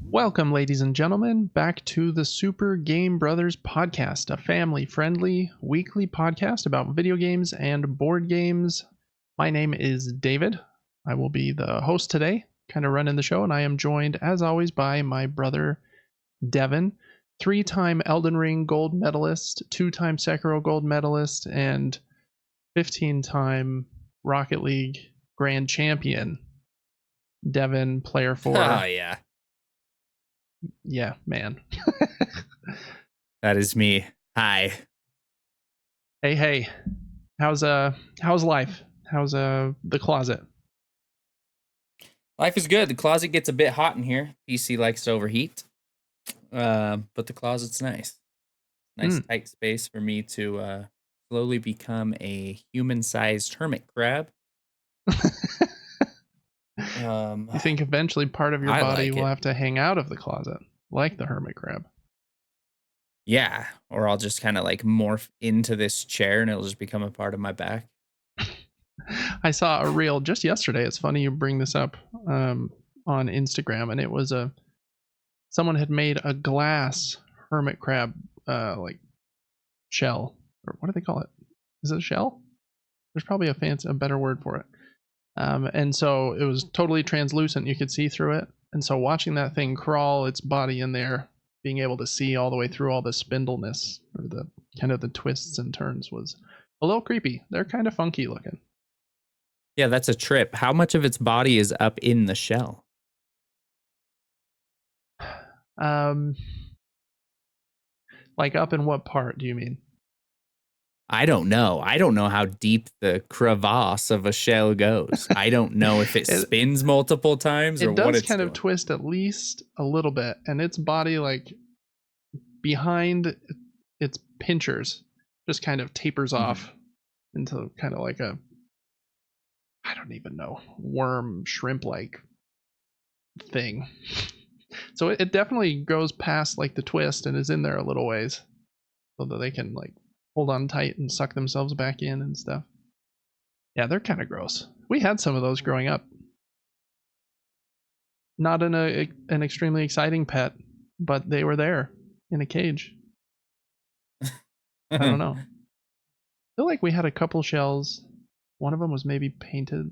Welcome, ladies and gentlemen, back to the Super Game Brothers podcast, a family-friendly weekly podcast about video games and board games. My name is David. I will be the host today, kind of running the show, and I am joined, as always, by my brother, Devin, 3-time Elden Ring gold medalist, 2-time Sekiro gold medalist, and 15-time Rocket League grand champion. Devin, player 4. Oh, yeah. Yeah, man. That is me. Hi. Hey. How's life? How's the closet? Life is good. The closet gets a bit hot in here. PC likes to overheat. But the closet's nice. Nice tight space for me to slowly become a human-sized hermit crab. You think eventually part of your body will have to hang out of the closet, like the hermit crab? Yeah, or I'll just kind of like morph into this chair and it'll just become a part of my back. I saw a reel just yesterday. It's funny you bring this up on Instagram, and it was someone had made a glass hermit crab like shell, or what do they call it? Is it a shell? There's probably a better word for it. And so it was totally translucent. You could see through it. And so watching that thing crawl its body in there, being able to see all the way through all the spindleness or the kind of the twists and turns was a little creepy. They're kind of funky looking. Yeah, that's a trip. How much of its body is up in the shell? Like up in what part do you mean? I don't know. I don't know how deep the crevasse of a shell goes. I don't know if it spins multiple times or what it's doing. It does kind of twist at least a little bit, and its body, like behind its pinchers, just kind of tapers off into kind of like a, I don't even know, worm, shrimp-like thing. So it definitely goes past like the twist and is in there a little ways, so that they can like hold on tight and suck themselves back in and stuff. Yeah, they're kind of gross. We had some of those growing up. Not an extremely exciting pet, but they were there in a cage. I don't know. I feel like we had a couple shells. One of them was maybe painted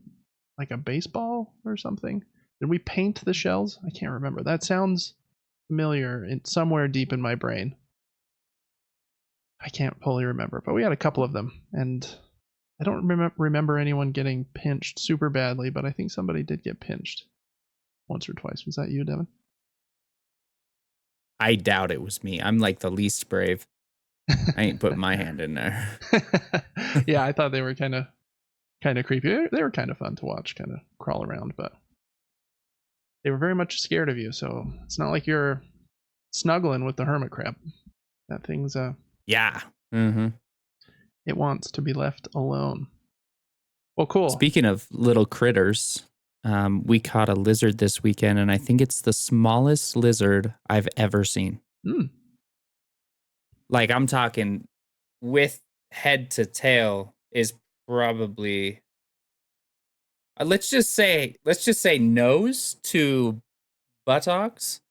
like a baseball or something. Did we paint the shells? I can't remember. That sounds familiar. It's somewhere deep in my brain. I can't fully remember, but we had a couple of them, and I don't remember anyone getting pinched super badly, but I think somebody did get pinched once or twice. Was that you, Devin? I doubt it was me. I'm like the least brave. I ain't putting my hand in there. Yeah, I thought they were kind of creepy. They were kind of fun to watch, kind of crawl around, but they were very much scared of you, so it's not like you're snuggling with the hermit crab. That thing's yeah. It wants to be left alone. Well, cool. Speaking of little critters, we caught a lizard this weekend, and I think it's the smallest lizard I've ever seen. Like, I'm talking with head to tail is probably let's just say nose to buttocks.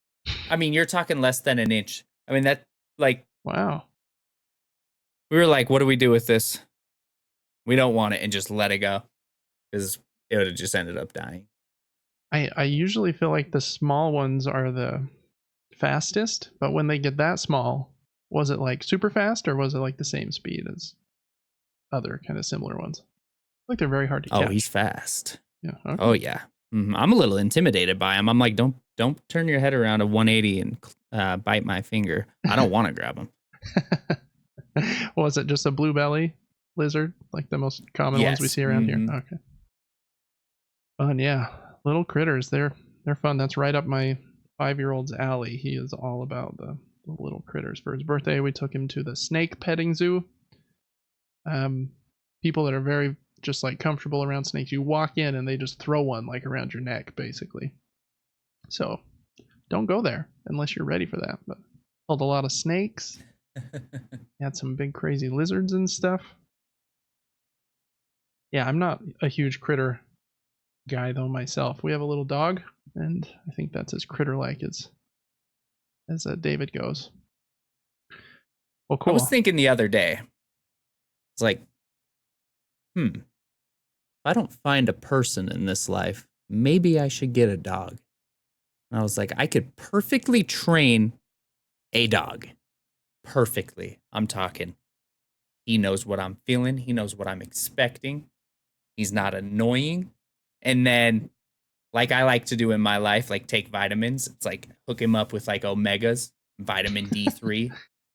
I mean, you're talking less than an inch. I mean, that, like, wow. We were like, what do we do with this? We don't want it, and just let it go, because it would have just ended up dying. I usually feel like the small ones are the fastest, but when they get that small, was it like super fast, or was it like the same speed as other kind of similar ones? Like they're very hard to catch. Oh, he's fast. Yeah. Okay. Oh yeah. I'm a little intimidated by him. I'm like, don't turn your head around at 180 and bite my finger. I don't want to grab him. Was it just a blue belly lizard, like the most common ones we see around here? Okay. Fun, yeah. Little critters, they're fun. That's right up my 5-year-old's alley. He is all about the little critters. For his birthday, we took him to the snake petting zoo. People that are very just like comfortable around snakes, you walk in and they just throw one like around your neck, basically. So don't go there unless you're ready for that. But killed a lot of snakes. Had some big crazy lizards and stuff. Yeah, I'm not a huge critter guy though myself. We have a little dog, and I think that's as critter-like as David goes. Well, I was cool. thinking the other day, it's like, if I don't find a person in this life, maybe I should get a dog. And I was like, I could perfectly train a dog. Perfectly. I'm talking. He knows what I'm feeling. He knows what I'm expecting. He's not annoying. And then, like I like to do in my life, like take vitamins. It's like hook him up with like omegas, vitamin D3,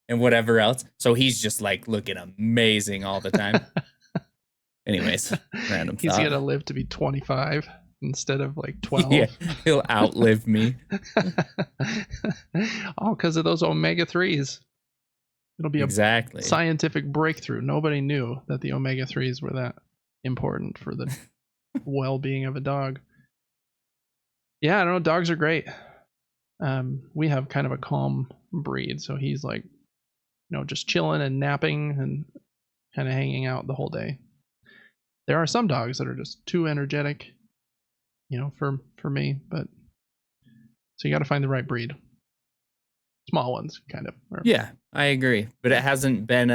and whatever else. So he's just like looking amazing all the time. Anyways, random He's thought. gonna live to be 25 instead of like 12. Yeah, he'll outlive me. All because of those omega-3s. It'll be Exactly. a scientific breakthrough. Nobody knew that the omega-3s were that important for the well-being of a dog. Yeah, I don't know. Dogs are great. We have kind of a calm breed, so he's like, just chilling and napping and kind of hanging out the whole day. There are some dogs that are just too energetic, for me, but so you got to find the right breed. Small ones, kind of. Yeah, I agree. But it hasn't been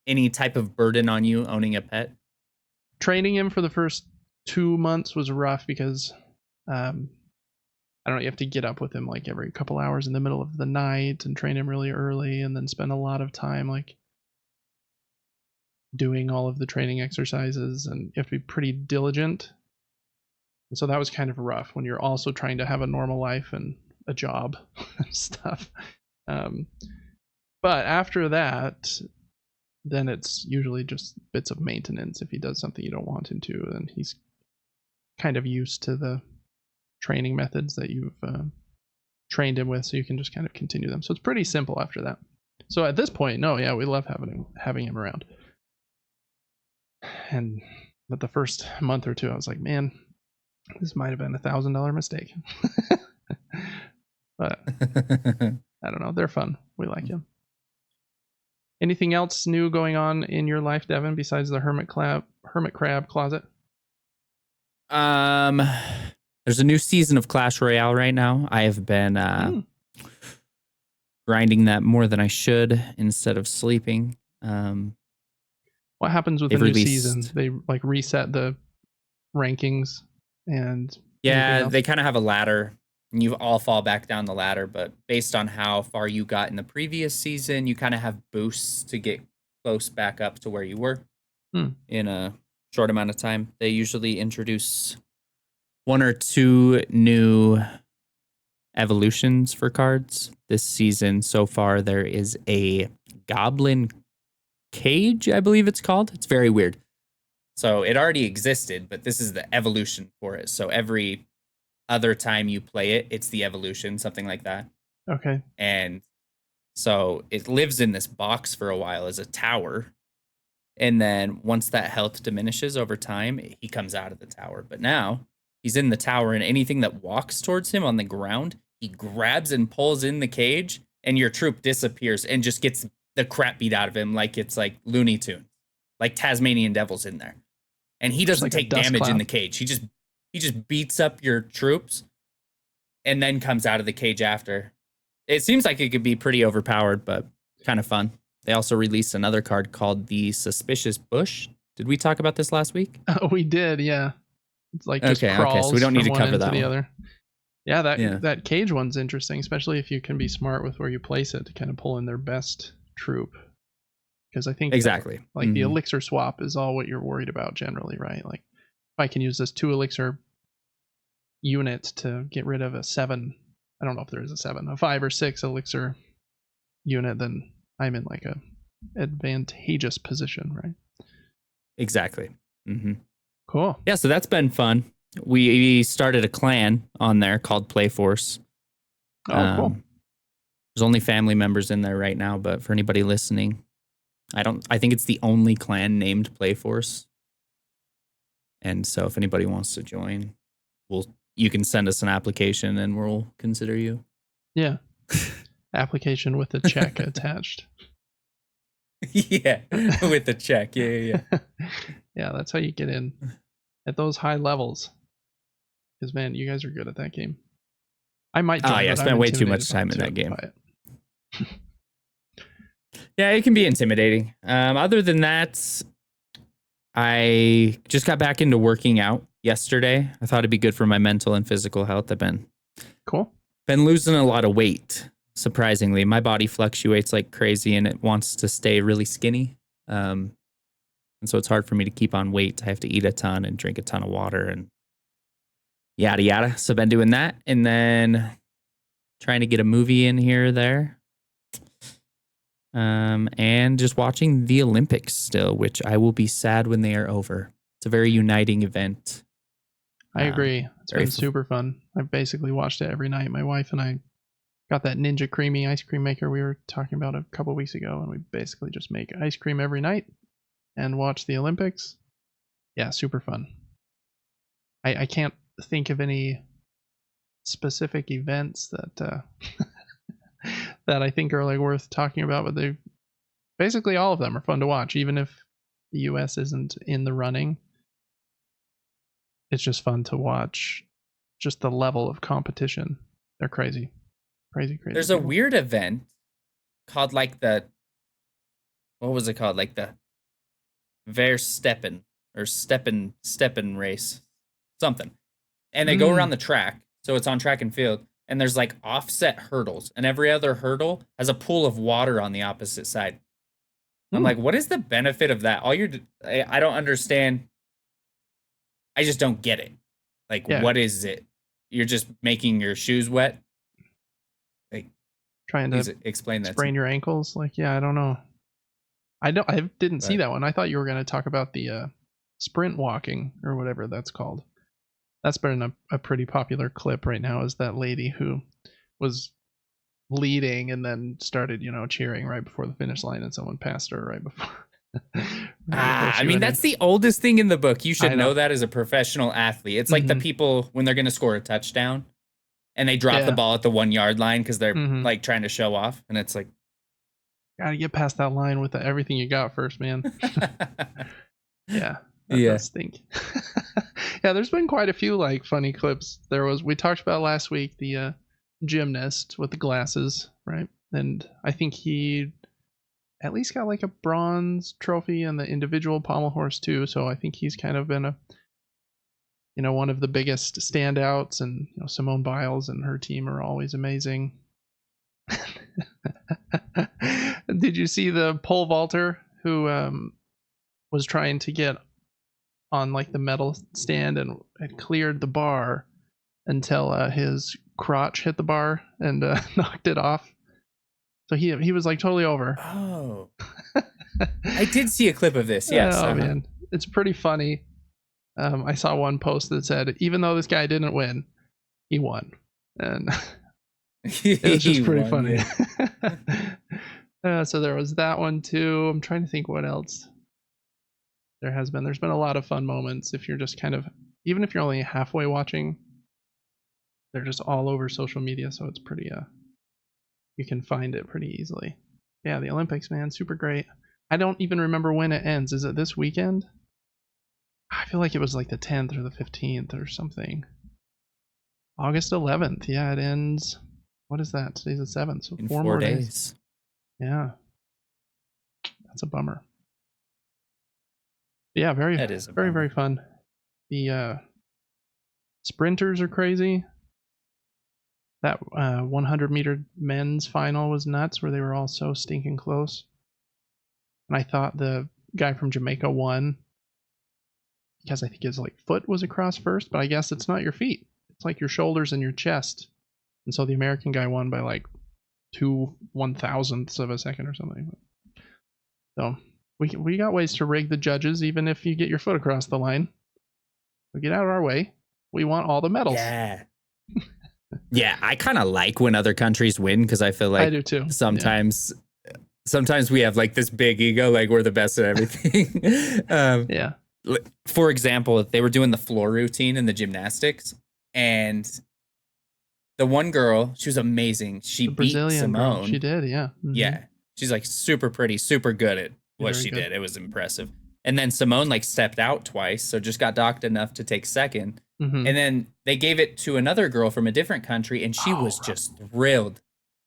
any type of burden on you owning a pet? Training him for the first 2 months was rough because, I don't know, you have to get up with him like every couple hours in the middle of the night and train him really early and then spend a lot of time like doing all of the training exercises, and you have to be pretty diligent. And so that was kind of rough when you're also trying to have a normal life and a job and stuff. But after that, then it's usually just bits of maintenance. If he does something you don't want him to, then he's kind of used to the training methods that you've trained him with, so you can just kind of continue them. So it's pretty simple after that. So at this point, no, yeah, we love having him around. And but the first month or two, I was like, man, this might have been $1,000 mistake. But I don't know. They're fun. We like them. Anything else new going on in your life, Devin, besides the hermit crab closet? There's a new season of Clash Royale right now. I have been grinding that more than I should instead of sleeping. What happens with the new season? They like reset the rankings and they kind of have a ladder. And you all fall back down the ladder, but based on how far you got in the previous season, you kind of have boosts to get close back up to where you were in a short amount of time. They usually introduce 1 or 2 new evolutions for cards. This season, so far, there is a goblin cage, I believe it's called. It's very weird. So it already existed, but this is the evolution for it. So every other time you play it, it's the evolution, something like that. Okay. And so it lives in this box for a while as a tower. And then once that health diminishes over time, he comes out of the tower. But now he's in the tower, and anything that walks towards him on the ground, he grabs and pulls in the cage, and your troop disappears and just gets the crap beat out of him like it's like Looney Tunes, like Tasmanian Devil's in there. And he doesn't take damage in the cage. He just beats up your troops and then comes out of the cage after. It seems like it could be pretty overpowered, but kind of fun. They also released another card called the Suspicious Bush. Did we talk about this last week? We did, yeah. It's like just okay, crawls so we don't need to from cover one end that to the one. other. Yeah, that cage one's interesting, especially if you can be smart with where you place it to kind of pull in their best troop. Because I think exactly the elixir swap is all what you're worried about generally, right? Like if I can use this 2 elixir unit to get rid of a 7, I don't know if there is a 7, a 5 or 6 elixir unit, then I'm in like a advantageous position, right? Exactly. Cool. Yeah, so that's been fun. We started a clan on there called Playforce. Oh, cool. There's only family members in there right now, but for anybody listening, I think it's the only clan named Playforce. And so if anybody wants to join, you can send us an application and we'll consider you. Yeah. Application with a check attached. Yeah, with the check. Yeah. Yeah, that's how you get in at those high levels. Because man, you guys are good at that game. I might join, I but I'm spent way too intimidated much time in that game. by it. Yeah, it can be intimidating. Other than that, I just got back into working out yesterday. I thought it'd be good for my mental and physical health. I've been losing a lot of weight. Surprisingly, my body fluctuates like crazy, and it wants to stay really skinny. And so it's hard for me to keep on weight. I have to eat a ton and drink a ton of water and yada yada. So I've been doing that, and then trying to get a movie in here or there. And just watching the Olympics still, which I will be sad when they are over. It's a very uniting event. I agree. It's been super fun. I've basically watched it every night. My wife and I got that Ninja Creamy ice cream maker we were talking about a couple weeks ago, and we basically just make ice cream every night and watch the Olympics. Yeah, super fun. I can't think of any specific events that that I think are like worth talking about, but they basically all of them are fun to watch, even if the US isn't in the running. It's just fun to watch just the level of competition. They're crazy. Crazy. There's people. a weird event called like what was it called? Like the Versteppen or Steppen race. Something. And they go around the track. So it's on track and field. And there's like offset hurdles. And every other hurdle has a pool of water on the opposite side. I'm like, what is the benefit of that? I don't understand. I just don't get it. Like, what is it? You're just making your shoes wet? Like, trying to explain that. Sprain your ankles? Like, yeah, I don't know. I didn't see that one. I thought you were going to talk about the sprint walking or whatever that's called. That's been a pretty popular clip right now, is that lady who was leading and then started, cheering right before the finish line, and someone passed her right before. I mean, that's the oldest thing in the book. You should know that as a professional athlete. It's like the people when they're going to score a touchdown and they drop the ball at the 1 yard line because they're like trying to show off. And it's like, gotta get past that line with everything you got first, man. Yeah. That does stink. Yeah, there's been quite a few like funny clips. We talked about last week the gymnast with the glasses, right? And I think he at least got like a bronze trophy in the individual pommel horse too. So I think he's kind of been one of the biggest standouts. And Simone Biles and her team are always amazing. Did you see the pole vaulter who was trying to get on like the medal stand and had cleared the bar until his crotch hit the bar and knocked it off? So he was like totally over. Oh, I did see a clip of this. Yes. Oh man, it's pretty funny. I saw one post that said, even though this guy didn't win, he won, and it was just pretty funny. So there was that one too. I'm trying to think what else there's been a lot of fun moments. If you're just even if you're only halfway watching, they're just all over social media, so it's pretty you can find it pretty easily. Yeah, the Olympics, man, super great. I don't even remember when it ends. Is it this weekend? I feel like it was like the 10th or the 15th or something. August 11th. Yeah, it ends. What is that? Today's the 7th, so in 4 more days. Yeah. That's a bummer. Yeah, very fun. The sprinters are crazy. That 100-meter men's final was nuts, where they were all so stinking close. And I thought the guy from Jamaica won because I think his foot was across first, but I guess it's not your feet. It's like your shoulders and your chest. And so the American guy won by like 2/1000ths of a second or something. So we got ways to rig the judges, even if you get your foot across the line. So get out of our way. We want all the medals. Yeah. Yeah, I kind of like when other countries win because I feel like I do too. Sometimes we have like this big ego, like we're the best at everything. Yeah. For example, they were doing the floor routine in the gymnastics, and the one girl, she was amazing. She beat Simone. Girl. She did, yeah. Yeah. She's like super pretty, super good at what Very she good. did. It was impressive. And then Simone like stepped out twice, so just got docked enough to take second. Mm-hmm. And then they gave it to another girl from a different country, and she was just thrilled.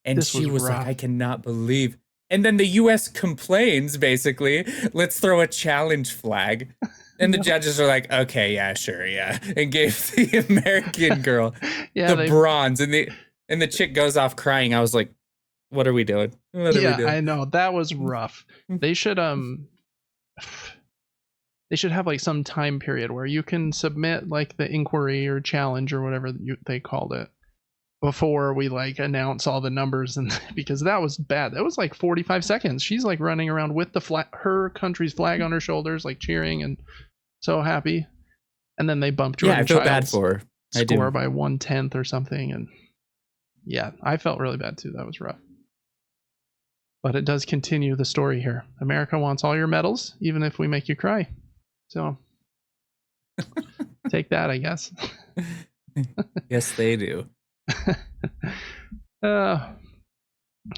And This she was was like, rough. I cannot believe. And then the US complains, basically, let's throw a challenge flag. And the judges are like, okay, yeah, sure, yeah. And gave the American girl Yeah, the bronze. And the chick goes off crying. I was like, what are we doing? What are we yeah, doing? I know. That was rough. They should have like some time period where you can submit like the inquiry or challenge or whatever they called it before we like announce all the numbers, and because that was bad. That was like 45 seconds. She's like running around with the flag, her country's flag on her shoulders, like cheering and so happy. And then they bumped Jordan I feel bad Child's for her. score by 1/10 or something, and yeah, I felt really bad too. That was rough. But it does continue the story here. America wants all your medals, even if we make you cry. So take that, I guess. Yes, they do.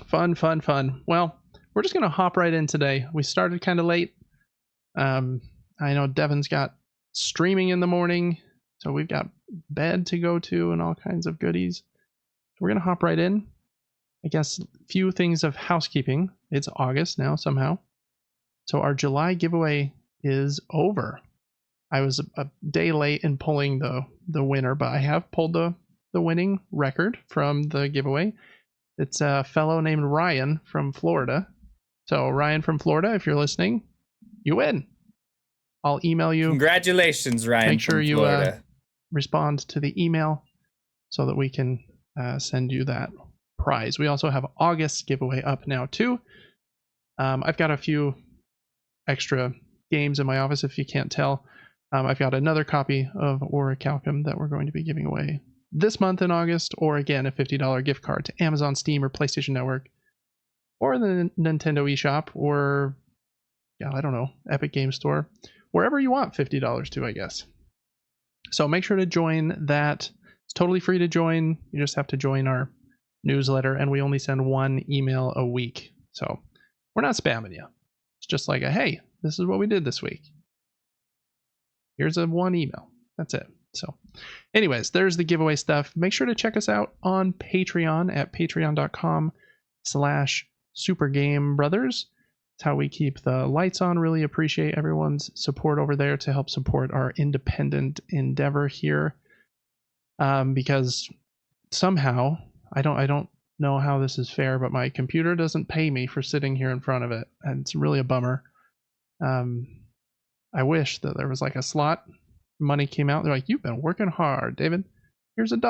Fun. Well, we're just gonna hop right in today. We started kind of late. I know Devin's got streaming in the morning, so we've got bed to go to and all kinds of goodies. We're gonna hop right in. I guess a few things of housekeeping. It's August now somehow, so our July giveaway is over. I was a day late in pulling the winner, but I have pulled the winning record from the giveaway. It's a fellow named Ryan from Florida. So Ryan from Florida, if you're listening, you win. I'll email you. Congratulations, Ryan. Make sure from you Florida. Respond to the email so that we can send you that prize. We also have August's giveaway up now too. I've got a few extra games in my office if you can't tell. I've got another copy of Orichalcum that we're going to be giving away this month in August, or again, a $50 gift card to Amazon, Steam, or PlayStation Network, or the Nintendo eShop, or, yeah, I don't know, Epic Game Store, wherever you want $50 to, I guess. So make sure to join that. It's totally free to join. You just have to join our newsletter, and we only send one email a week. So we're not spamming you. It's just like a, hey, this is what we did this week. Here's a one email. That's it. So anyways, there's the giveaway stuff. Make sure to check us out on Patreon at patreon.com/supergamebrothers. It's how we keep the lights on. Really appreciate everyone's support over there to help support our independent endeavor here. Because somehow, I don't know how this is fair, but my computer doesn't pay me for sitting here in front of it, and it's really a bummer. I wish that there was like a slot. Money came out. They're like, you've been working hard, David. Here's $1.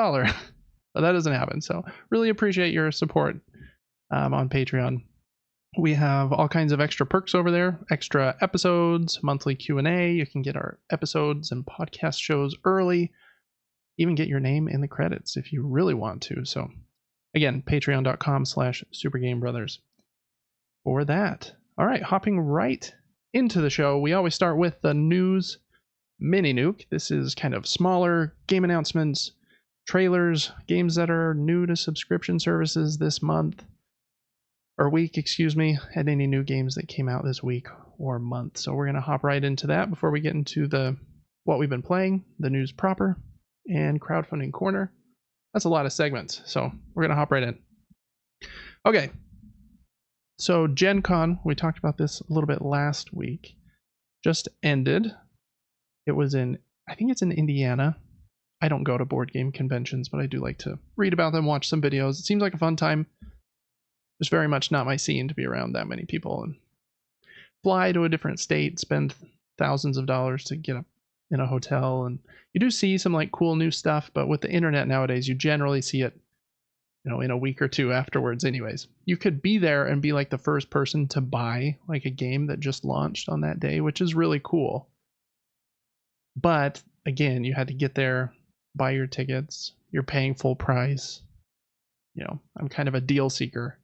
But that doesn't happen. So really appreciate your support on Patreon. We have all kinds of extra perks over there, extra episodes, monthly Q&A. You can get our episodes and podcast shows early, even get your name in the credits if you really want to. So again, patreon.com/supergamebrothers for that. All right, hopping right into the show. We always start with the news mini nuke. This is kind of smaller game announcements, trailers, games that are new to subscription services this month or week, and any new games that came out this week or month. So we're going to hop right into that before we get into the what we've been playing, the news proper, and crowdfunding corner. That's a lot of segments, so we're going to hop right in. Okay. So Gen Con, we talked about this a little bit last week, just ended. It was I think it's in Indiana. I don't go to board game conventions, but I do like to read about them, watch some videos. It seems like a fun time. It's very much not my scene to be around that many people and fly to a different state, spend thousands of dollars to get up in a hotel. And you do see some like cool new stuff, but with the internet nowadays, you generally see it, in a week or two afterwards anyways. You could be there and be like the first person to buy like a game that just launched on that day, which is really cool. But again, you had to get there, buy your tickets, you're paying full price. I'm kind of a deal seeker.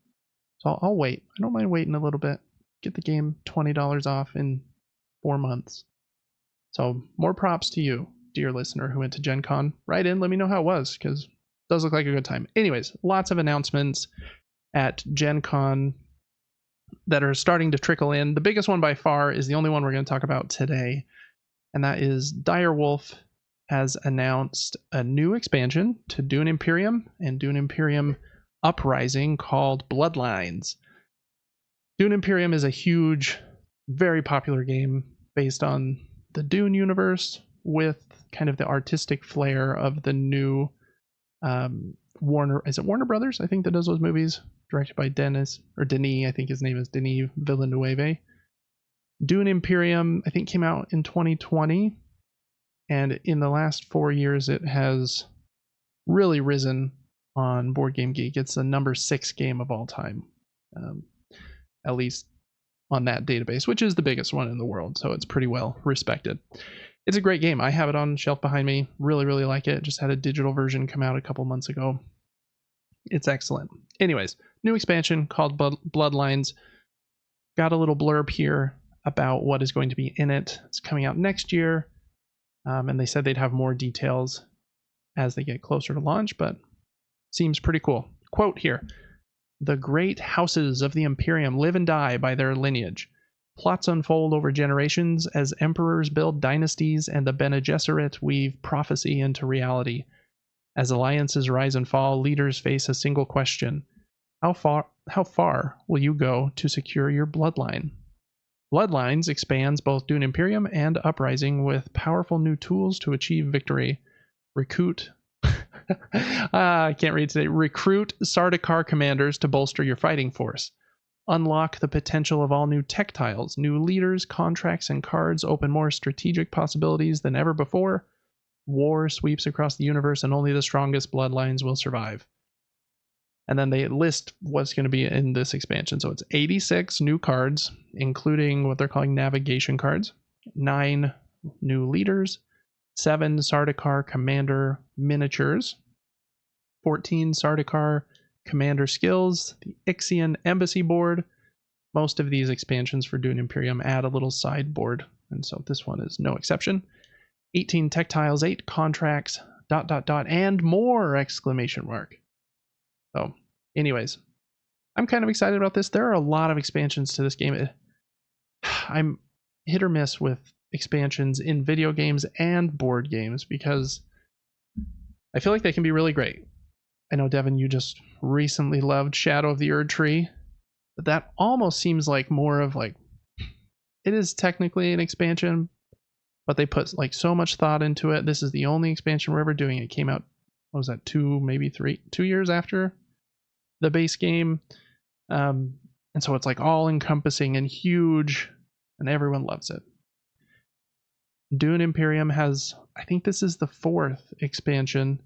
So I'll wait. I don't mind waiting a little bit. Get the game $20 off in 4 months. So more props to you, dear listener who went to Gen Con. Write in, let me know how it was, because it does look like a good time. Anyways, lots of announcements at Gen Con. that are starting to trickle in. The biggest one by far is the only one we're going to talk about today, and that is Direwolf has announced a new expansion to Dune Imperium and Dune Imperium Uprising called Bloodlines. Dune Imperium is a huge, very popular game based on the Dune universe with kind of the artistic flair of the new Warner. Is it Warner Brothers? I think that does those movies, directed by Denis, I think his name is Denis Villeneuve. Dune Imperium, I think, came out in 2020, and in the last 4 years, it has really risen on Board Game Geek. It's the number 6 game of all time, at least on that database, which is the biggest one in the world, so it's pretty well respected. It's a great game. I have it on the shelf behind me. Really, really like it. Just had a digital version come out a couple months ago. It's excellent. Anyways, new expansion called Bloodlines. Got a little blurb here about what is going to be in it. It's coming out next year, and they said they'd have more details as they get closer to launch, but seems pretty cool. Quote here: "The great houses of the Imperium live and die by their lineage. Plots unfold over generations as emperors build dynasties and the Bene Gesserit weave prophecy into reality. As alliances rise and fall, leaders face a single question: How far will you go to secure your bloodline?" Bloodlines expands both Dune Imperium and Uprising with powerful new tools to achieve victory. Recruit I can't read today. Recruit Sardaukar commanders to bolster your fighting force. Unlock the potential of all new tech tiles. New leaders, contracts, and cards open more strategic possibilities than ever before. War sweeps across the universe, and only the strongest bloodlines will survive. And then they list what's going to be in this expansion. So it's 86 new cards, including what they're calling navigation cards, 9 new leaders, 7 Sardaukar commander miniatures, 14 Sardaukar commander skills, the Ixian embassy board. Most of these expansions for Dune Imperium add a little sideboard, and so this one is no exception. 18 tech tiles, 8 contracts, ... and more, exclamation mark. So, anyways, I'm kind of excited about this. There are a lot of expansions to this game. I'm hit or miss with expansions in video games and board games because I feel like they can be really great. I know, Devin, you just recently loved Shadow of the Erdtree, but that almost seems like more of like, it is technically an expansion, but they put like so much thought into it. This is the only expansion we're ever doing. It came out, what was that, 2 years after the base game. And so it's like all encompassing and huge, and everyone loves it. Dune Imperium has, I think this is the 4th expansion,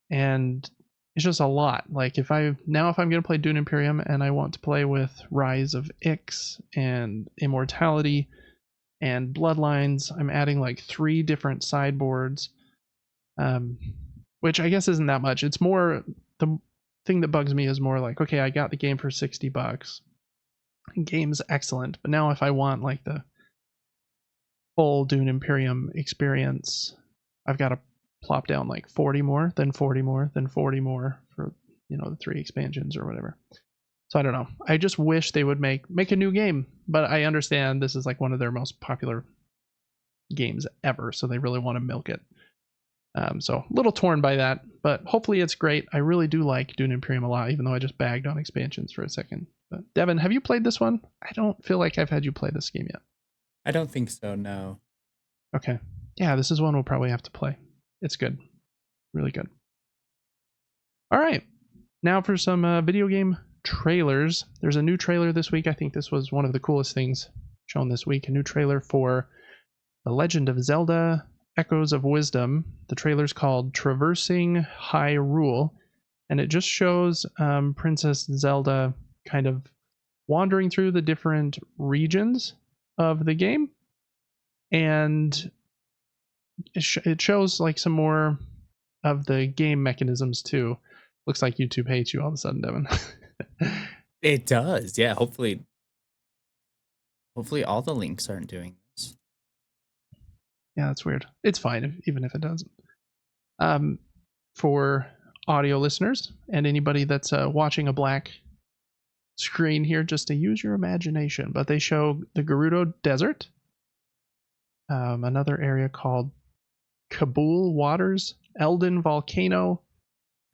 and it's just a lot. Like if I'm going to play Dune Imperium and I want to play with Rise of Ix and Immortality and Bloodlines, I'm adding like 3 different sideboards, which I guess isn't that much. It's more, the thing that bugs me is more like, okay, I got the game for $60. Game's excellent, but now if I want like the full Dune Imperium experience, I've got to plop down like 40 more, then 40 more, then 40 more for, the 3 expansions or whatever. So I don't know. I just wish they would make a new game, but I understand this is like one of their most popular games ever, so they really want to milk it. So a little torn by that, but hopefully it's great. I really do like Dune Imperium a lot, even though I just bagged on expansions for a second. But Devin, have you played this one? I don't feel like I've had you play this game yet. I don't think so, no. Okay. Yeah, this is one we'll probably have to play. It's good. Really good. All right. Now for some video game trailers. There's a new trailer this week. I think this was one of the coolest things shown this week. A new trailer for The Legend of Zelda Echoes of Wisdom. The trailer's called Traversing Hyrule, and it just shows Princess Zelda kind of wandering through the different regions of the game, and it shows like some more of the game mechanisms too. Looks like YouTube hates you all of a sudden, Devin. It does, yeah. Hopefully all the links aren't doing this. Yeah, that's weird. It's fine even if it doesn't. For audio listeners and anybody that's watching a black screen here just to use your imagination. But they show the Gerudo Desert, another area called Kabul Waters, Eldon Volcano,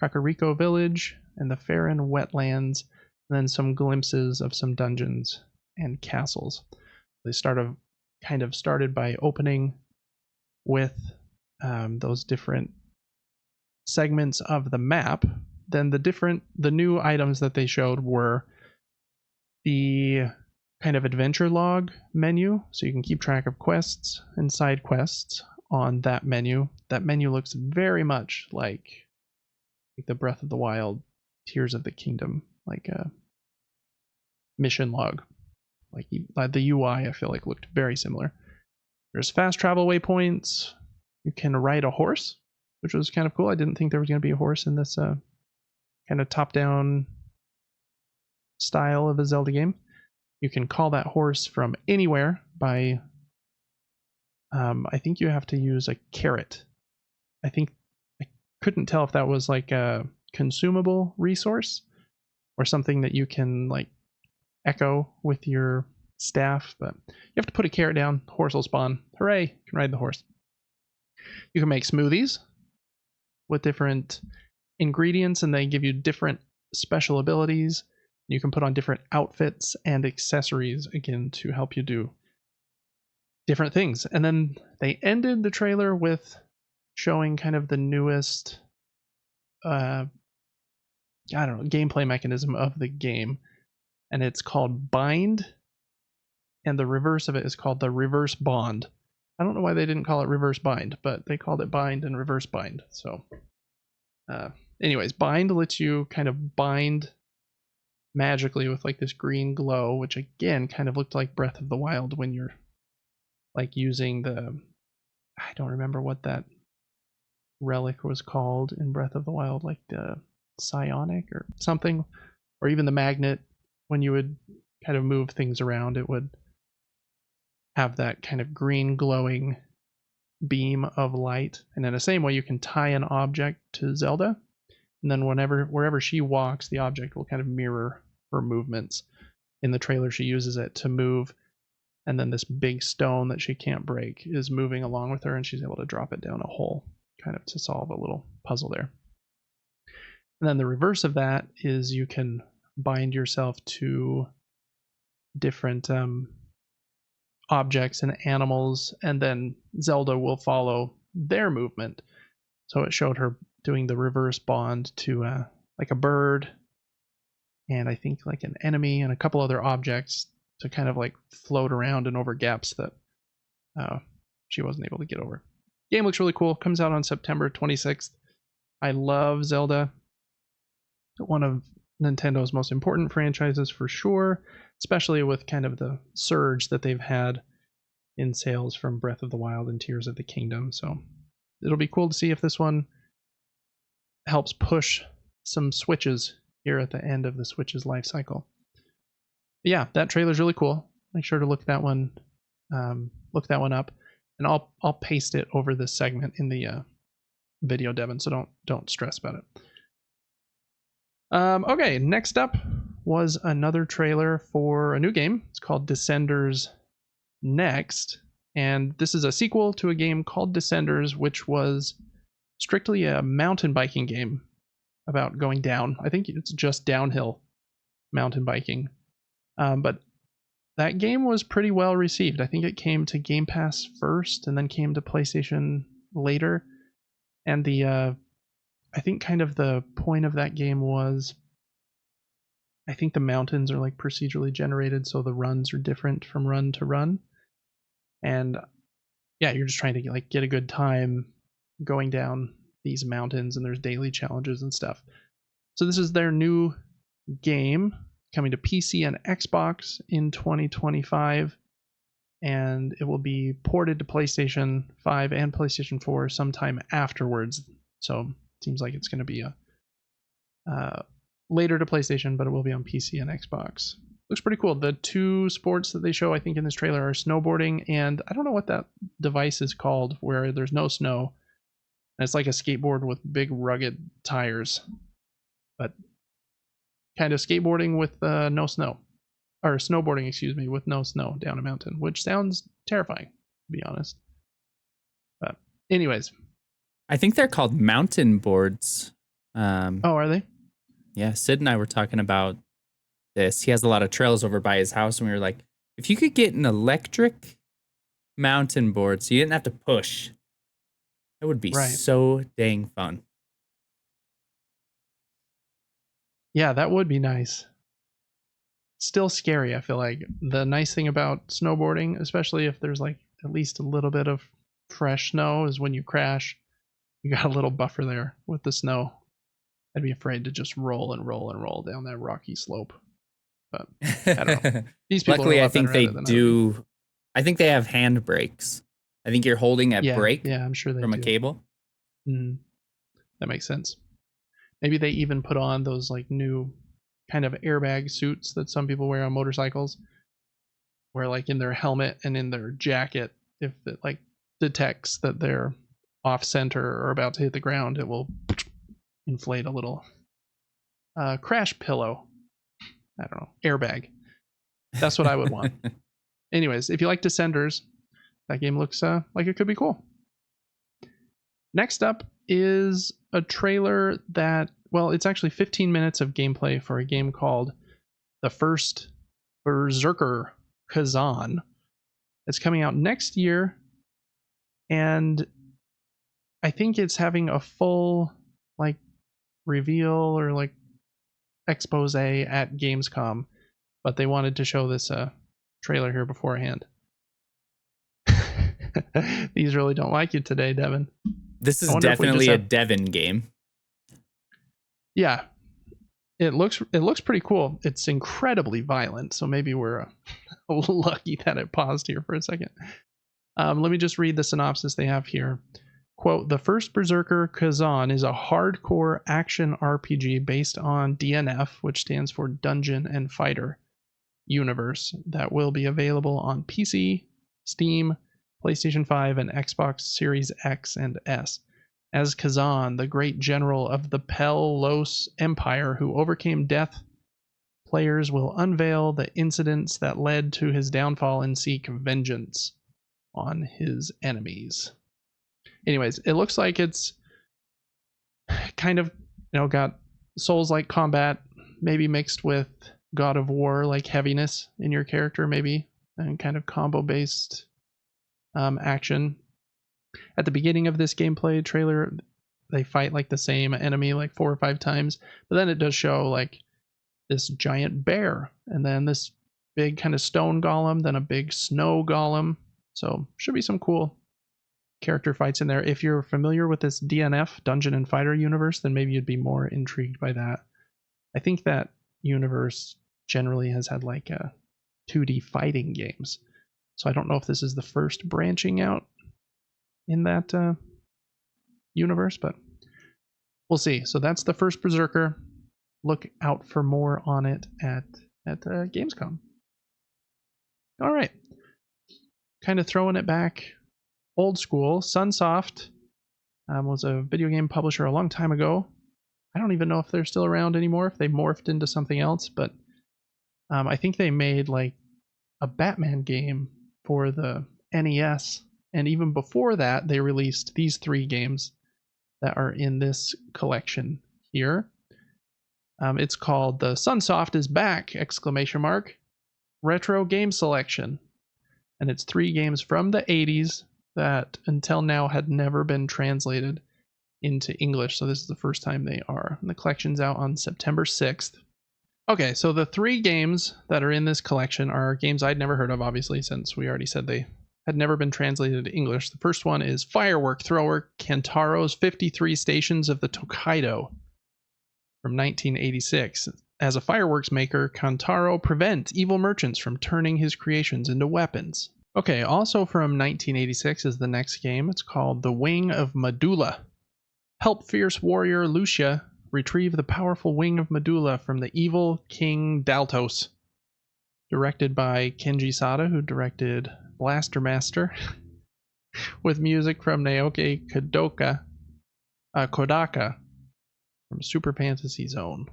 Kakariko Village, and the Farron Wetlands, and then some glimpses of some dungeons and castles. They started by opening with those different segments of the map. Then the new items that they showed were the kind of adventure log menu, so you can keep track of quests and side quests on that menu. That menu looks very much like the Breath of the Wild, Tears of the Kingdom, like a mission log. Like the UI, I feel like looked very similar. There's fast travel waypoints. You can ride a horse, which was kind of cool. I didn't think there was going to be a horse in this kind of top-down style of a Zelda game. You can call that horse from anywhere by, I think you have to use a carrot. I couldn't tell if that was like a consumable resource or something that you can like echo with your staff, but you have to put a carrot down, the horse will spawn. Hooray, you can ride the horse. You can make smoothies with different ingredients, and they give you different special abilities. You can put on different outfits and accessories, again, to help you do different things. And then they ended the trailer with showing kind of the newest gameplay mechanism of the game, and it's called Bind, and the reverse of it is called the Reverse Bond. I don't know why they didn't call it Reverse Bind, but they called it Bind and Reverse Bind. So anyways, Bind lets you kind of bind magically with like this green glow, which again kind of looked like Breath of the Wild when you're like using I don't remember what that relic was called in Breath of the Wild, like the psionic or something, or even the magnet. When you would kind of move things around, it would have that kind of green glowing beam of light. And in the same way, you can tie an object to Zelda, and then wherever she walks, the object will kind of mirror her movements. In the trailer, she uses it to move, and then this big stone that she can't break is moving along with her, and she's able to drop it down a hole, kind of to solve a little puzzle there. And then the reverse of that is you can bind yourself to different objects and animals, and then Zelda will follow their movement. So it showed her doing the reverse bond to like a bird, and I think like an enemy and a couple other objects to kind of like float around and over gaps that she wasn't able to get over. Game looks really cool. Comes out on September 26th. I love Zelda. One of Nintendo's most important franchises for sure, especially with kind of the surge that they've had in sales from Breath of the Wild and Tears of the Kingdom. So it'll be cool to see if this one helps push some Switches here at the end of the Switch's life cycle. But yeah, that trailer's really cool. Make sure to look that one up, and I'll paste it over this segment in the video, Devin. So don't stress about it. Okay, next up was another trailer for a new game. It's called Descenders Next, and this is a sequel to a game called Descenders, which was strictly a mountain biking game about going down. I think it's just downhill mountain biking. But that game was pretty well received. I think it came to Game Pass first and then came to PlayStation later. And I think kind of the point of that game was, I think the mountains are like procedurally generated, so the runs are different from run to run. And yeah, you're just trying to get a good time going down these mountains, and there's daily challenges and stuff. So this is their new game coming to PC and Xbox in 2025, and it will be ported to PlayStation 5 and PlayStation 4 sometime afterwards. So it seems like it's going to be a later to PlayStation, but it will be on PC and Xbox. Looks pretty cool. The two sports that they show, I think, in this trailer are snowboarding, and I don't know what that device is called where there's no snow. And it's like a skateboard with big rugged tires, but kind of skateboarding with no snow, or snowboarding, excuse me, with no snow down a mountain, which sounds terrifying, to be honest. But anyways, I think they're called mountain boards. oh, are they? Yeah, Sid and I were talking about this. He has a lot of trails over by his house, and we were like, if you could get an electric mountain board so you didn't have to push, it would be Right. so dang fun. Yeah, that would be nice. Still scary, I feel like. The nice thing about snowboarding, especially if there's like at least a little bit of fresh snow, is when you crash, you got a little buffer there with the snow. I'd be afraid to just roll and roll and roll down that rocky slope. But I don't know. These people Luckily, are a I lot think better they at it than I would be. do. I think they have hand brakes. I think you're holding a brake Yeah, I'm sure they from do. a cable. Mm, that makes sense. Maybe they even put on those like new kind of airbag suits that some people wear on motorcycles, where like in their helmet and in their jacket, if it like detects that they're off center or about to hit the ground, it will inflate a little crash pillow. I don't know, airbag. That's what I would want. Anyways, if you like Descenders, that game looks like it could be cool. Next up is a trailer that, well, it's actually 15 minutes of gameplay for a game called The First Berserker Kazan. It's coming out next year, and I think it's having a full like reveal or like expose at Gamescom, but they wanted to show this trailer here beforehand. These really don't like you today, Devin. This is definitely a Devin game. Yeah, it looks pretty cool. It's incredibly violent, so maybe we're lucky that it paused here for a second. Let me just read the synopsis they have here. Quote, The First Berserker Kazan is a hardcore action RPG based on DNF, which stands for Dungeon and Fighter universe, that will be available on PC, Steam, PlayStation 5, and Xbox Series X and S. As Kazan, the great general of the Pelos Empire who overcame death, players will unveil the incidents that led to his downfall and seek vengeance on his enemies. Anyways, it looks like it's kind of, got Souls-like combat, maybe mixed with God of War like heaviness in your character, maybe, and kind of combo-based action. At the beginning of this gameplay trailer, they fight like the same enemy like 4 or 5 times, but then it does show like this giant bear, and then this big kind of stone golem, then a big snow golem. So should be some cool character fights in there. If you're familiar with this DNF, Dungeon and Fighter universe, then maybe you'd be more intrigued by that. I think that universe generally has had like 2D fighting games, so I don't know if this is the first branching out in that universe, but we'll see. So that's The First Berserker. Look out for more on it at Gamescom. All right, kind of throwing it back old school. Sunsoft was a video game publisher a long time ago. I don't even know if they're still around anymore, if they morphed into something else, but I think they made like a Batman game for the NES, and even before that they released these 3 games that are in this collection here. It's called the Sunsoft is Back! Retro Game Selection, and it's 3 games from the 80s that until now had never been translated into English, so this is the first time they are. And the collection's out on September 6th. Okay, so the 3 games that are in this collection are games I'd never heard of, obviously, since we already said they had never been translated to English. The first one is Firework Thrower Kantaro's 53 Stations of the Tokaido from 1986. As a fireworks maker, Kantaro prevents evil merchants from turning his creations into weapons. Okay, also from 1986 is the next game. It's called The Wing of Medulla. Help fierce warrior Lucia retrieve the powerful Wing of Medulla from the evil King Daltos. Directed by Kenji Sada, who directed Blaster Master, with music from Naoki Kodaka from Super Fantasy Zone.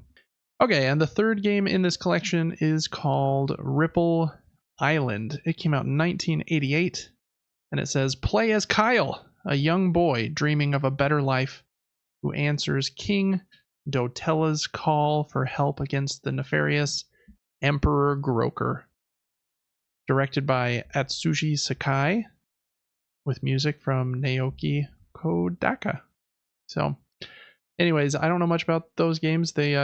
Okay, and the third game in this collection is called Ripple Island. It came out in 1988, and it says, play as Kyle, a young boy dreaming of a better life who answers King Dotella's call for help against the nefarious Emperor Groker. Directed by Atsushi Sakai, with music from Naoki Kodaka. So, anyways, I don't know much about those games. They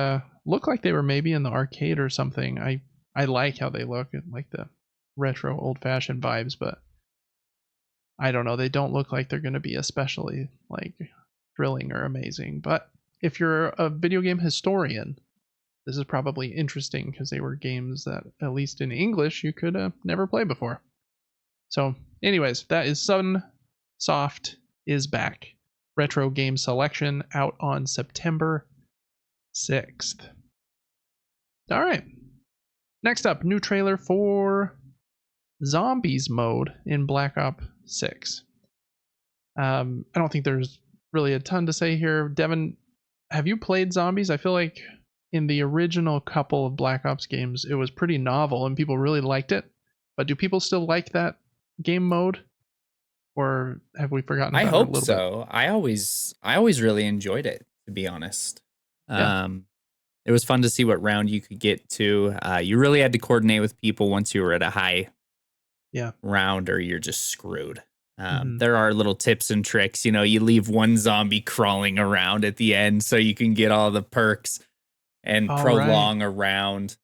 look like they were maybe in the arcade or something. I like how they look, like the retro old-fashioned vibes, but I don't know. They don't look like they're going to be especially like thrilling or amazing. But if you're a video game historian, this is probably interesting because they were games that, at least in English, you could never play before. So, anyways, that is Sunsoft is Back. Retro game selection out on September 6th. All right. Next up, new trailer for Zombies mode in Black Ops 6. I don't think there's really a ton to say here. Devin, have you played Zombies? I feel like in the original couple of Black Ops games, it was pretty novel and people really liked it. But do people still like that game mode? Or have we forgotten about I it a hope little so. bit? I always really enjoyed it, to be honest. Yeah. It was fun to see what round you could get to. You really had to coordinate with people once you were at a high round, or you're just screwed. There are little tips and tricks. You know, you leave one zombie crawling around at the end so you can get all the perks and prolong a round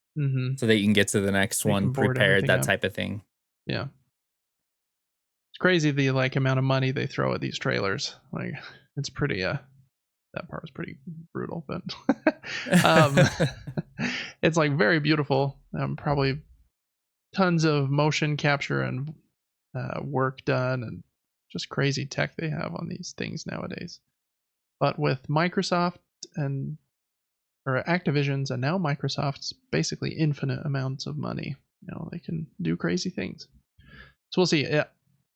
so that you can get to the next one prepared, that type of thing. Yeah. It's crazy the like amount of money they throw at these trailers. Like, it's pretty that part was pretty brutal, but it's like very beautiful. Probably tons of motion capture and work done, and just crazy tech they have on these things nowadays. But with Microsoft or Activision's and now Microsoft's basically infinite amounts of money, they can do crazy things. So we'll see.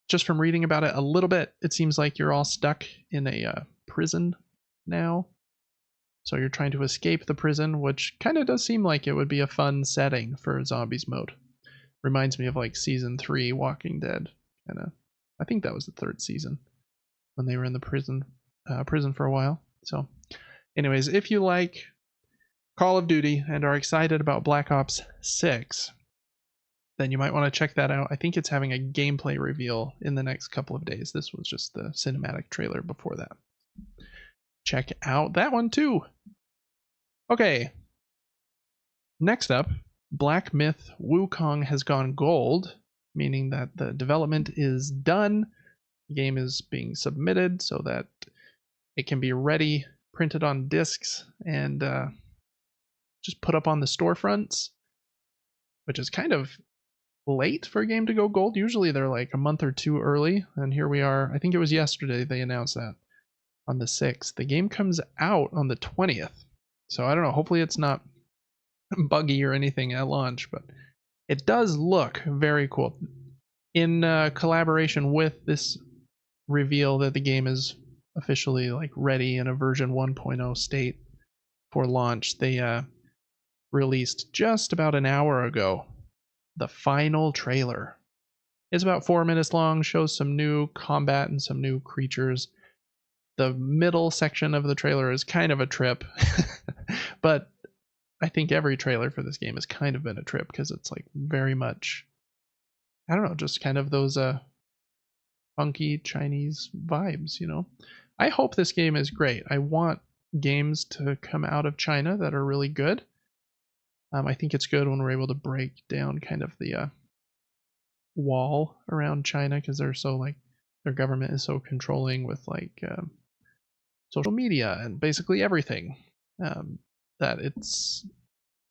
Just from reading about it a little bit, it seems like you're all stuck in a prison now. So you're trying to escape the prison, which kind of does seem like it would be a fun setting for Zombies mode. Reminds me of like season 3 Walking Dead. I think that was the 3rd season when they were in the prison for a while. So anyways, if you like Call of Duty and are excited about Black Ops 6, then you might want to check that out. I think it's having a gameplay reveal in the next couple of days. This was just the cinematic trailer before that. Check out that one too. Okay. Next up, Black Myth Wukong has gone gold, meaning that the development is done. The game is being submitted so that it can be ready, printed on discs, and just put up on the storefronts, which is kind of late for a game to go gold. Usually they're like a month or two early, and here we are. I think it was yesterday they announced that on the 6th. The game comes out on the 20th. So I don't know. Hopefully it's not buggy or anything at launch, but it does look very cool. In collaboration with this reveal that the game is officially like ready in a version 1.0 state for launch, they released just about an hour ago the final trailer. It's about 4 minutes long, shows some new combat and some new creatures. The middle section of the trailer is kind of a trip, but I think every trailer for this game has kind of been a trip because it's like very much, I don't know, just kind of those funky Chinese vibes, I hope this game is great. I want games to come out of China that are really good. I think it's good when we're able to break down kind of the wall around China, because they're so like, their government is so controlling with like social media and basically everything, that it's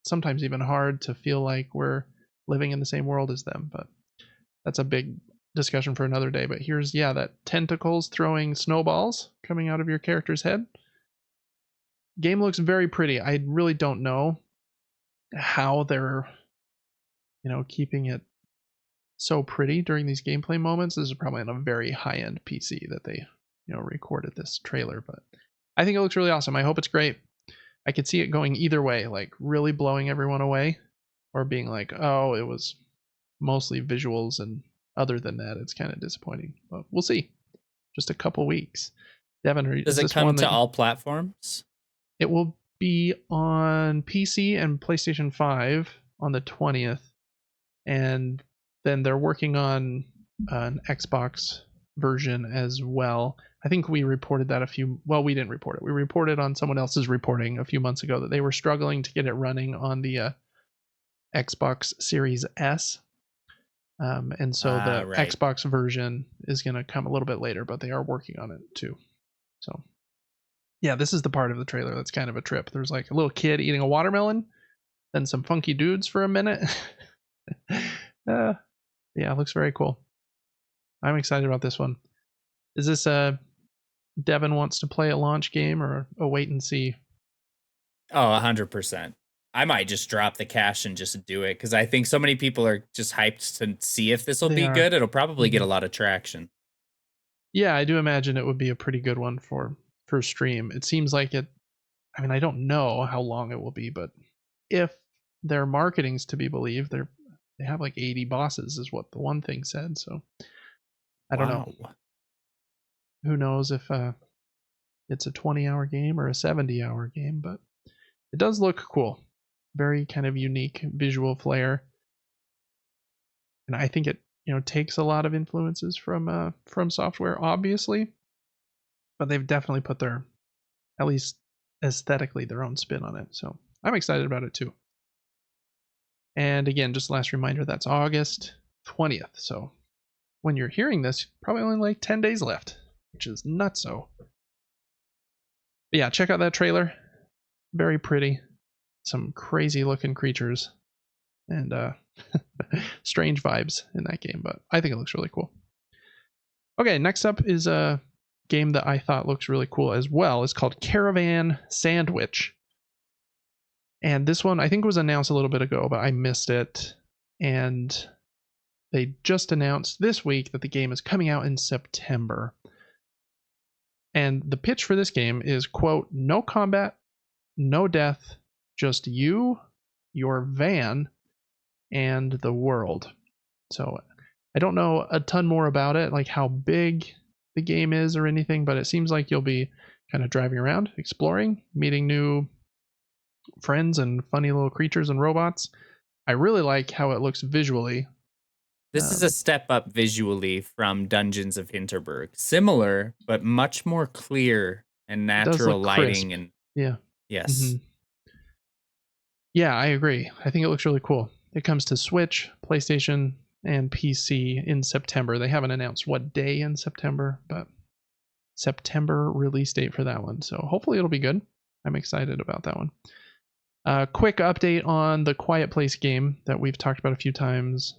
sometimes even hard to feel like we're living in the same world as them. But that's a big discussion for another day. But here's that tentacles throwing snowballs coming out of your character's head. Game looks very pretty. I really don't know how they're keeping it so pretty during these gameplay moments. This is probably on a very high-end PC that they recorded this trailer, but I think it looks really awesome. I hope it's great. I could see it going either way, like really blowing everyone away, or being like, oh, it was mostly visuals, and other than that, it's kind of disappointing. But we'll see. Just a couple weeks. Devin, Does is it this come one to that all platforms? it will be on PC and PlayStation 5 on the 20th, and then they're working on an Xbox version as well. I think we reported that we didn't report it. We reported on someone else's reporting a few months ago that they were struggling to get it running on the Xbox Series S. And so the Right. Xbox version is going to come a little bit later, but they are working on it too. So, yeah, this is the part of the trailer that's kind of a trip. There's like a little kid eating a watermelon, then some funky dudes for a minute. Yeah, it looks very cool. I'm excited about this one. Is this Devin wants to play a launch game or a wait and see? Oh, 100%. I might just drop the cash and just do it because I think so many people are just hyped to see if this will They be are. good. It'll probably get Mhm. a lot of traction. Yeah, I do imagine it would be a pretty good one for stream. It seems like it. I mean, I don't know how long it will be, but if their marketing's to be believed, they have like 80 bosses, is what the one thing said. So I don't know. Wow. Who knows if it's a 20-hour game or a 70-hour game, but it does look cool. Very kind of unique visual flair, and I think it takes a lot of influences from software, obviously, but they've definitely put their, at least aesthetically, their own spin on it. So I'm excited about it too. And again, just last reminder, that's August 20th. So when you're hearing this, probably only like 10 days left, which is nutso. But yeah, check out that trailer. Very pretty. Some crazy looking creatures and strange vibes in that game, but I think it looks really cool. Okay, next up is a game that I thought looks really cool as well. It's called Caravan Sandwich. And this one I think was announced a little bit ago, but I missed it. And they just announced this week that the game is coming out in September. And the pitch for this game is, quote, no combat, no death, just you, your van, and the world. So I don't know a ton more about it, like how big the game is or anything, but it seems like you'll be kind of driving around, exploring, meeting new friends and funny little creatures and robots. I really like how it looks visually. This is a step up visually from Dungeons of Hinterberg. Similar, but much more clear and It does natural look crisp. lighting. And Yeah. yes. Mm-hmm. Yeah, I agree. I think it looks really cool. It comes to Switch, PlayStation, and PC in September. They haven't announced what day in September, but September release date for that one. So hopefully it'll be good. I'm excited about that one. Quick update on the Quiet Place game that we've talked about a few times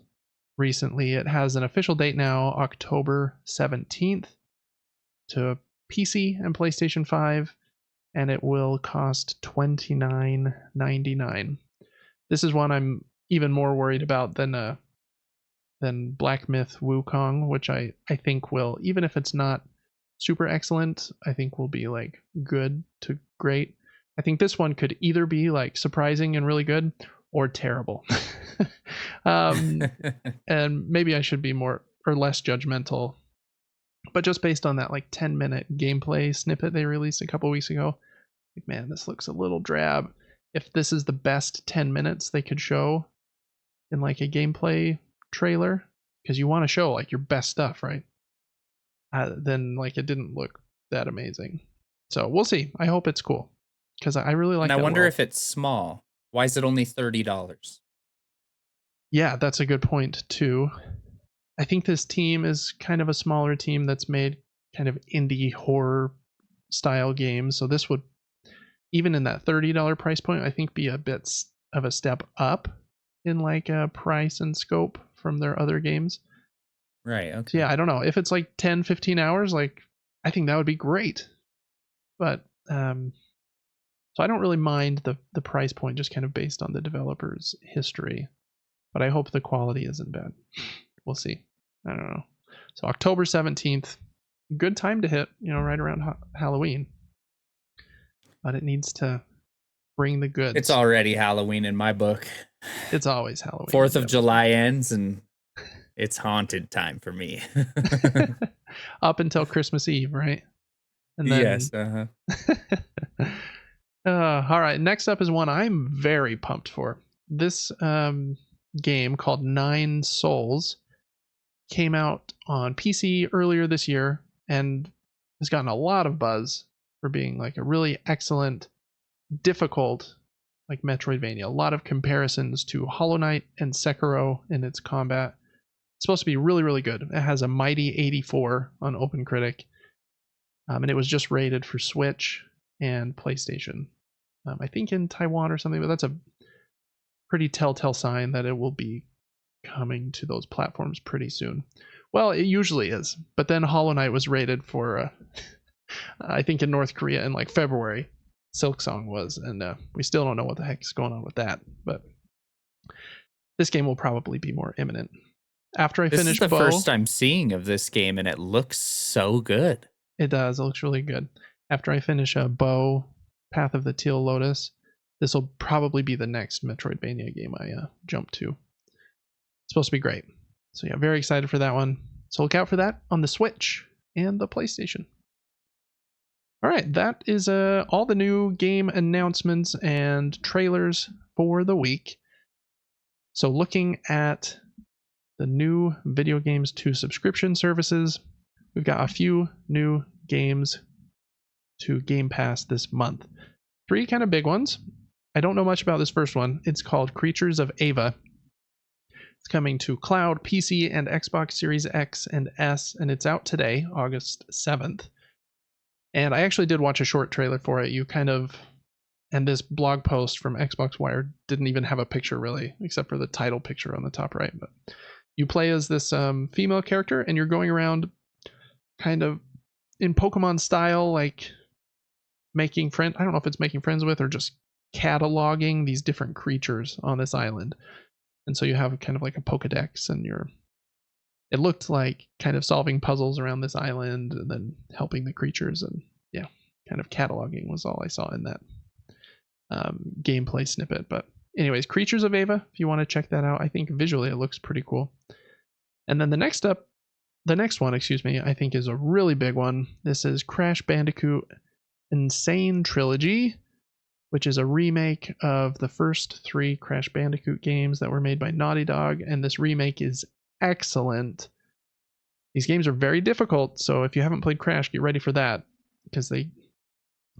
recently. It has an official date now, October 17th, to PC and PlayStation 5, and it will cost $29.99. This is one I'm even more worried about than Black Myth Wukong, which I think will, even if it's not super excellent, I think will be like good to great. I think this one could either be like surprising and really good or terrible. And maybe I should be more or less judgmental. But just based on that like 10-minute gameplay snippet they released a couple weeks ago, like, man, this looks a little drab. If this is the best 10 minutes they could show in like a gameplay trailer, because you want to show like your best stuff, right? Then like it didn't look that amazing. So we'll see. I hope it's cool because I really like And I that wonder world. if it's small. Why is it only $30? Yeah, that's a good point too. I think this team is kind of a smaller team that's made kind of indie horror style games. So this would, even in that $30 price point, I think be a bit of a step up in like a price and scope from their other games. Right. So Okay. yeah, I don't know. If it's like 10, 15 hours, like I think that would be great. But so I don't really mind the price point just kind of based on the developer's history. But I hope the quality isn't bad. We'll see. I don't know. So October 17th, good time to hit, right around Halloween. But it needs to Bring the goods. It's already Halloween in my book. It's always Halloween. 4th of July ends and it's haunted time for me. Up until Christmas Eve, right? And then Yes. all right. Next up is one I'm very pumped for. This game called Nine Souls came out on PC earlier this year and has gotten a lot of buzz for being like a really excellent, difficult, like Metroidvania. A lot of comparisons to Hollow Knight and Sekiro in its combat. It's supposed to be really, really good. It has a mighty 84 on OpenCritic, and it was just rated for Switch and PlayStation. I think in Taiwan or something, but that's a pretty telltale sign that it will be coming to those platforms pretty soon. Well, it usually is, but then Hollow Knight was rated for, I think in North Korea in like February. Silksong was, and we still don't know what the heck is going on with that, but this game will probably be more imminent. After I finish This is the Bow, first I'm seeing of this game, and it looks so good. It does. It looks really good. After I finish Bow, Path of the Teal Lotus, this will probably be the next Metroidvania game I jump to. It's supposed to be great. So yeah, very excited for that one. So look out for that on the Switch and the PlayStation. All right, that is all the new game announcements and trailers for the week. So looking at the new Video Games 2 subscription services, we've got a few new games to Game Pass this month. 3 kind of big ones. I don't know much about this first one. It's called Creatures of Ava. It's coming to cloud, PC, and Xbox Series X and S, and it's out today, August 7th. And I actually did watch a short trailer for it. And this blog post from Xbox Wire didn't even have a picture really, except for the title picture on the top right. But you play as this female character, and you're going around kind of in Pokemon style, like making friends. I don't know if it's making friends with or just cataloging these different creatures on this island. And so you have kind of like a Pokedex, and it looked like kind of solving puzzles around this island and then helping the creatures, and yeah, kind of cataloging was all I saw in that gameplay snippet. But anyways, Creatures of Ava, if you want to check that out, I think visually it looks pretty cool. And then the next one, I think is a really big one. This is Crash Bandicoot Insane Trilogy, which is a remake of the first 3 Crash Bandicoot games that were made by Naughty Dog, and this remake is excellent. These games are very difficult, so if you haven't played Crash, get ready for that, because they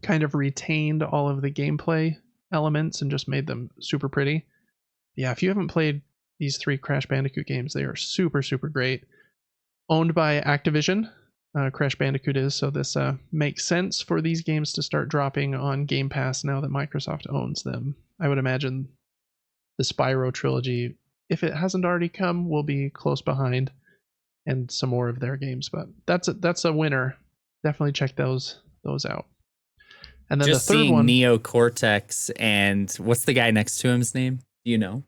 kind of retained all of the gameplay elements and just made them super pretty. Yeah, if you haven't played these 3 Crash Bandicoot games, they are super, super great. Owned by Activision, Crash Bandicoot is, so this makes sense for these games to start dropping on Game Pass now that Microsoft owns them. I would imagine the Spyro trilogy, if it hasn't already come, will be close behind, and some more of their games. But that's a winner. Definitely check those out. And then Just the third seeing one, Neo Cortex and what's the guy next to him's name? Do you know?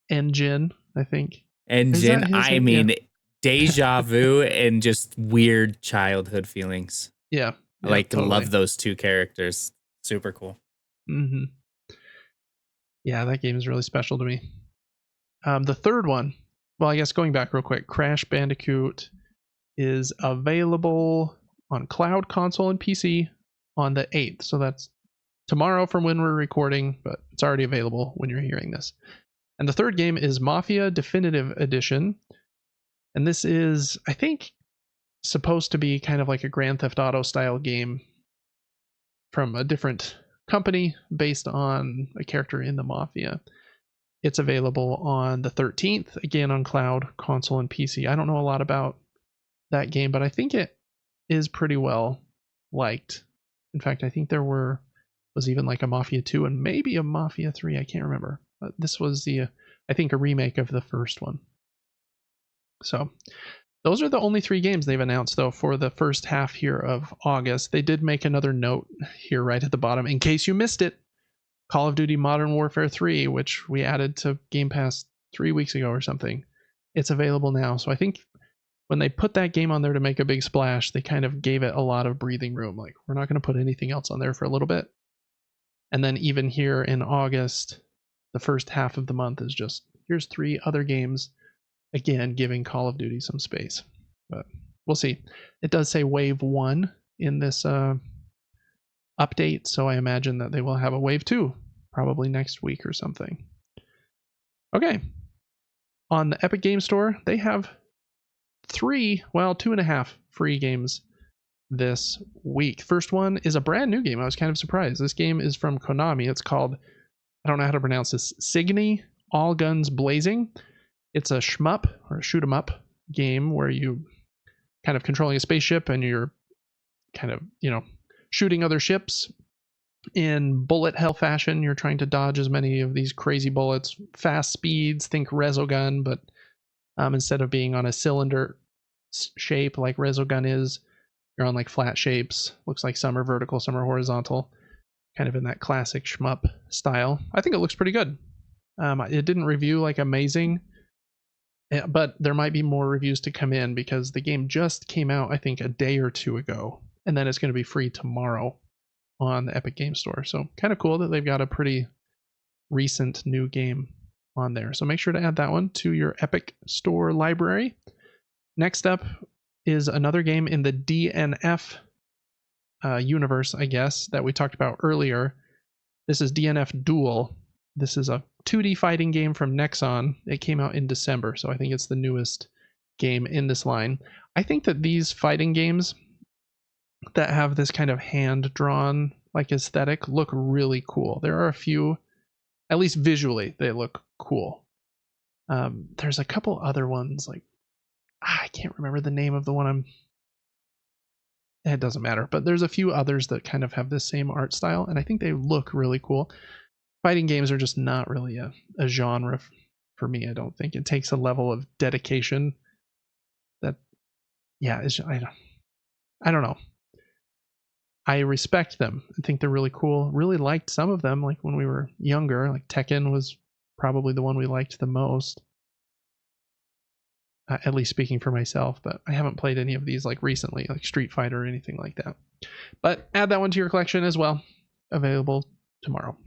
Engine, I think. Engine. I name? mean, Yeah. deja vu and just weird childhood feelings. Yeah. I totally. love those 2 characters. Super cool. Mm-hmm. Yeah, that game is really special to me. The third one, well, I guess going back real quick, Crash Bandicoot is available on cloud, console, and PC on the 8th. So that's tomorrow from when we're recording, but it's already available when you're hearing this. And the third game is Mafia Definitive Edition. And this is, I think, supposed to be kind of like a Grand Theft Auto style game from a different company based on a character in the Mafia. It's available on the 13th, again on cloud, console, and PC. I don't know a lot about that game, but I think it is pretty well liked. In fact, I think there was even like a Mafia 2 and maybe a Mafia 3. I can't remember. But this was I think a remake of the first one. So those are the only 3 games they've announced, though, for the first half here of August. They did make another note here right at the bottom, in case you missed it. Call of Duty Modern Warfare 3, which we added to Game Pass 3 weeks ago or something. It's available now. So I think when they put that game on there to make a big splash, they kind of gave it a lot of breathing room. Like, we're not going to put anything else on there for a little bit. And then even here in August, the first half of the month is just here's 3 other games, again giving Call of Duty some space. But we'll see. It does say Wave 1 in this update, so I imagine that they will have a Wave 2 probably next week or something. Okay. On the Epic Game Store, they have 2.5 free games this week. First one is a brand new game. I was kind of surprised. This game is from Konami. It's called, I don't know how to pronounce this, Signy All Guns Blazing. It's a shmup or a shoot 'em up game where you kind of controlling a spaceship and you're kind of, shooting other ships in bullet hell fashion. You're trying to dodge as many of these crazy bullets, fast speeds, think Resogun, but instead of being on a cylinder shape like Resogun is, you're on like flat shapes. Looks like some are vertical, some are horizontal, kind of in that classic shmup style. I think it looks pretty good. It didn't review like amazing, but there might be more reviews to come in because the game just came out, I think, a day or 2 ago, and then it's going to be free tomorrow on the Epic Game Store. So kind of cool that they've got a pretty recent new game on there. So make sure to add that one to your Epic Store library. Next up is another game in the DNF universe, I guess, that we talked about earlier. This is DNF Duel. This is a 2D fighting game from Nexon. It came out in December, so I think it's the newest game in this line. I think that these fighting games that have this kind of hand-drawn like aesthetic look really cool. There are a few, at least visually, they look cool. There's a couple other ones, like I can't remember the name of the one it doesn't matter, but there's a few others that kind of have the same art style, and I think they look really cool. Fighting games are just not really a genre for me. I don't think it takes a level of dedication that, I don't know. I respect them. I think they're really cool. Really liked some of them, like when we were younger. Like Tekken was probably the one we liked the most. At least speaking for myself, but I haven't played any of these like recently, like Street Fighter or anything like that. But add that one to your collection as well. Available tomorrow.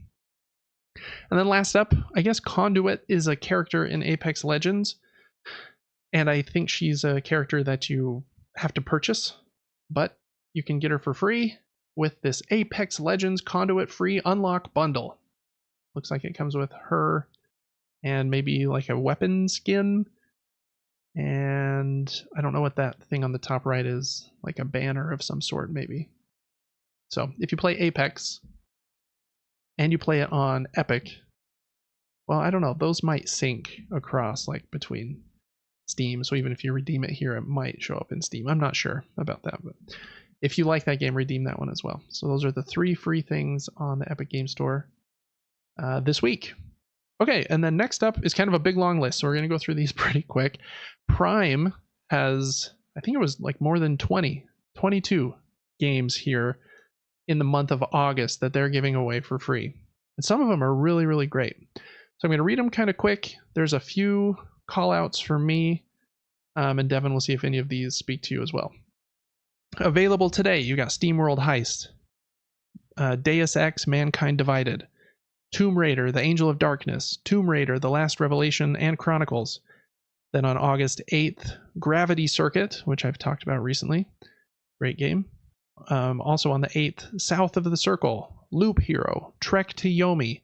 And then last up, I guess Conduit is a character in Apex Legends. And I think she's a character that you have to purchase, but you can get her for free with this Apex Legends Conduit free unlock bundle. Looks like it comes with her and maybe like a weapon skin. And I don't know what that thing on the top right is, like a banner of some sort, maybe. So if you play Apex and you play it on Epic, well, I don't know, those might sync across like between Steam. So even if you redeem it here, it might show up in Steam. I'm not sure about that, but if you like that game, redeem that one as well. So those are the 3 free things on the Epic Game Store this week. Okay, and then next up is kind of a big long list, so we're going to go through these pretty quick. Prime has, I think it was like more than 22 games here in the month of August that they're giving away for free. And some of them are really, really great. So I'm going to read them kind of quick. There's a few call outs for me, and Devin will see if any of these speak to you as well. Available today, you got SteamWorld Heist, Deus Ex Mankind Divided, Tomb Raider, The Angel of Darkness, Tomb Raider, The Last Revelation, and Chronicles. Then on August 8th, Gravity Circuit, which I've talked about recently. Great game. Also on the 8th, South of the Circle, Loop Hero, Trek to Yomi,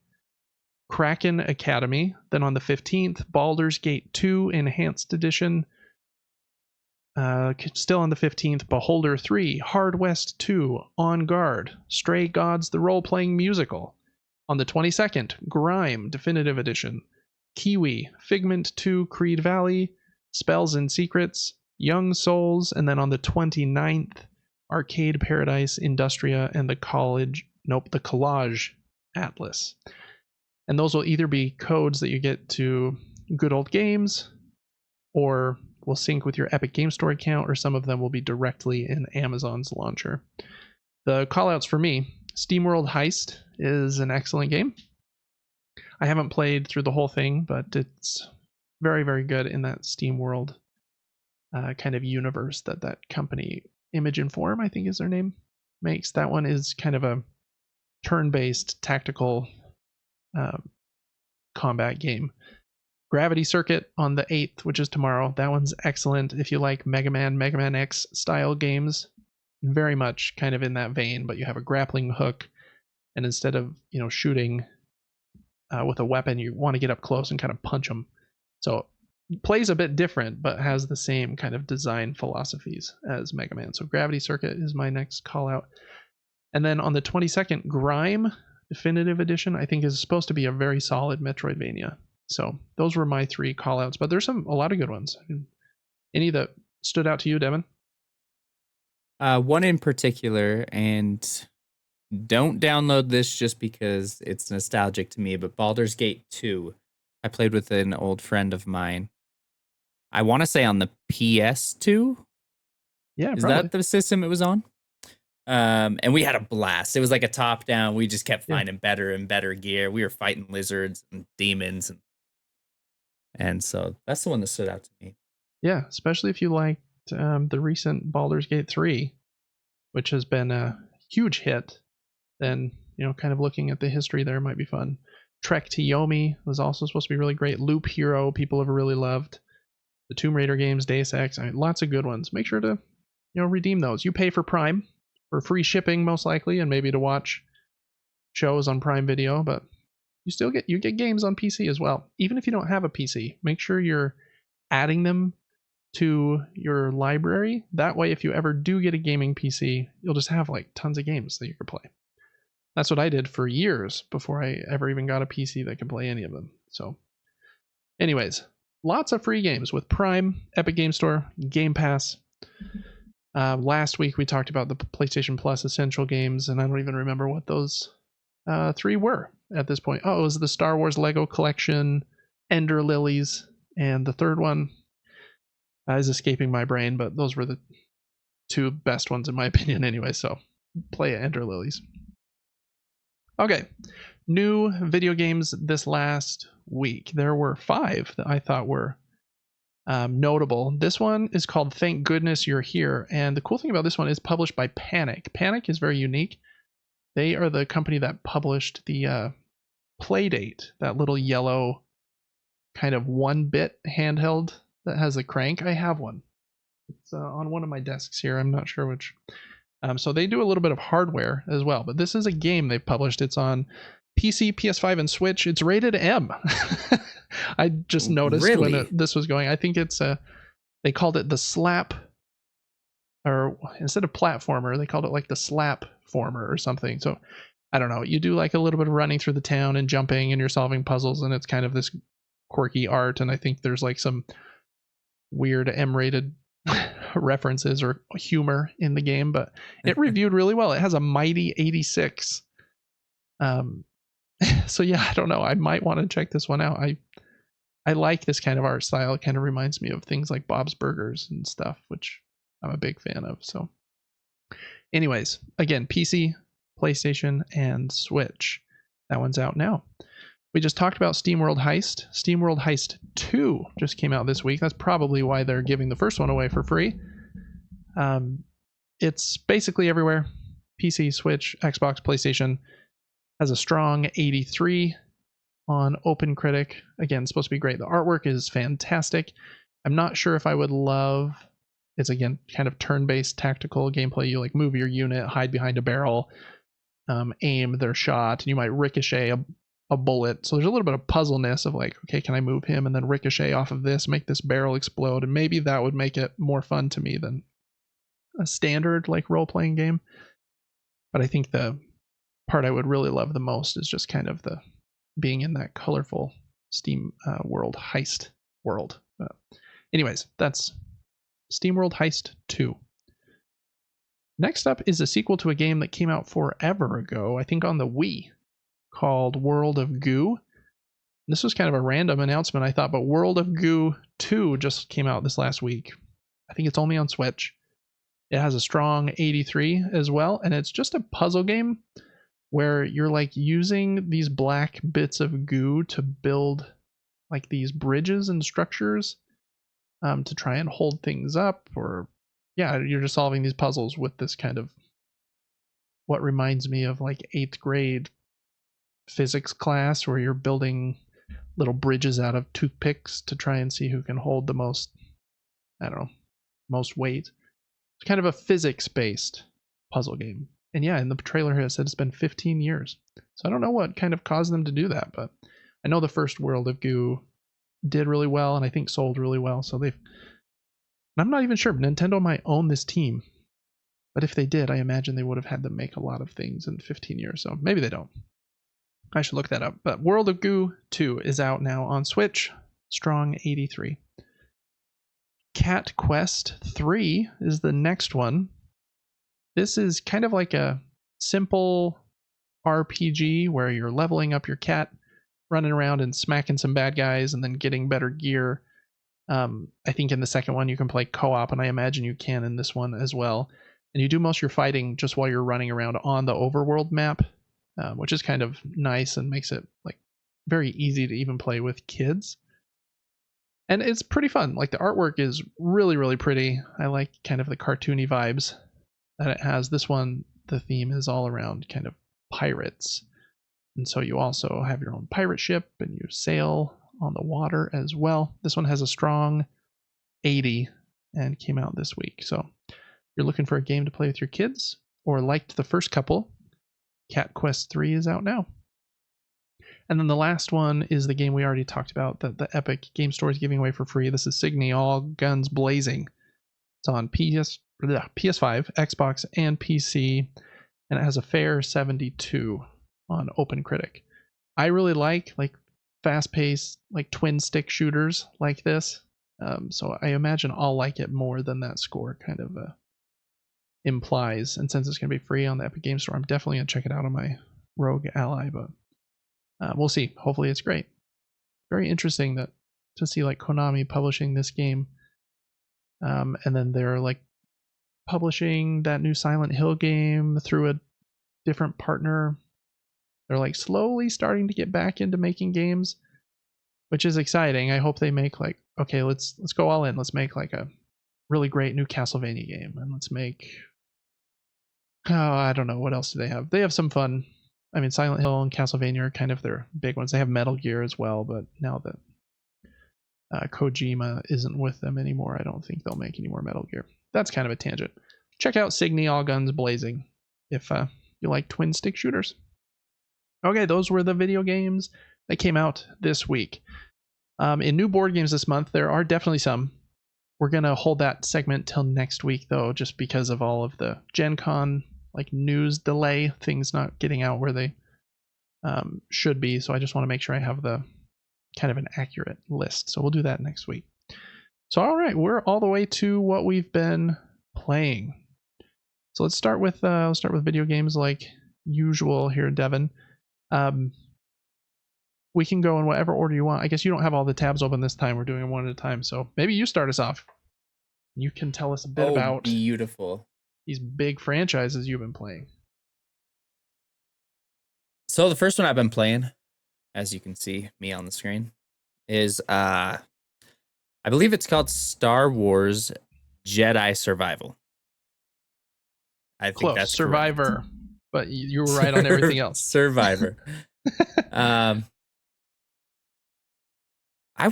Kraken Academy. Then on the 15th, Baldur's Gate 2 Enhanced Edition. Still on the 15th, Beholder 3, Hard West 2, On Guard, Stray Gods the Role-Playing Musical. On the 22nd, Grime Definitive Edition, Kiwi, Figment 2, Creed Valley, Spells and Secrets, Young Souls, and then on the 29th, Arcade Paradise, Industria, and the Collage Atlas. And those will either be codes that you get to Good Old Games, or will sync with your Epic Game Store account, or some of them will be directly in Amazon's launcher. The callouts for me, SteamWorld Heist is an excellent game. I haven't played through the whole thing, but it's very, very good in that SteamWorld kind of universe that company, Image and Form, I think is their name, makes. That one is kind of a turn-based tactical combat game. Gravity Circuit on the 8th, which is tomorrow. That one's excellent if you like Mega Man X style games. Very much kind of in that vein, but you have a grappling hook, and instead of shooting with a weapon, you want to get up close and kind of punch them. So plays a bit different, but has the same kind of design philosophies as Mega Man. So Gravity Circuit is my next call out. And then on the 22nd, Grime Definitive Edition, I think is supposed to be a very solid Metroidvania. So those were my 3 call outs, but there's a lot of good ones. Any that stood out to you, Devin? One in particular, and don't download this just because it's nostalgic to me, but Baldur's Gate 2. I played with an old friend of mine. I want to say on the PS2. Yeah, is probably. that the system it was on? And we had a blast. It was like a top down. We just kept finding better and better gear. We were fighting lizards and demons, and so that's the one that stood out to me. Yeah, especially if you liked the recent Baldur's Gate 3, which has been a huge hit. Then kind of looking at the history there might be fun. Trek to Yomi was also supposed to be really great. Loop Hero, people have really loved. The Tomb Raider games, Deus Ex, lots of good ones. Make sure to redeem those. You pay for Prime for free shipping most likely, and maybe to watch shows on Prime Video, but you get games on PC as well. Even if you don't have a PC, make sure you're adding them to your library. That way, if you ever do get a gaming PC, you'll just have like tons of games that you could play. That's what I did for years before I ever even got a PC that could play any of them. So anyways, lots of free games with Prime, Epic Game Store, Game Pass. Last week we talked about the PlayStation Plus Essential games, and I don't even remember what those 3 were at this point. Oh, it was the Star Wars Lego Collection, Ender Lilies, and the third one is escaping my brain, but those were the 2 best ones in my opinion anyway, so play Ender Lilies. Okay, new video games this last week. There were 5 that I thought were notable. This one is called Thank Goodness You're Here, and the cool thing about this one is published by Panic. Panic is very unique. They are the company that published the Playdate, that little yellow kind of 1-bit handheld that has a crank. I have one. It's on one of my desks here. I'm not sure which. So they do a little bit of hardware as well, but this is a game they've published. It's on PC, PS5, and Switch. It's rated M. I just noticed when this was going. I think it's they called it the slap, or instead of platformer, they called it like the slap former or something. So I don't know. You do like a little bit of running through the town and jumping, and you're solving puzzles, and it's kind of this quirky art. And I think there's like some weird M-rated references or humor in the game, but it reviewed really well. It has a mighty 86. So yeah, I don't know. I might want to check this one out. I like this kind of art style. It kind of reminds me of things like Bob's Burgers and stuff, which I'm a big fan of. So anyways, again, PC, PlayStation, and Switch. That one's out now. We just talked about SteamWorld Heist. SteamWorld Heist 2 just came out this week. That's probably why they're giving the first one away for free. It's basically everywhere. PC, Switch, Xbox, PlayStation. Has a strong 83 on OpenCritic. Again, it's supposed to be great. The artwork is fantastic. I'm not sure if I would love... It's, again, kind of turn-based tactical gameplay. You like move your unit, hide behind a barrel, aim their shot, and you might ricochet a bullet. So there's a little bit of puzzleness of like, okay, can I move him and then ricochet off of this, make this barrel explode? And maybe that would make it more fun to me than a standard like role-playing game. But I think the part I would really love the most is just kind of the being in that colorful Steam World Heist world. Anyways, that's SteamWorld Heist 2. Next up is a sequel to a game that came out forever ago, I think on the Wii, called World of Goo. This was kind of a random announcement, I thought, but World of Goo 2 just came out this last week. I think it's only on Switch. It has a strong 83 as well, and it's just a puzzle game where you're like using these black bits of goo to build like these bridges and structures to try and hold things up, or yeah, you're just solving these puzzles with this kind of what reminds me of like 8th grade physics class where you're building little bridges out of toothpicks to try and see who can hold the most, I don't know, most weight. It's kind of a physics-based puzzle game. And yeah, in the trailer here it said it's been 15 years. So I don't know what kind of caused them to do that, but I know the first World of Goo did really well and I think sold really well. So I'm not even sure. Nintendo might own this team. But if they did, I imagine they would have had to make a lot of things in 15 years. So maybe they don't. I should look that up. But World of Goo 2 is out now on Switch. Strong 83. Cat Quest 3 is the next one. This is kind of like a simple RPG where you're leveling up your cat, running around and smacking some bad guys and then getting better gear. I think in the second one you can play co-op, and I imagine you can in this one as well. And you do most of your fighting just while you're running around on the overworld map, which is kind of nice and makes it like very easy to even play with kids. And it's pretty fun. Like the artwork is really, really pretty. I like kind of the cartoony vibes that it has. This one, the theme is all around kind of pirates. And so you also have your own pirate ship and you sail on the water as well. This one has a strong 80 and came out this week. So if you're looking for a game to play with your kids or liked the first couple, Cat Quest 3 is out now. And then the last one is the game we already talked about that the Epic Game Store is giving away for free. This is Signy All Guns Blazing. It's on PS5, Xbox, and PC, and it has a fair 72 on OpenCritic. I really like fast-paced, like twin stick shooters like this. So I imagine I'll like it more than that score kind of implies. And since it's going to be free on the Epic Game Store, I'm definitely going to check it out on my Rogue Ally, but we'll see. Hopefully it's great. Very interesting to see like Konami publishing this game. And then they're like publishing that new Silent Hill game through a different partner. They're like slowly starting to get back into making games, which is exciting. I hope they make like, okay, let's go all in. Let's make like a really great new Castlevania game, and let's make, I don't know, what else do they have? They have some fun. I mean, Silent Hill and Castlevania are kind of their big ones. They have Metal Gear as well, but now that Kojima isn't with them anymore, I don't think they'll make any more Metal Gear. That's kind of a tangent. Check out Signy All Guns Blazing if you like twin stick shooters. Okay, those were the video games that came out this week. In new board games this month, there are definitely some. We're going to hold that segment till next week, though, just because of all of the Gen Con like news delay, things not getting out where they should be. So I just want to make sure I have the kind of an accurate list. So we'll do that next week. So all right, we're all the way to what we've been playing. So let's start with video games like usual here, Devin. We can go in whatever order you want. I guess you don't have all the tabs open this time. We're doing them one at a time. So maybe you start us off. You can tell us a bit about beautiful these big franchises you've been playing. So the first one I've been playing, as you can see me on the screen, is I believe it's called Star Wars Jedi Survival. I think that's Survivor, correct. But you were right on everything else. Survivor. I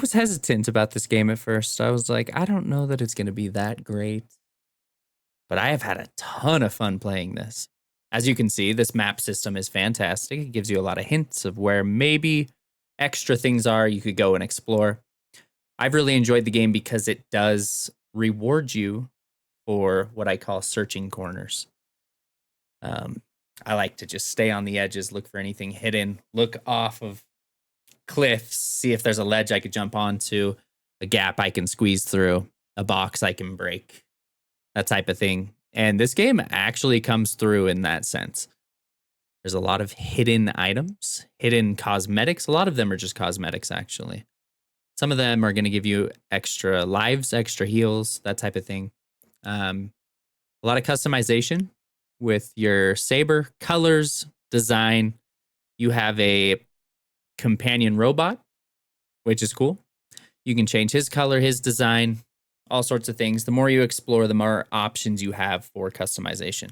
was hesitant about this game at first. I was like, I don't know that it's going to be that great. But I have had a ton of fun playing this. As you can see, this map system is fantastic. It gives you a lot of hints of where maybe extra things are you could go and explore. I've really enjoyed the game because it does reward you for what I call searching corners. I like to just stay on the edges, look for anything hidden, look off of cliffs, see if there's a ledge I could jump onto, a gap I can squeeze through, a box I can break, that type of thing. And this game actually comes through in that sense. There's a lot of hidden items, hidden cosmetics. A lot of them are just cosmetics, actually. Some of them are going to give you extra lives, extra heals, that type of thing. A lot of customization with your saber, colors, design. You have a companion robot, which is cool. You can change his color, his design, all sorts of things. The more you explore, the more options you have for customization.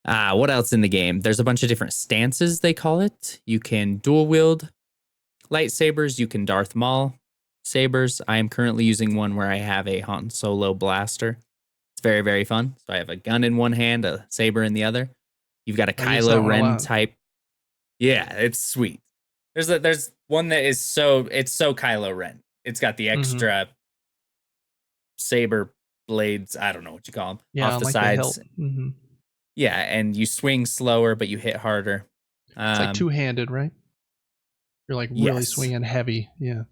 What else in the game? There's a bunch of different stances, they call it. You can dual wield lightsabers. You can Darth Maul sabers. I am currently using one where I have a Han Solo blaster. It's very, very fun. So I have a gun in one hand, a saber in the other. You've got a I use that Kylo one a Ren lot. type. Yeah, it's sweet. There's one that is so Kylo Ren. It's got the Mm-hmm. extra saber blades. I don't know what you call them Yeah, off on the like the hilt. sides. Mm-hmm. Yeah, and you swing slower, but you hit harder. It's like two-handed, right? You're like really Yes, swinging heavy. Yeah.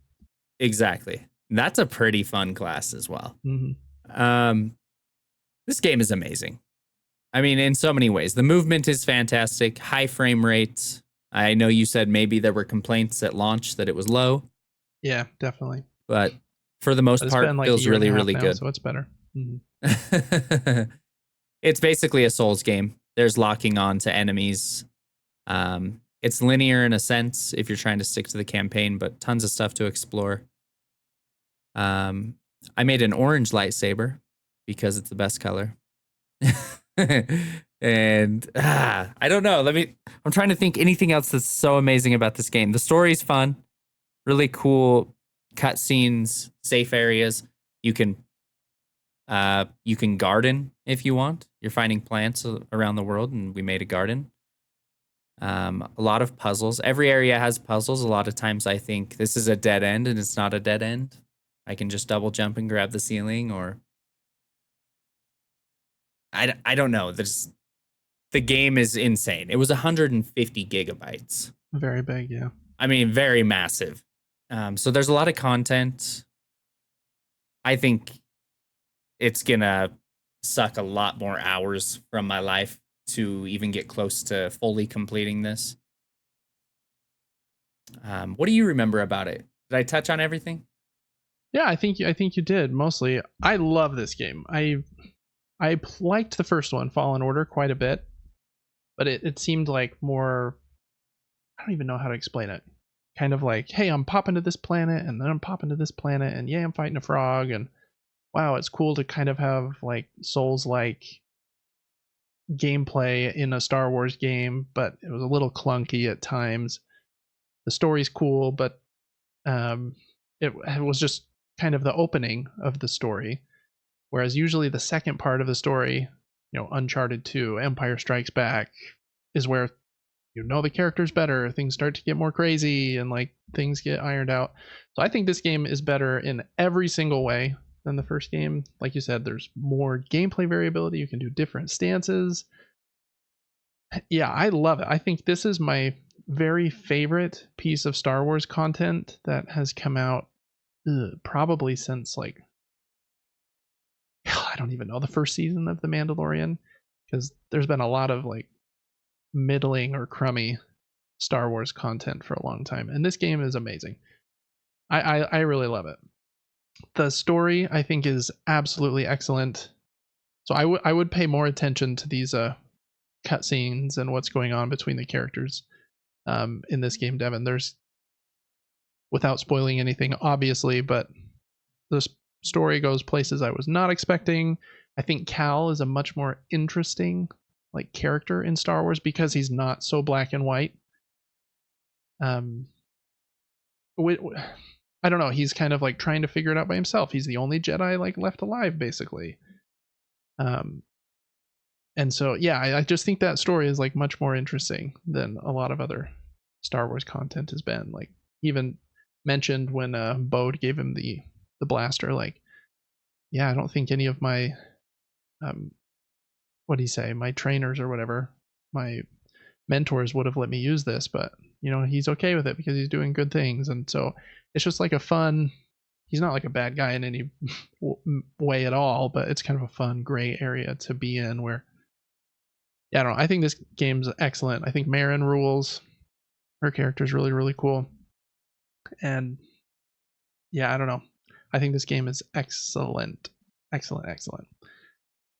exactly. That's a pretty fun class as well. Mm-hmm. Um, this game is amazing. I mean, in so many ways. The movement is fantastic, high frame rates. I know you said maybe there were complaints at launch that it was low, Yeah, definitely. but for the most But it's part, been like a feels year and a really, half really now, good. so it's better. Mm-hmm. It's basically a Souls game. There's locking on to enemies. It's linear in a sense if you're trying to stick to the campaign, but tons of stuff to explore. I made an orange lightsaber because it's the best color. And I don't know. I'm trying to think anything else that's so amazing about this game. The story's fun, really cool cutscenes, safe areas. You can garden if you want. You're finding plants around the world, and we made a garden. A lot of puzzles. Every area has puzzles. A lot of times I think this is a dead end, and it's not a dead end. I can just double jump and grab the ceiling, or I don't know. The game is insane. It was 150 gigabytes. Very big, yeah. I mean, very massive. So there's a lot of content. I think it's gonna suck a lot more hours from my life to even get close to fully completing this. What do you remember about it? Did I touch on everything? Yeah, I think you did mostly. I love this game. I liked the first one, Fallen Order, quite a bit, but it seemed like more. I don't even know how to explain it. Kind of like, hey, I'm popping to this planet, and then I'm popping to this planet, and yeah, I'm fighting a frog, and wow, it's cool to kind of have like Souls-like gameplay in a Star Wars game, but it was a little clunky at times. The story's cool, but um, it was just kind of the opening of the story. Whereas usually the second part of the story, Uncharted 2, Empire Strikes Back, is where the characters better, things start to get more crazy, and like things get ironed out. So I think this game is better in every single way than the first game. Like you said, there's more gameplay variability. You can do different stances. Yeah, I love it. I think this is my very favorite piece of Star Wars content that has come out probably since like I don't even know, the first season of The Mandalorian, because there's been a lot of like middling or crummy Star Wars content for a long time, and this game is amazing. I really love it. The story I think is absolutely excellent. So I would pay more attention to these cutscenes and what's going on between the characters in this game, Devin. There's, without spoiling anything, obviously, but the story goes places I was not expecting. I think Cal is a much more interesting like character in Star Wars because he's not so black and white. Um, I don't know. He's kind of like trying to figure it out by himself. He's the only Jedi like left alive, basically. Um, and so yeah, I just think that story is like much more interesting than a lot of other Star Wars content has been. Like even mentioned when Bode gave him the blaster, like, yeah, I don't think any of my what do you say, my trainers or whatever, my mentors would have let me use this, but he's okay with it because he's doing good things. And so it's just like a fun, he's not like a bad guy in any way at all, but it's kind of a fun gray area to be in where, yeah, I don't know. I think this game's excellent. I think Marin rules. Her character's really, really cool. And yeah, I don't know. I think this game is excellent. Excellent, excellent.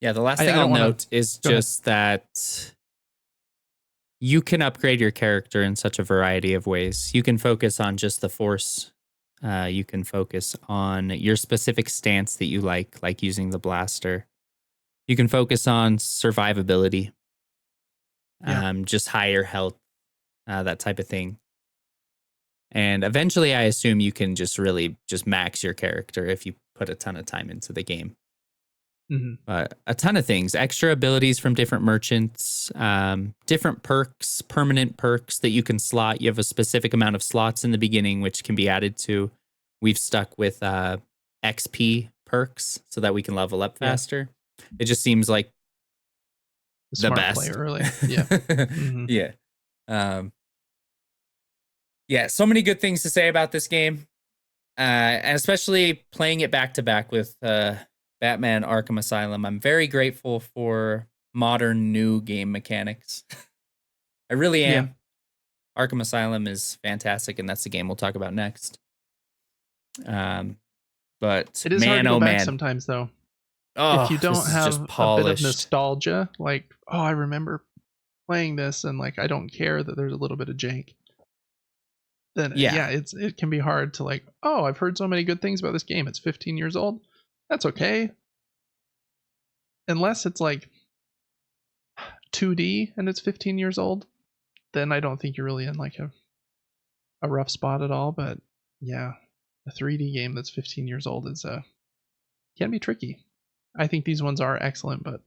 Yeah, the last I thing I'll don't want note to. is Go ahead. just that you can upgrade your character in such a variety of ways. You can focus on just the force. You can focus on your specific stance that you like using the blaster. You can focus on survivability. just higher health, that type of thing. And eventually, I assume you can just really just max your character if you put a ton of time into the game. A ton of things, extra abilities from different merchants, different perks, permanent perks that you can slot. You have a specific amount of slots in the beginning, which can be added to. We've stuck with XP perks so that we can level up faster. It just seems like the smart best. play early. Yeah. Yeah. Yeah, so many good things to say about this game. And especially playing it back to back with Batman Arkham Asylum. I'm very grateful for modern new game mechanics. I really am. Yeah. Arkham Asylum is fantastic, and that's the game we'll talk about next. But it is hard to go back sometimes, though. If you don't have a bit of nostalgia, like, oh, I remember playing this, and like I don't care that there's a little bit of jank, then it can be hard to like, oh, I've heard so many good things about this game. It's 15 years old. That's okay. Unless it's like 2D and it's 15 years old, then I don't think you're really in like a rough spot at all. But yeah, a 3D game that's 15 years old is can be tricky. I think these ones are excellent, but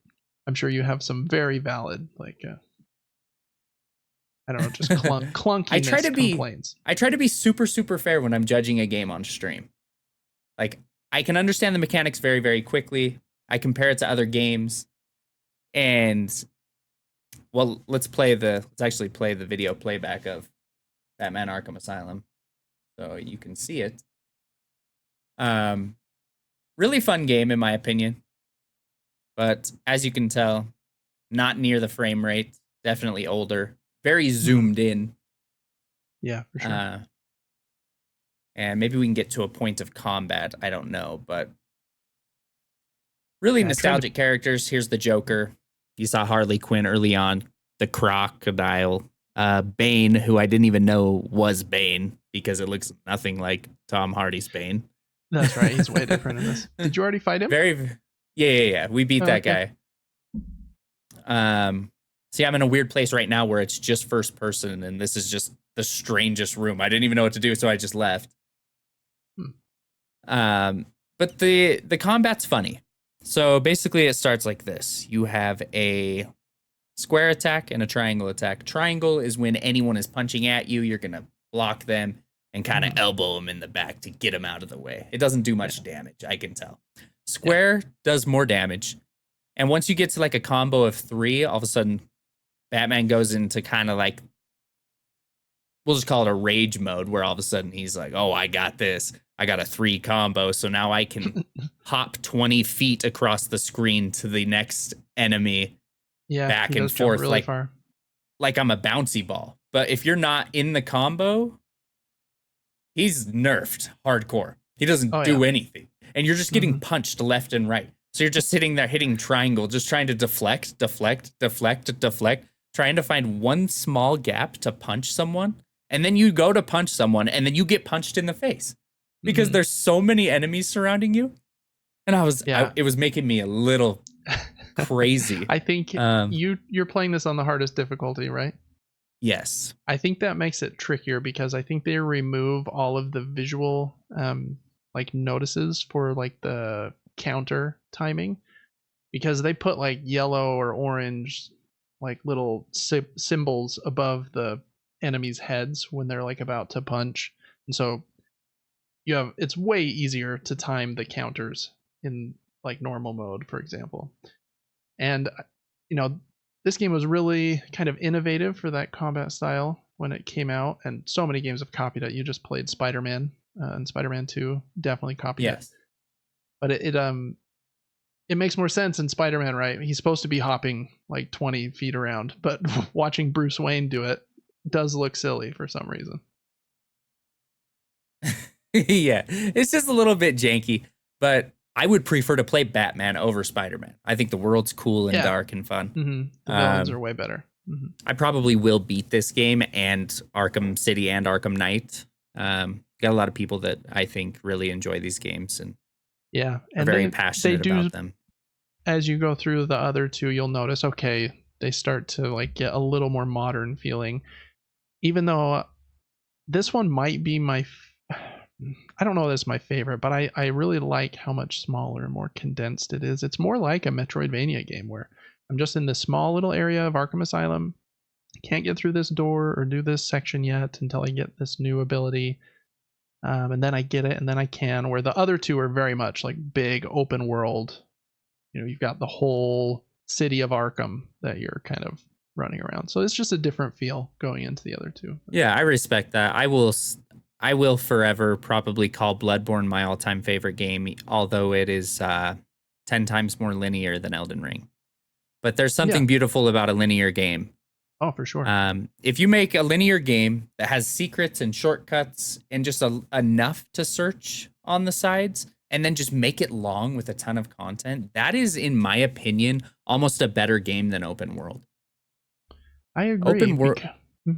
I'm sure you have some very valid like I don't know, just clunkiness complaints. I try to be super, super fair when I'm judging a game on stream. Like, I can understand the mechanics very, very quickly. I compare it to other games. And, well, let's actually play the video playback of Batman Arkham Asylum so you can see it. Really fun game, in my opinion. But as you can tell, not near the frame rate. Definitely older. Very zoomed in. Yeah, for sure. And maybe we can get to a point of combat. I don't know, but really nostalgic characters. Here's the Joker. You saw Harley Quinn early on. The Crocodile. Bane, who I didn't even know was Bane because it looks nothing like Tom Hardy's Bane. That's right. He's way different in this. Did you already fight him? Yeah. We beat that guy. See, I'm in a weird place right now where it's just first person, and this is just the strangest room. I didn't even know what to do, so I just left. But the combat's funny. So basically, it starts like this. You have a square attack and a triangle attack. Triangle is when anyone is punching at you. You're going to block them and kind of elbow them in the back to get them out of the way. It doesn't do much damage, I can tell. Square does more damage. And once you get to like a combo of 3, all of a sudden, Batman goes into kind of like, we'll just call it a rage mode, where all of a sudden he's like, oh, I got this. I got a 3 combo, so now I can hop 20 feet across the screen to the next enemy back and forth really far. Like I'm a bouncy ball. But if you're not in the combo, he's nerfed hardcore. He doesn't do anything. And you're just getting punched left and right. So you're just sitting there hitting triangle, just trying to deflect, trying to find one small gap to punch someone. And then you go to punch someone, and then you get punched in the face because there's so many enemies surrounding you. And it was making me a little crazy. I think you're playing this on the hardest difficulty, right? Yes. I think that makes it trickier because I think they remove all of the visual like notices for like the counter timing, because they put like yellow or orange like little symbols above the enemies' heads when they're like about to punch, and so it's way easier to time the counters in like normal mode, for example. And this game was really kind of innovative for that combat style when it came out, and so many games have copied it. You just played Spider-Man, and Spider-Man 2 definitely copied it. But it makes more sense in Spider-Man, right? He's supposed to be hopping like 20 feet around, but watching Bruce Wayne do it does look silly for some reason. Yeah, it's just a little bit janky, but I would prefer to play Batman over Spider-Man. I think the world's cool and dark and fun. The villains are way better. I probably will beat this game and Arkham City and Arkham Knight. Got a lot of people that I think really enjoy these games and are very passionate about them. As you go through the other two, you'll notice, okay, they start to like get a little more modern feeling. Even though this one might be I don't know if it's my favorite, but I really like how much smaller and more condensed it is. It's more like a Metroidvania game where I'm just in this small little area of Arkham Asylum. Can't get through this door or do this section yet until I get this new ability. And then I get it, and then I can. Where the other two are very much like big open world. You know, you've got the whole city of Arkham that you're kind of running around. So it's just a different feel going into the other two. Yeah, I respect that. I will forever probably call Bloodborne my all-time favorite game, although it is 10 times more linear than Elden Ring. But there's something beautiful about a linear game. Oh, for sure. If you make a linear game that has secrets and shortcuts and just enough to search on the sides, and then just make it long with a ton of content, that is, in my opinion, almost a better game than open world. I agree. Open world,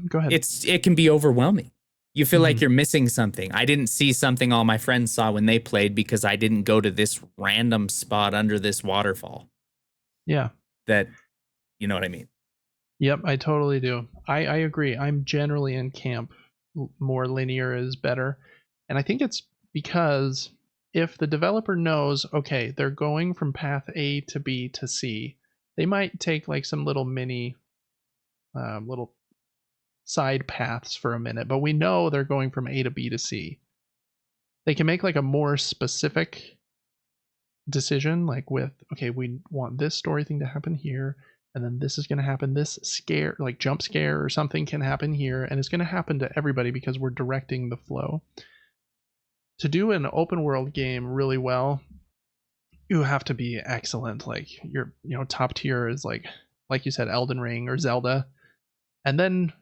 go ahead. It can be overwhelming. You feel like you're missing something. I didn't see something all my friends saw when they played because I didn't go to this random spot under this waterfall. Yeah. That, you know what I mean? Yep, I totally do. I agree. I'm generally in camp. More linear is better. And I think it's because if the developer knows, okay, they're going from path A to B to C, they might take like some little mini, little side paths for a minute, but we know they're going from A to B to C. They can make like a more specific decision, like with, okay, we want this story thing to happen here, and then this is going to happen, this scare, like jump scare or something can happen here, and it's going to happen to everybody because we're directing the flow. To do an open world game really well, you have to be excellent. Like your, top tier is like you said, Elden Ring or Zelda. And then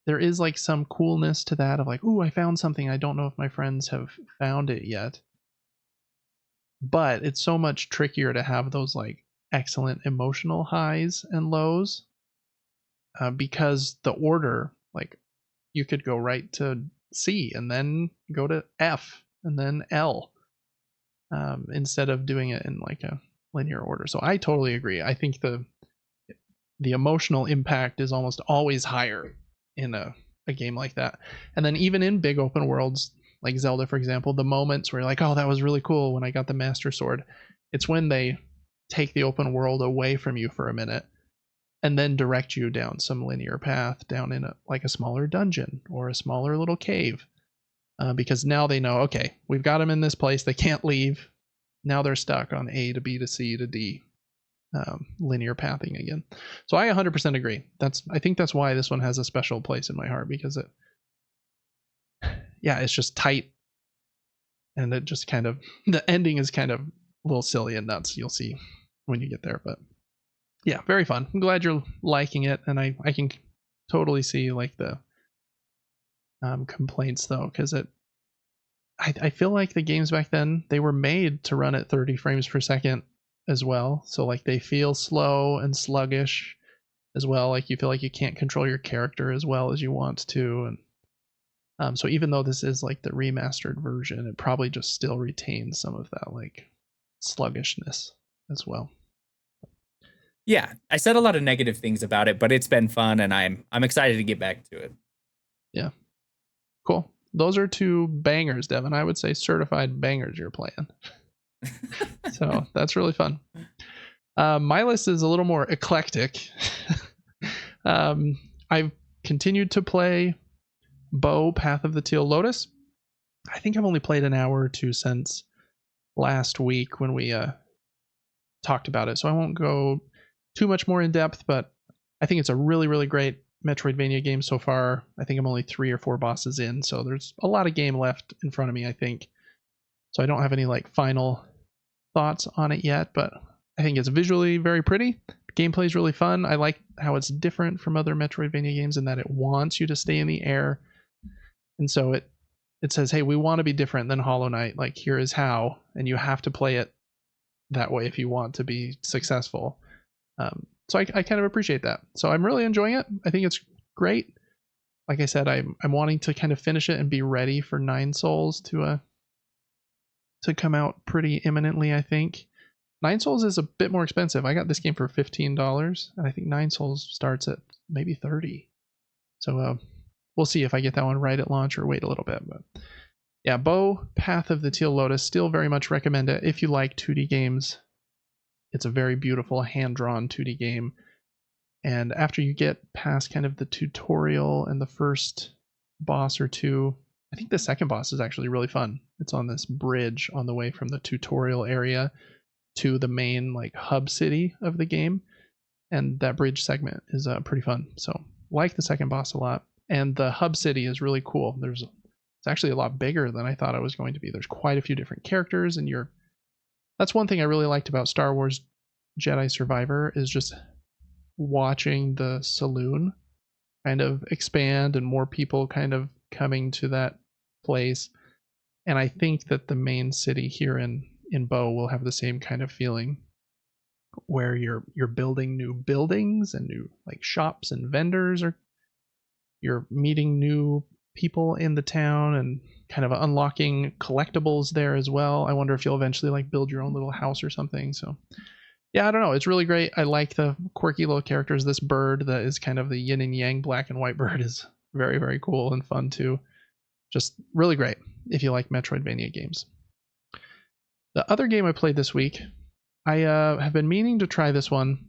there is like some coolness to that of like, ooh, I found something. I don't know if my friends have found it yet. But it's so much trickier to have those like excellent emotional highs and lows, because the order, like you could go right to C and then go to F and then L, instead of doing it in like a linear order. So I totally agree. I think the emotional impact is almost always higher in a game like that. And then even in big open worlds like Zelda, for example, the moments where you're like, oh, that was really cool when I got the Master Sword, it's when they take the open world away from you for a minute and then direct you down some linear path down in like a smaller dungeon or a smaller little cave, because now they know, okay, we've got them in this place, they can't leave, now they're stuck on A to B to C to D, linear pathing again. So I 100% agree. I think that's why this one has a special place in my heart, because it's just tight, and it just kind of, the ending is kind of a little silly and nuts. You'll see when you get there, but yeah, very fun. I'm glad you're liking it, and I can totally see like the complaints though, because I feel like the games back then, they were made to run at 30 frames per second as well, so like they feel slow and sluggish as well. Like you feel like you can't control your character as well as you want to, and so even though this is like the remastered version, it probably just still retains some of that like sluggishness as well. Yeah, I said a lot of negative things about it, but it's been fun, and I'm excited to get back to it. Yeah, cool. Those are two bangers, Devin. I would say certified bangers you're playing. So that's really fun. My list is a little more eclectic. I've continued to play Bo Path of the Teal Lotus. I think I've only played an hour or two since last week when we talked about it, so I won't go too much more in depth, but I think it's a really, really great Metroidvania game so far. I think I'm only 3 or 4 bosses in, so there's a lot of game left in front of me, I think. So I don't have any like final thoughts on it yet, but I think it's visually very pretty. Gameplay is really fun. I like how it's different from other Metroidvania games in that it wants you to stay in the air. And so it says, hey, we want to be different than Hollow Knight. Like, here is how, and you have to play it that way if you want to be successful. So I kind of appreciate that. So I'm really enjoying it. I think it's great. Like I said, I'm wanting to kind of finish it and be ready for Nine Souls to come out pretty imminently, I think. 9 Souls is a bit more expensive. I got this game for $15, and I think 9 Souls starts at maybe 30. So we'll see if I get that one right at launch or wait a little bit. But yeah, Bow, Path of the Teal Lotus, still very much recommend it if you like 2D games. It's a very beautiful hand-drawn 2D game. And after you get past kind of the tutorial and the first boss or two, I think the second boss is actually really fun. It's on this bridge on the way from the tutorial area to the main like hub city of the game, and that bridge segment is pretty fun. So like the second boss a lot, and the hub city is really cool. It's actually a lot bigger than I thought it was going to be. There's quite a few different characters, and that's one thing I really liked about Star Wars Jedi Survivor is just watching the saloon kind of expand and more people kind of coming to that place. And I think that the main city here in Bow will have the same kind of feeling, where you're building new buildings and new like shops and vendors, or you're meeting new people in the town and kind of unlocking collectibles there as well. I wonder if you'll eventually like build your own little house or something. So yeah, I don't know. It's really great. I like the quirky little characters. This bird that is kind of the yin and yang black and white bird is very, very cool and fun too. Just really great if you like Metroidvania games. The other game I played this week, I have been meaning to try this one,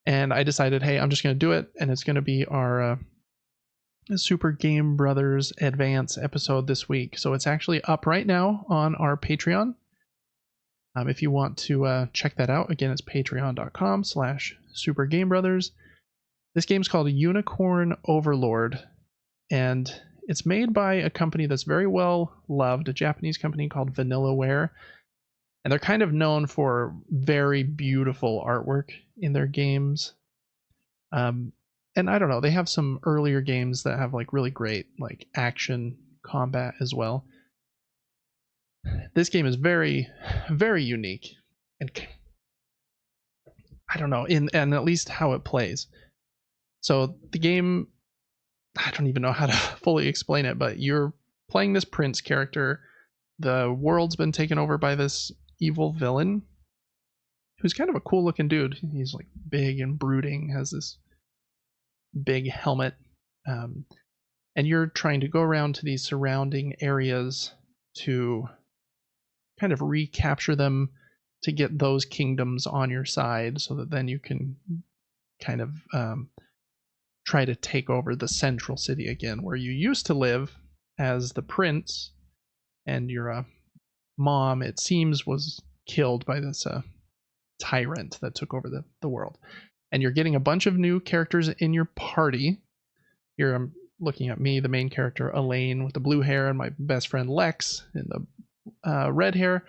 and I decided, hey, I'm just going to do it, and it's going to be our Super Game Brothers Advance episode this week. So it's actually up right now on our Patreon. If you want to check that out, again, it's patreon.com/Super Game Brothers. This game's called Unicorn Overlord, and it's made by a company that's very well loved, a Japanese company called Vanillaware. And they're kind of known for very beautiful artwork in their games. And I don't know, they have some earlier games that have like really great like action combat as well. This game is very, very unique, and I don't know, and at least how it plays. So the game, I don't even know how to fully explain it, but you're playing this prince character. The world's been taken over by this evil villain who's kind of a cool looking dude. He's like big and brooding, has this big helmet, and you're trying to go around to these surrounding areas to kind of recapture them, to get those kingdoms on your side, so that then you can kind of try to take over the central city again, where you used to live as the prince, and your mom, it seems, was killed by this tyrant that took over the world. And you're getting a bunch of new characters in your party. Here I'm looking at me, the main character, Elaine, with the blue hair, and my best friend Lex in the red hair.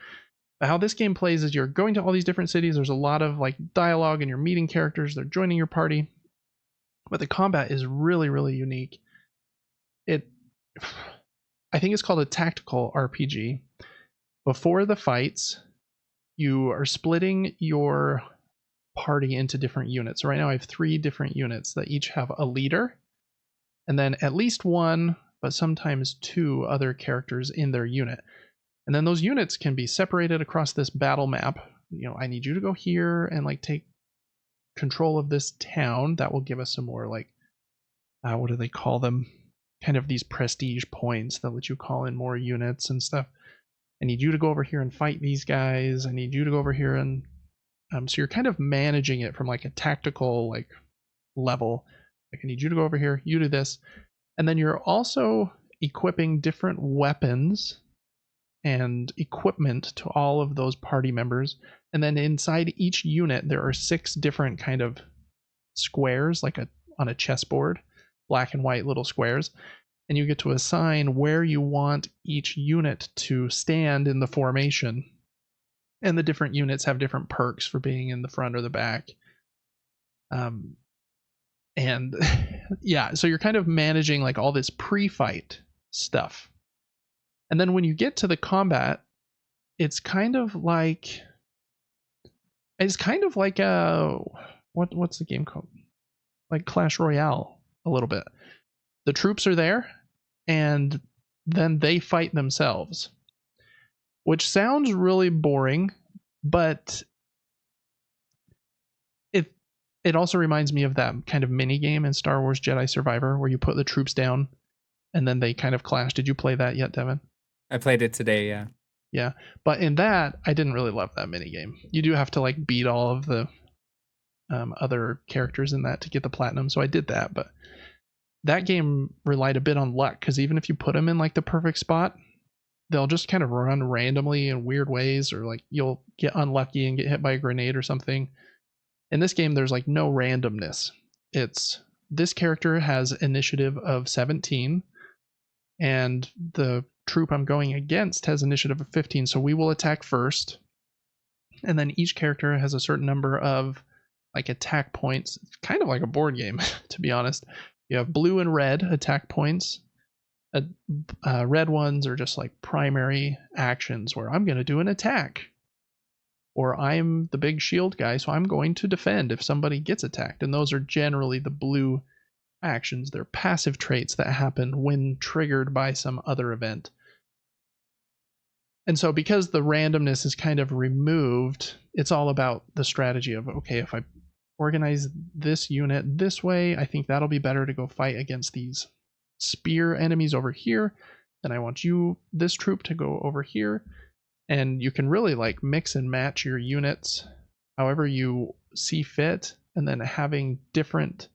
But how this game plays is you're going to all these different cities. There's a lot of like dialogue, and you're meeting characters. They're joining your party. But the combat is really, really unique. I think it's called a tactical RPG. Before the fights, you are splitting your party into different units. So right now I have 3 different units that each have a leader, and then at least 1, but sometimes 2 other characters in their unit. And then those units can be separated across this battle map. You know, I need you to go here and like take control of this town. That will give us some more like, what do they call them? Kind of these prestige points that let you call in more units and stuff. I need you to go over here and fight these guys. I need you to go over here and so you're kind of managing it from like a tactical like level. Like, I need you to go over here, you do this. And then you're also equipping different weapons and equipment to all of those party members. And then inside each unit, there are 6 different kind of squares, like on a chessboard, black and white little squares. And you get to assign where you want each unit to stand in the formation. And the different units have different perks for being in the front or the back. And yeah, so you're kind of managing like all this pre-fight stuff. And then when you get to the combat, it's kind of like what's the game called? Like Clash Royale a little bit. The troops are there, and then they fight themselves, which sounds really boring, but It also reminds me of that kind of mini game in Star Wars Jedi Survivor where you put the troops down and then they kind of clash. Did you play that yet, Devin? I played it today, yeah. Yeah, but in that, I didn't really love that mini game. You do have to like beat all of the other characters in that to get the platinum, so I did that. But that game relied a bit on luck because even if you put them in like the perfect spot, they'll just kind of run randomly in weird ways, or like you'll get unlucky and get hit by a grenade or something. In this game, there's like no randomness. It's this character has initiative of 17, and the troop I'm going against has initiative of 15. So we will attack first, and then each character has a certain number of like attack points. It's kind of like a board game, to be honest. You have blue and red attack points. Red ones are just like primary actions where I'm going to do an attack. Or I'm the big shield guy, so I'm going to defend if somebody gets attacked. And those are generally the blue actions. They're passive traits that happen when triggered by some other event. And so because the randomness is kind of removed, it's all about the strategy of, okay, if I organize this unit this way, I think that'll be better to go fight against these spear enemies over here. Then I want this troop to go over here. And you can really like mix and match your units however you see fit, and then having different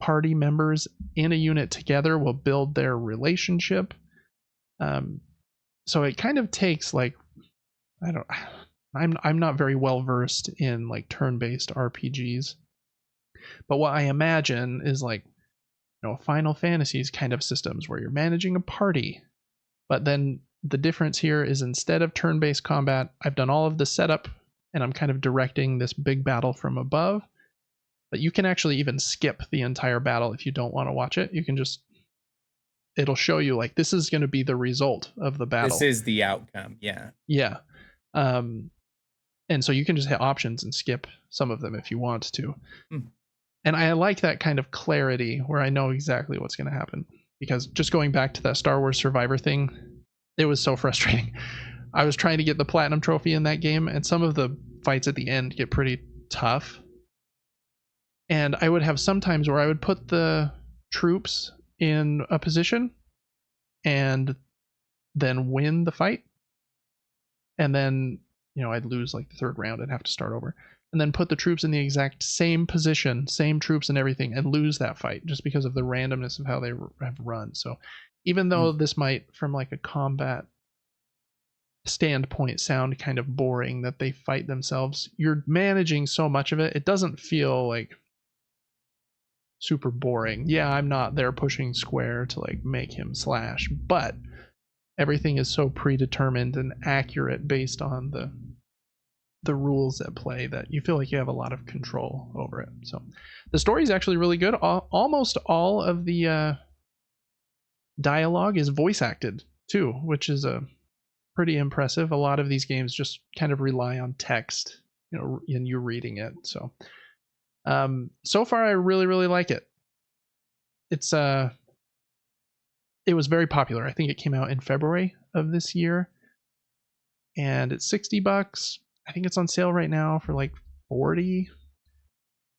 party members in a unit together will build their relationship. So it kind of takes like, I'm not very well versed in like turn-based RPGs, but what I imagine is like, Final Fantasy's kind of systems where you're managing a party, but then the difference here is instead of turn-based combat, I've done all of the setup and I'm kind of directing this big battle from above. But you can actually even skip the entire battle if you don't want to watch it. You can just, it'll show you like this is going to be the result of the battle. This is the outcome, yeah. Yeah. And so you can just hit options and skip some of them if you want to. And I like that kind of clarity where I know exactly what's going to happen. Because just going back to that Star Wars Survivor thing, it was so frustrating. I was trying to get the platinum trophy in that game, and some of the fights at the end get pretty tough. And I would have some times where I would put the troops in a position and then win the fight. And then, I'd lose like the third round and have to start over. And then put the troops in the exact same position, same troops and everything, and lose that fight just because of the randomness of how they have run. So even though this might, from like a combat standpoint, sound kind of boring that they fight themselves, you're managing so much of it, it doesn't feel like super boring. Yeah, I'm not there pushing square to like make him slash, but everything is so predetermined and accurate based on the rules at play that you feel like you have a lot of control over it. So the story is actually really good. Almost all of the dialogue is voice acted too, which is pretty impressive. A lot of these games just kind of rely on text, and you reading it. So so far I really, really like it. It was very popular. I think it came out in February of this year, and it's $60. I think it's on sale right now for like 40,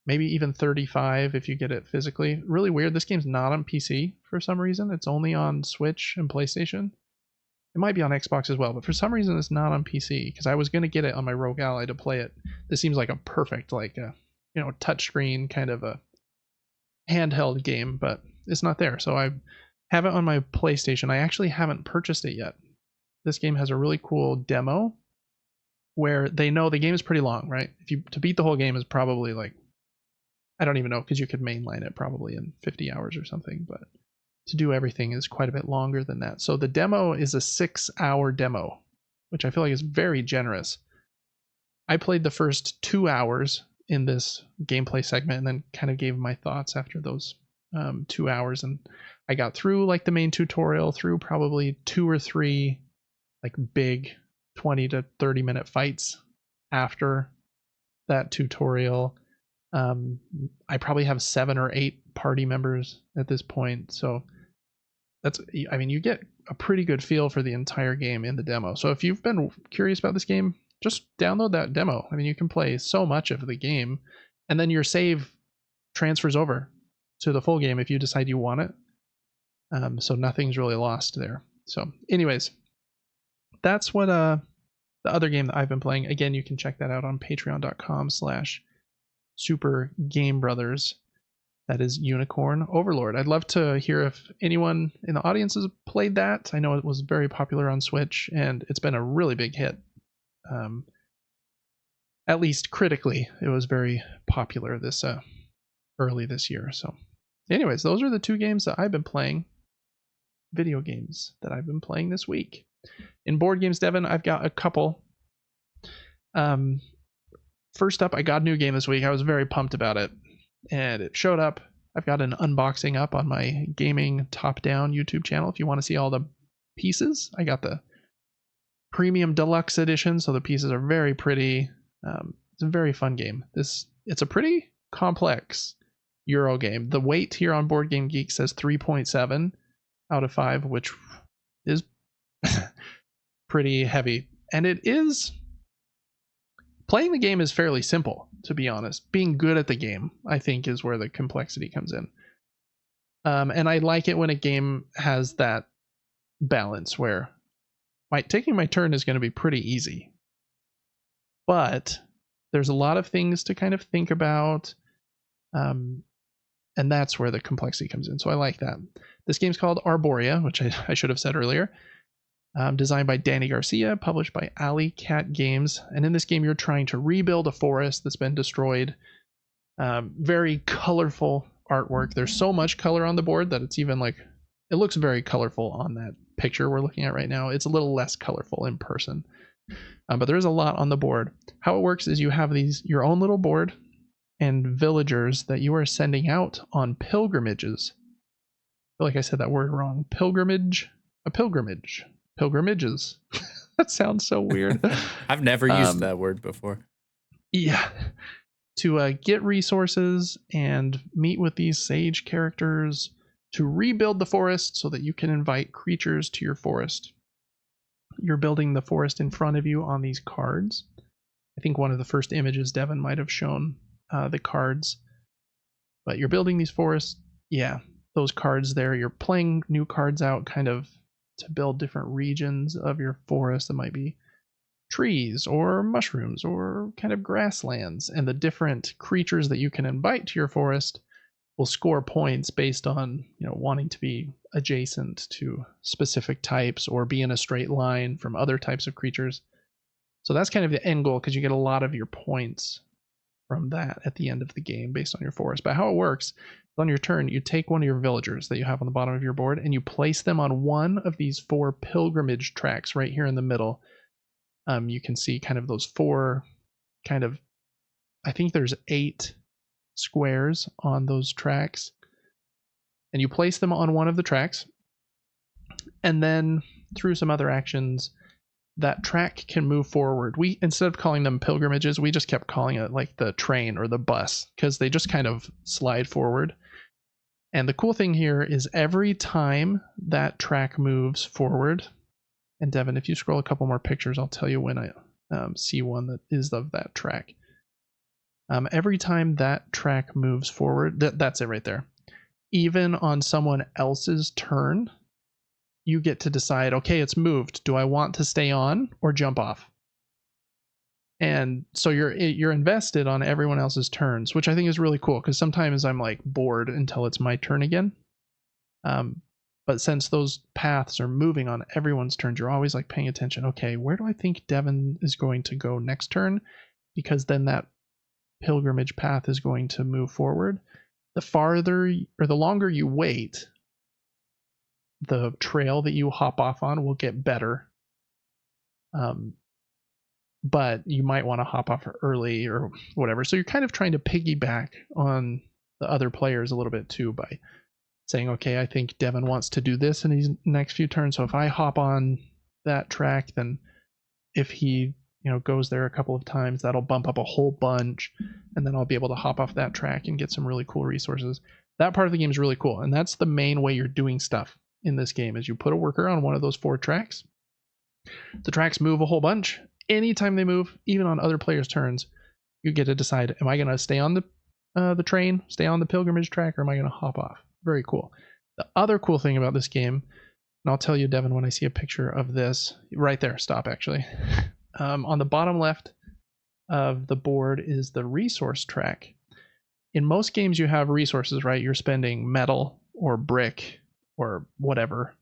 maybe even 35 if you get it physically. Really weird. This game's not on PC for some reason. It's only on Switch and PlayStation. It might be on Xbox as well, but for some reason it's not on PC because I was going to get it on my Rogue Ally to play it. This seems like a perfect touchscreen kind of a handheld game, but it's not there. So I have it on my PlayStation. I actually haven't purchased it yet. This game has a really cool demo where they know the game is pretty long, right? To beat the whole game is probably like, I don't even know, because you could mainline it probably in 50 hours or something, but to do everything is quite a bit longer than that. So the demo is a 6-hour demo, which I feel like is very generous. I played the first 2 hours in this gameplay segment and then kind of gave my thoughts after those 2 hours, and I got through like the main tutorial, through probably 2 or 3 like big 20 to 30 minute fights after that tutorial. I probably have 7 or 8 party members at this point, so you get a pretty good feel for the entire game in the demo. So if you've been curious about this game, just download that demo. You can play so much of the game And then your save transfers over to the full game if you decide you want it. So nothing's really lost there. So anyways, that's what the other game that I've been playing. Again, you can check that out on patreon.com/supergamebrothers. That is Unicorn Overlord. I'd love to hear if anyone in the audience has played that. I know it was very popular on Switch, and it's been a really big hit. At least critically, it was very popular this early this year. So anyways, those are the two games that I've been playing. Video games that I've been playing this week. In board games, Devin, I've got a couple. First up, I got a new game this week. I was very pumped about it, and it showed up. I've got an unboxing up on my gaming top-down YouTube channel if you want to see all the pieces. I got the premium deluxe edition, so the pieces are very pretty. It's a very fun game. It's a pretty complex Euro game. The weight here on Board Game Geek says 3.7 out of 5, which is pretty heavy. And it is... Playing the game is fairly simple, to be honest. Being good at the game, I think, is where the complexity comes in. And I like it when a game has that balance where taking my turn is going to be pretty easy. But there's a lot of things to kind of think about. And that's where the complexity comes in. So I like that. This game's called Arborea, which I should have said earlier. Designed by Danny Garcia, published by Alley Cat Games. And in this game, you're trying to rebuild a forest that's been destroyed. Very colorful artwork. There's so much color on the board that it's even like, it looks very colorful on that picture we're looking at right now. It's a little less colorful in person. But there's a lot on the board. How it works is you have your own little board and villagers that you are sending out on pilgrimages. I feel like I said that word wrong. Pilgrimages. That sounds so weird. I've never used that word before. Yeah. To get resources and meet with these sage characters to rebuild the forest so that you can invite creatures to your forest. You're building the forest in front of you on these cards. I think one of the first images Devin might have shown the cards. But you're building these forests. Yeah, those cards there. You're playing new cards out kind of to build different regions of your forest that might be trees or mushrooms or kind of grasslands. And the different creatures that you can invite to your forest will score points based on, wanting to be adjacent to specific types or be in a straight line from other types of creatures. So that's kind of the end goal, because you get a lot of your points from that at the end of the game based on your forest. But how it works, on your turn, you take one of your villagers that you have on the bottom of your board and you place them on one of these 4 pilgrimage tracks right here in the middle. You can see kind of those 4 kind of, I think there's 8 squares on those tracks. And you place them on one of the tracks. And then through some other actions, that track can move forward. We, instead of calling them pilgrimages, we just kept calling it like the train or the bus, because they just kind of slide forward. And the cool thing here is every time that track moves forward, and Devin, if you scroll a couple more pictures, I'll tell you when I see one that is of that track. Every time that track moves forward, that's it right there. Even on someone else's turn, you get to decide, okay, it's moved. Do I want to stay on or jump off? And so you're invested on everyone else's turns, which I think is really cool, because sometimes I'm like bored until it's my turn again. But since those paths are moving on everyone's turns, you're always like paying attention. Okay, where do I think Devin is going to go next turn? Because then that pilgrimage path is going to move forward. The farther or the longer you wait, the trail that you hop off on will get better. But you might want to hop off early or whatever. So you're kind of trying to piggyback on the other players a little bit too by saying, okay, I think Devin wants to do this in his next few turns. So if I hop on that track, then if he goes there a couple of times, that'll bump up a whole bunch, and then I'll be able to hop off that track and get some really cool resources. That part of the game is really cool, and that's the main way you're doing stuff in this game, is you put a worker on one of those 4 tracks. The tracks move a whole bunch. Anytime they move, even on other players' turns, you get to decide, am I going to stay on the the train, stay on the pilgrimage track, or am I going to hop off? Very cool. The other cool thing about this game, and I'll tell you, Devin, when I see a picture of this, right there, stop actually. On the bottom left of the board is the resource track. In most games, you have resources, right? You're spending metal or brick or whatever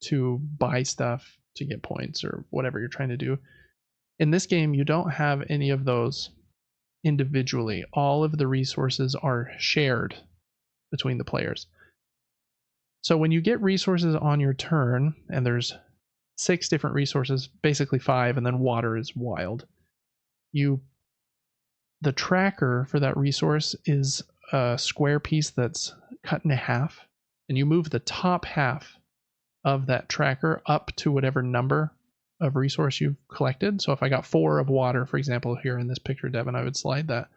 to buy stuff to get points or whatever you're trying to do. In this game, you don't have any of those individually. All of the resources are shared between the players. So when you get resources on your turn, and there's 6 different resources, basically 5, and then water is wild. The tracker for that resource is a square piece that's cut in half, and you move the top half of that tracker up to whatever number of resource you've collected. So if I got 4 of water, for example, here in this picture, Devin, I would slide the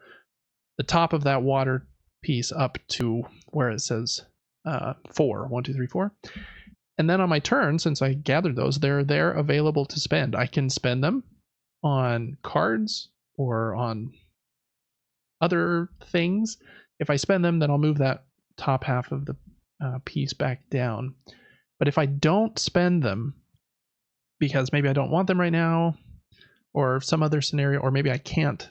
top of that water piece up to where it says 4, 1, 2, 3, 4. And then on my turn, since I gathered those, they're there available to spend. I can spend them on cards or on other things. If I spend them, then I'll move that top half of the piece back down. But if I don't spend them, because maybe I don't want them right now, or some other scenario, or maybe I can't,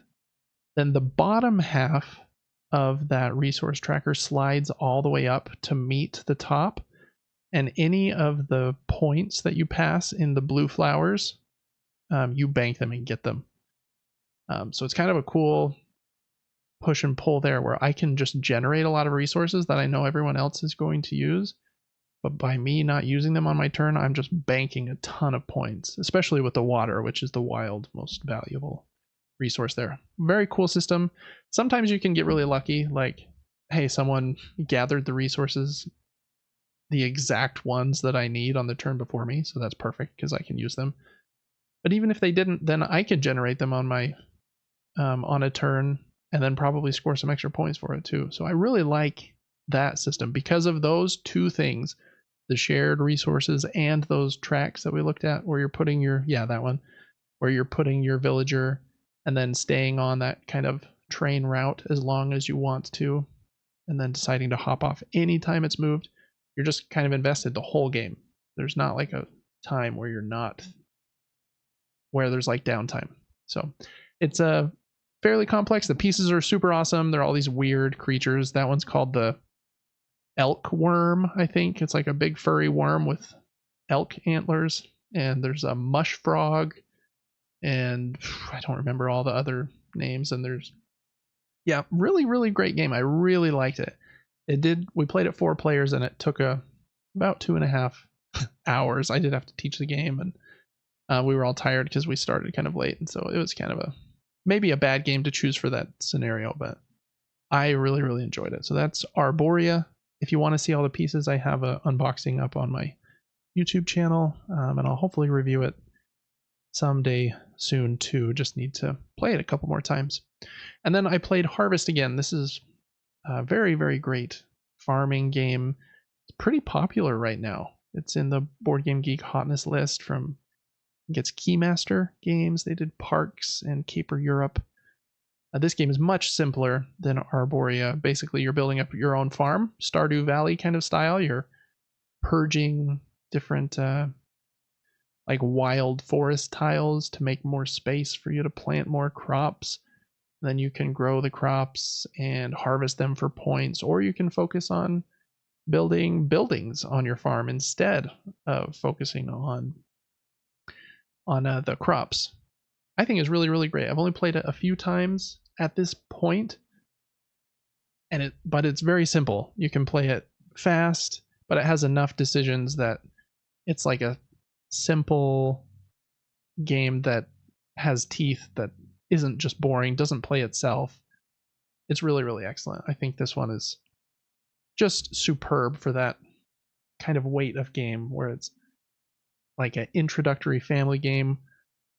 then the bottom half of that resource tracker slides all the way up to meet the top, and any of the points that you pass in the blue flowers, you bank them and get them. So it's kind of a cool push and pull there where I can just generate a lot of resources that I know everyone else is going to use, but by me not using them on my turn, I'm just banking a ton of points, especially with the water, which is the wild most valuable resource there. Very cool system. Sometimes you can get really lucky, like, hey, someone gathered the resources, the exact ones that I need on the turn before me, so that's perfect because I can use them. But even if they didn't, then I could generate them on my on a turn and then probably score some extra points for it too. So I really like that system because of those two things, the shared resources and those tracks that we looked at where you're putting your, that one, where you're putting your villager and then staying on that kind of train route as long as you want to, and then deciding to hop off anytime it's moved. You're just kind of invested the whole game. There's not like a time where you're not, where there's like downtime. So it's a fairly complex. The pieces are super awesome. They're all these weird creatures. That one's called the elk worm, I think. It's like a big furry worm with elk antlers. And there's a mush frog, and I don't remember all the other names. And there's, really, really great game. I really liked it. We played it 4 players, and it took about 2.5 hours. I did have to teach the game, and we were all tired because we started kind of late, and so it was kind of maybe a bad game to choose for that scenario, but I really, really enjoyed it. So that's Arborea. If you want to see all the pieces, I have an unboxing up on my YouTube channel, and I'll hopefully review it someday soon too. Just need to play it a couple more times. And then I played Harvest again. This is a very, very great farming game. It's pretty popular right now. It's in the Board Game Geek hotness list from, I think it's Keymaster Games. They did Parks and Caper Europe. This game is much simpler than Arborea. Basically, you're building up your own farm, Stardew Valley kind of style. You're purging different like wild forest tiles to make more space for you to plant more crops. Then you can grow the crops and harvest them for points, or you can focus on building buildings on your farm instead of focusing on the crops. I think is really, really great. I've only played it a few times at this point, but it's very simple. You can play it fast, but it has enough decisions that it's like a simple game that has teeth, that isn't just boring, doesn't play itself. It's really, really excellent. I think this one is just superb for that kind of weight of game where it's like an introductory family game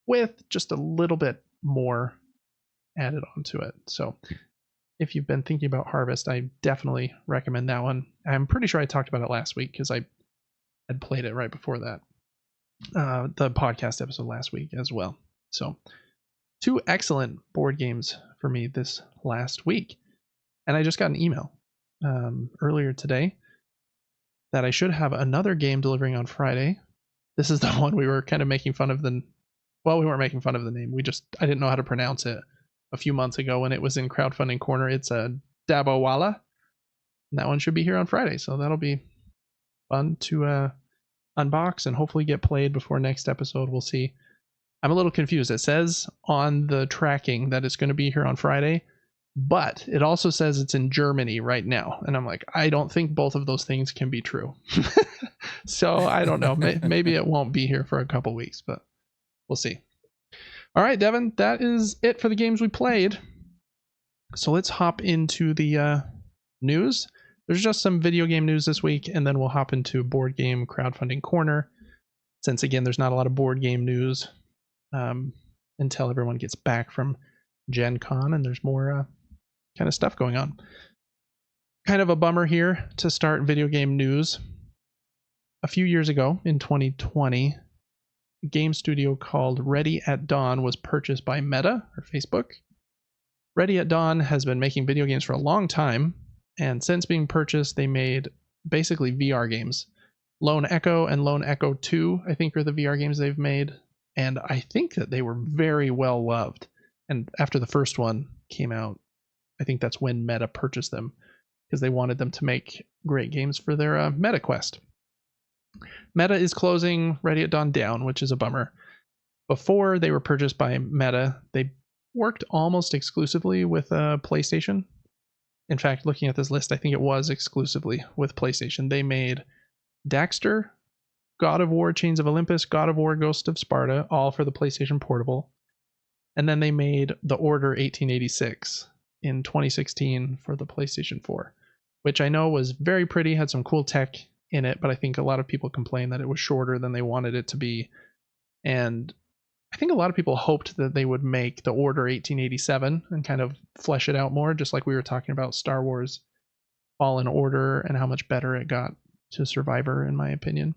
with just a little bit more added onto it. So if you've been thinking about Harvest, I definitely recommend that one. I'm pretty sure I talked about it last week because I had played it right before that, the podcast episode last week as well. So 2 excellent board games for me this last week. And I just got an email earlier today that I should have another game delivering on Friday. This is the one we were kind of making fun of well, we weren't making fun of the name. I didn't know how to pronounce it a few months ago when it was in crowdfunding corner. It's a Dabawala. And that one should be here on Friday. So that'll be fun to unbox and hopefully get played before next episode. We'll see. I'm a little confused. It says on the tracking that it's going to be here on Friday, but it also says it's in Germany right now. And I'm like, I don't think both of those things can be true. So I don't know. Maybe it won't be here for a couple weeks, but we'll see. All right, Devin, that is it for the games we played. So let's hop into the news. There's just some video game news this week, and then we'll hop into board game crowdfunding corner. Since, again, there's not a lot of board game news until everyone gets back from Gen Con, and there's more kind of stuff going on. Kind of a bummer here to start video game news. A few years ago, in 2020, a game studio called Ready at Dawn was purchased by Meta, or Facebook. Ready at Dawn has been making video games for a long time, and since being purchased, they made basically VR games. Lone Echo and Lone Echo 2, I think, are the VR games they've made, and I think that they were very well loved. And after the first one came out, I think that's when Meta purchased them, because they wanted them to make great games for their MetaQuest. Meta is closing Ready at Dawn down, which is a bummer. Before they were purchased by Meta, they worked almost exclusively with PlayStation. In fact, looking at this list, I think it was exclusively with PlayStation. They made Daxter, God of War Chains of Olympus, God of War Ghost of Sparta, all for the PlayStation Portable. And then they made The Order 1886 in 2016 for the PlayStation 4, which I know was very pretty, had some cool tech in it, but I think a lot of people complained that it was shorter than they wanted it to be. And I think a lot of people hoped that they would make The Order 1887 and kind of flesh it out more, just like we were talking about Star Wars Fallen Order and how much better it got to Survivor, in my opinion.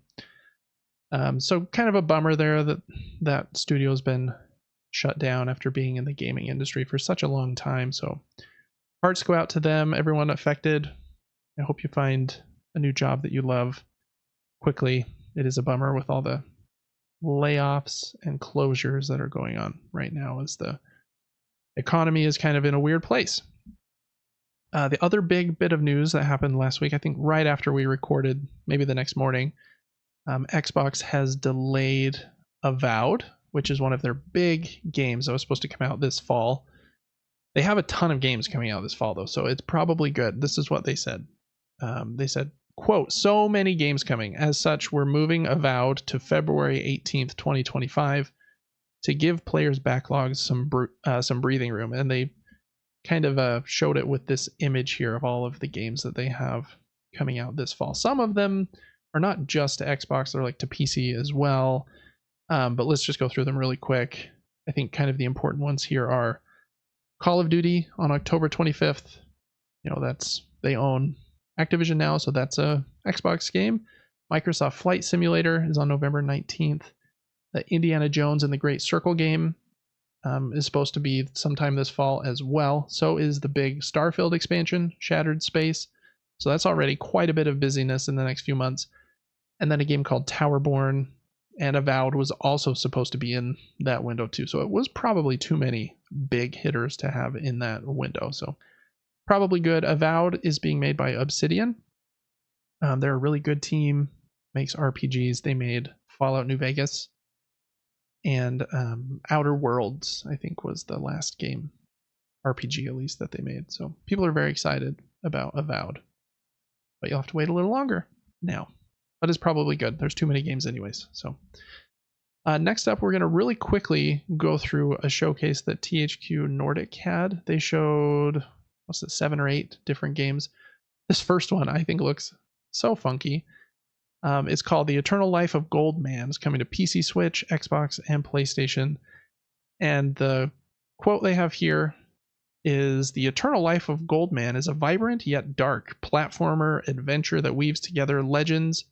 So kind of a bummer there that studio's been shut down after being in the gaming industry for such a long time. So hearts go out to them, everyone affected. I hope you find a new job that you love quickly. It is a bummer with all the layoffs and closures that are going on right now as the economy is kind of in a weird place. The other big bit of news that happened last week, I think right after we recorded, maybe the next morning, Xbox has delayed Avowed, which is one of their big games that was supposed to come out this fall. They have a ton of games coming out this fall, though, so it's probably good. This is what they said. They said, quote, "So many games coming. As such, we're moving Avowed to February 18th, 2025 to give players' backlogs some breathing room." And they kind of showed it with this image here of all of the games that they have coming out this fall. Some of them are not just to Xbox, they're like to PC as well. But let's just go through them really quick. I think kind of the important ones here are Call of Duty on October 25th. You know, they own Activision now, so that's a Xbox game. Microsoft Flight Simulator is on November 19th. The Indiana Jones and the Great Circle game is supposed to be sometime this fall as well. So is the big Starfield expansion, Shattered Space. So that's already quite a bit of busyness in the next few months. And then a game called Towerborn and Avowed was also supposed to be in that window too. So it was probably too many big hitters to have in that window. So probably good. Avowed is being made by Obsidian. They're a really good team, makes RPGs. They made Fallout New Vegas and Outer Worlds, I think, was the last game, RPG at least, that they made. So people are very excited about Avowed. But you'll have to wait a little longer now. But it's probably good. There's too many games anyways. So next up, we're going to really quickly go through a showcase that THQ Nordic had. They showed, 7 or 8 different games. This first one I think looks so funky. It's called The Eternal Life of Goldman. It's coming to PC, Switch, Xbox, and PlayStation. And the quote they have here is, "The Eternal Life of Goldman is a vibrant yet dark platformer adventure that weaves together legends,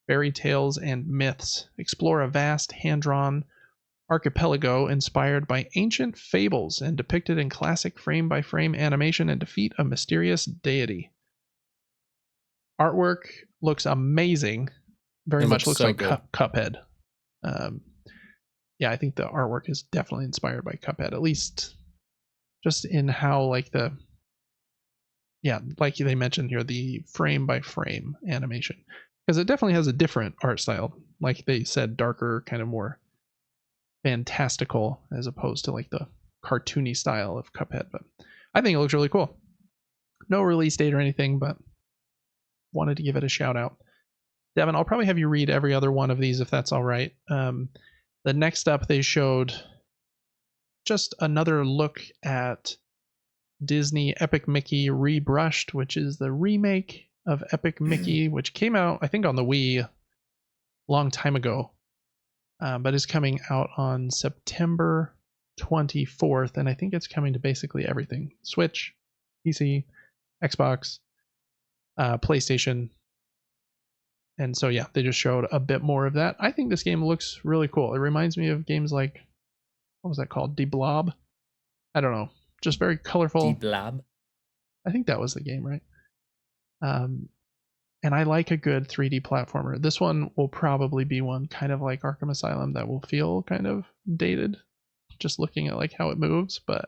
fairy tales, and myths. Explore a vast, hand-drawn, archipelago inspired by ancient fables and depicted in classic frame-by-frame animation and defeat a mysterious deity. Artwork looks amazing. Very It much looks looks so like good. Cuphead. Yeah, I think the artwork is definitely inspired by Cuphead, at least just in how like like they mentioned here, the frame by frame animation, because it definitely has a different art style. Like they said, darker, kind of more fantastical as opposed to like the cartoony style of Cuphead. But I think it looks really cool. No release date or anything, but wanted to give it a shout out. Devin, I'll probably have you read every other one of these if that's all right. The next up, they showed just another look at Disney Epic Mickey Rebrushed, which is the remake of Epic Mickey, which came out, I think, on the Wii a long time ago, but is coming out on September 24th. And I think it's coming to basically everything: Switch, PC, Xbox, PlayStation. And so, yeah, they just showed a bit more of that. I think this game looks really cool. It reminds me of games like, what was that called? D-Blob? I don't know. Just very colorful. D-Blob? I think that was the game, right? And I like a good 3D platformer. This one will probably be one kind of like Arkham Asylum that will feel kind of dated, just looking at like how it moves. But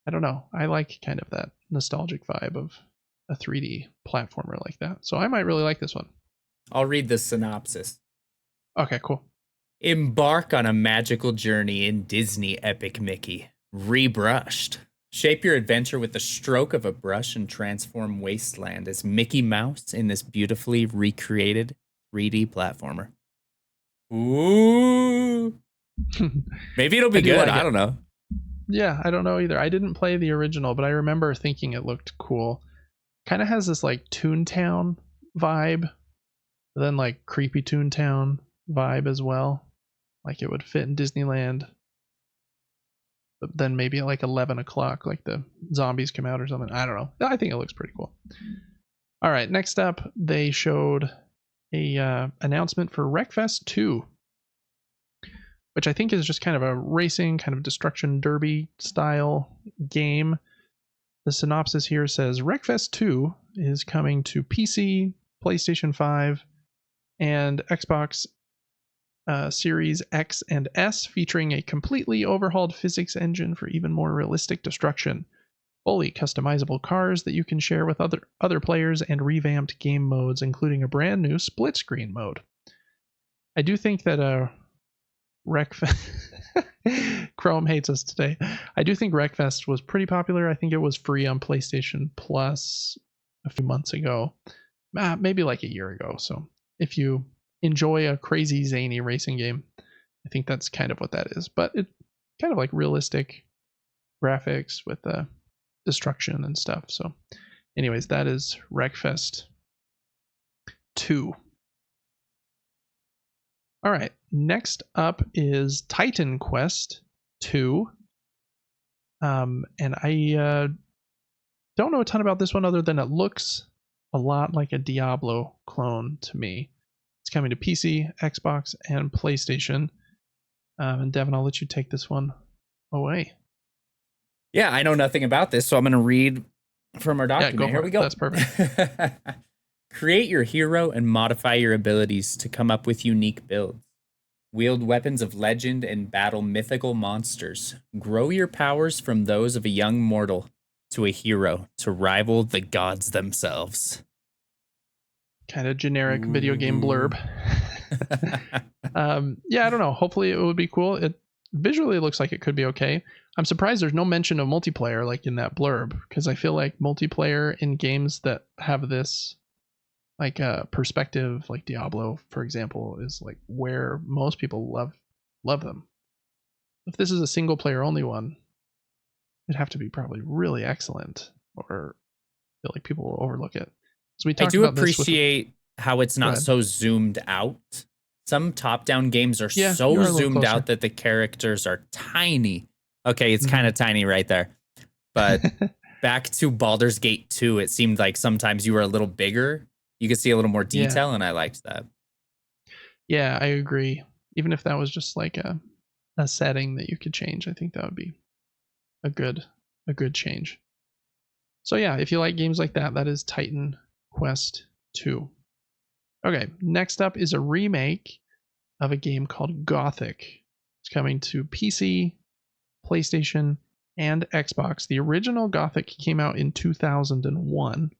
I don't know. I like kind of that nostalgic vibe of a 3D platformer like that. So I might really like this one. I'll read the synopsis. Okay, cool. Embark on a magical journey in Disney Epic Mickey. Rebrushed. Shape your adventure with the stroke of a brush and transform wasteland as Mickey Mouse in this beautifully recreated 3D platformer. Ooh. Maybe it'll be good. Like I don't know. Yeah, I don't know either. I didn't play the original, but I remember thinking it looked cool. Kind of has this like Toontown vibe, but then like creepy Toontown vibe as well. Like it would fit in Disneyland. But then maybe at like 11 o'clock, like the zombies come out or something. I don't know. I think it looks pretty cool. All right, next up, they showed a announcement for Wreckfest 2, which I think is just kind of a racing, kind of destruction derby style game. The synopsis here says Wreckfest 2 is coming to PC, PlayStation 5, and Xbox Series X and S, featuring a completely overhauled physics engine for even more realistic destruction, fully customizable cars that you can share with other players, and revamped game modes, including a brand new split screen mode. I do think that Chrome hates us today. I do think Wreckfest was pretty popular. I think it was free on PlayStation Plus a few months ago, maybe like a year ago. So if you enjoy a crazy zany racing game, I think that's kind of what that is. But it kind of like realistic graphics with destruction and stuff. So anyways, that is Wreckfest 2. All right, next up is Titan Quest 2. And I don't know a ton about this one other than it looks a lot like a Diablo clone to me. It's coming to PC, Xbox, and PlayStation. And Devin, I'll let you take this one away. Yeah, I know nothing about this, so I'm going to read from our document. Yeah, Here we go. That's perfect. Create your hero and modify your abilities to come up with unique builds. Wield weapons of legend and battle mythical monsters. Grow your powers from those of a young mortal to a hero to rival the gods themselves. Kind of generic video game blurb. Yeah, I don't know. Hopefully it would be cool. It visually looks like it could be okay. I'm surprised there's no mention of multiplayer like in that blurb, because I feel like multiplayer in games that have this like perspective, like Diablo, for example, is like where most people love them. If this is a single player only one, it'd have to be probably really excellent, or I feel like people will overlook it. So we talked I do about appreciate how it's not so zoomed out. Some top-down games are so zoomed out that the characters are tiny. Okay, it's kind of tiny right there. But back to Baldur's Gate 2, it seemed like sometimes you were a little bigger. You could see a little more detail, and I liked that. Yeah, I agree. Even if that was just like a a setting that you could change. I think that would be a good change. So yeah, if you like games like that, that is Titan Quest 2. Okay, next up is a remake of a game called Gothic. It's coming to PC, PlayStation, and Xbox. The original Gothic came out in 2001,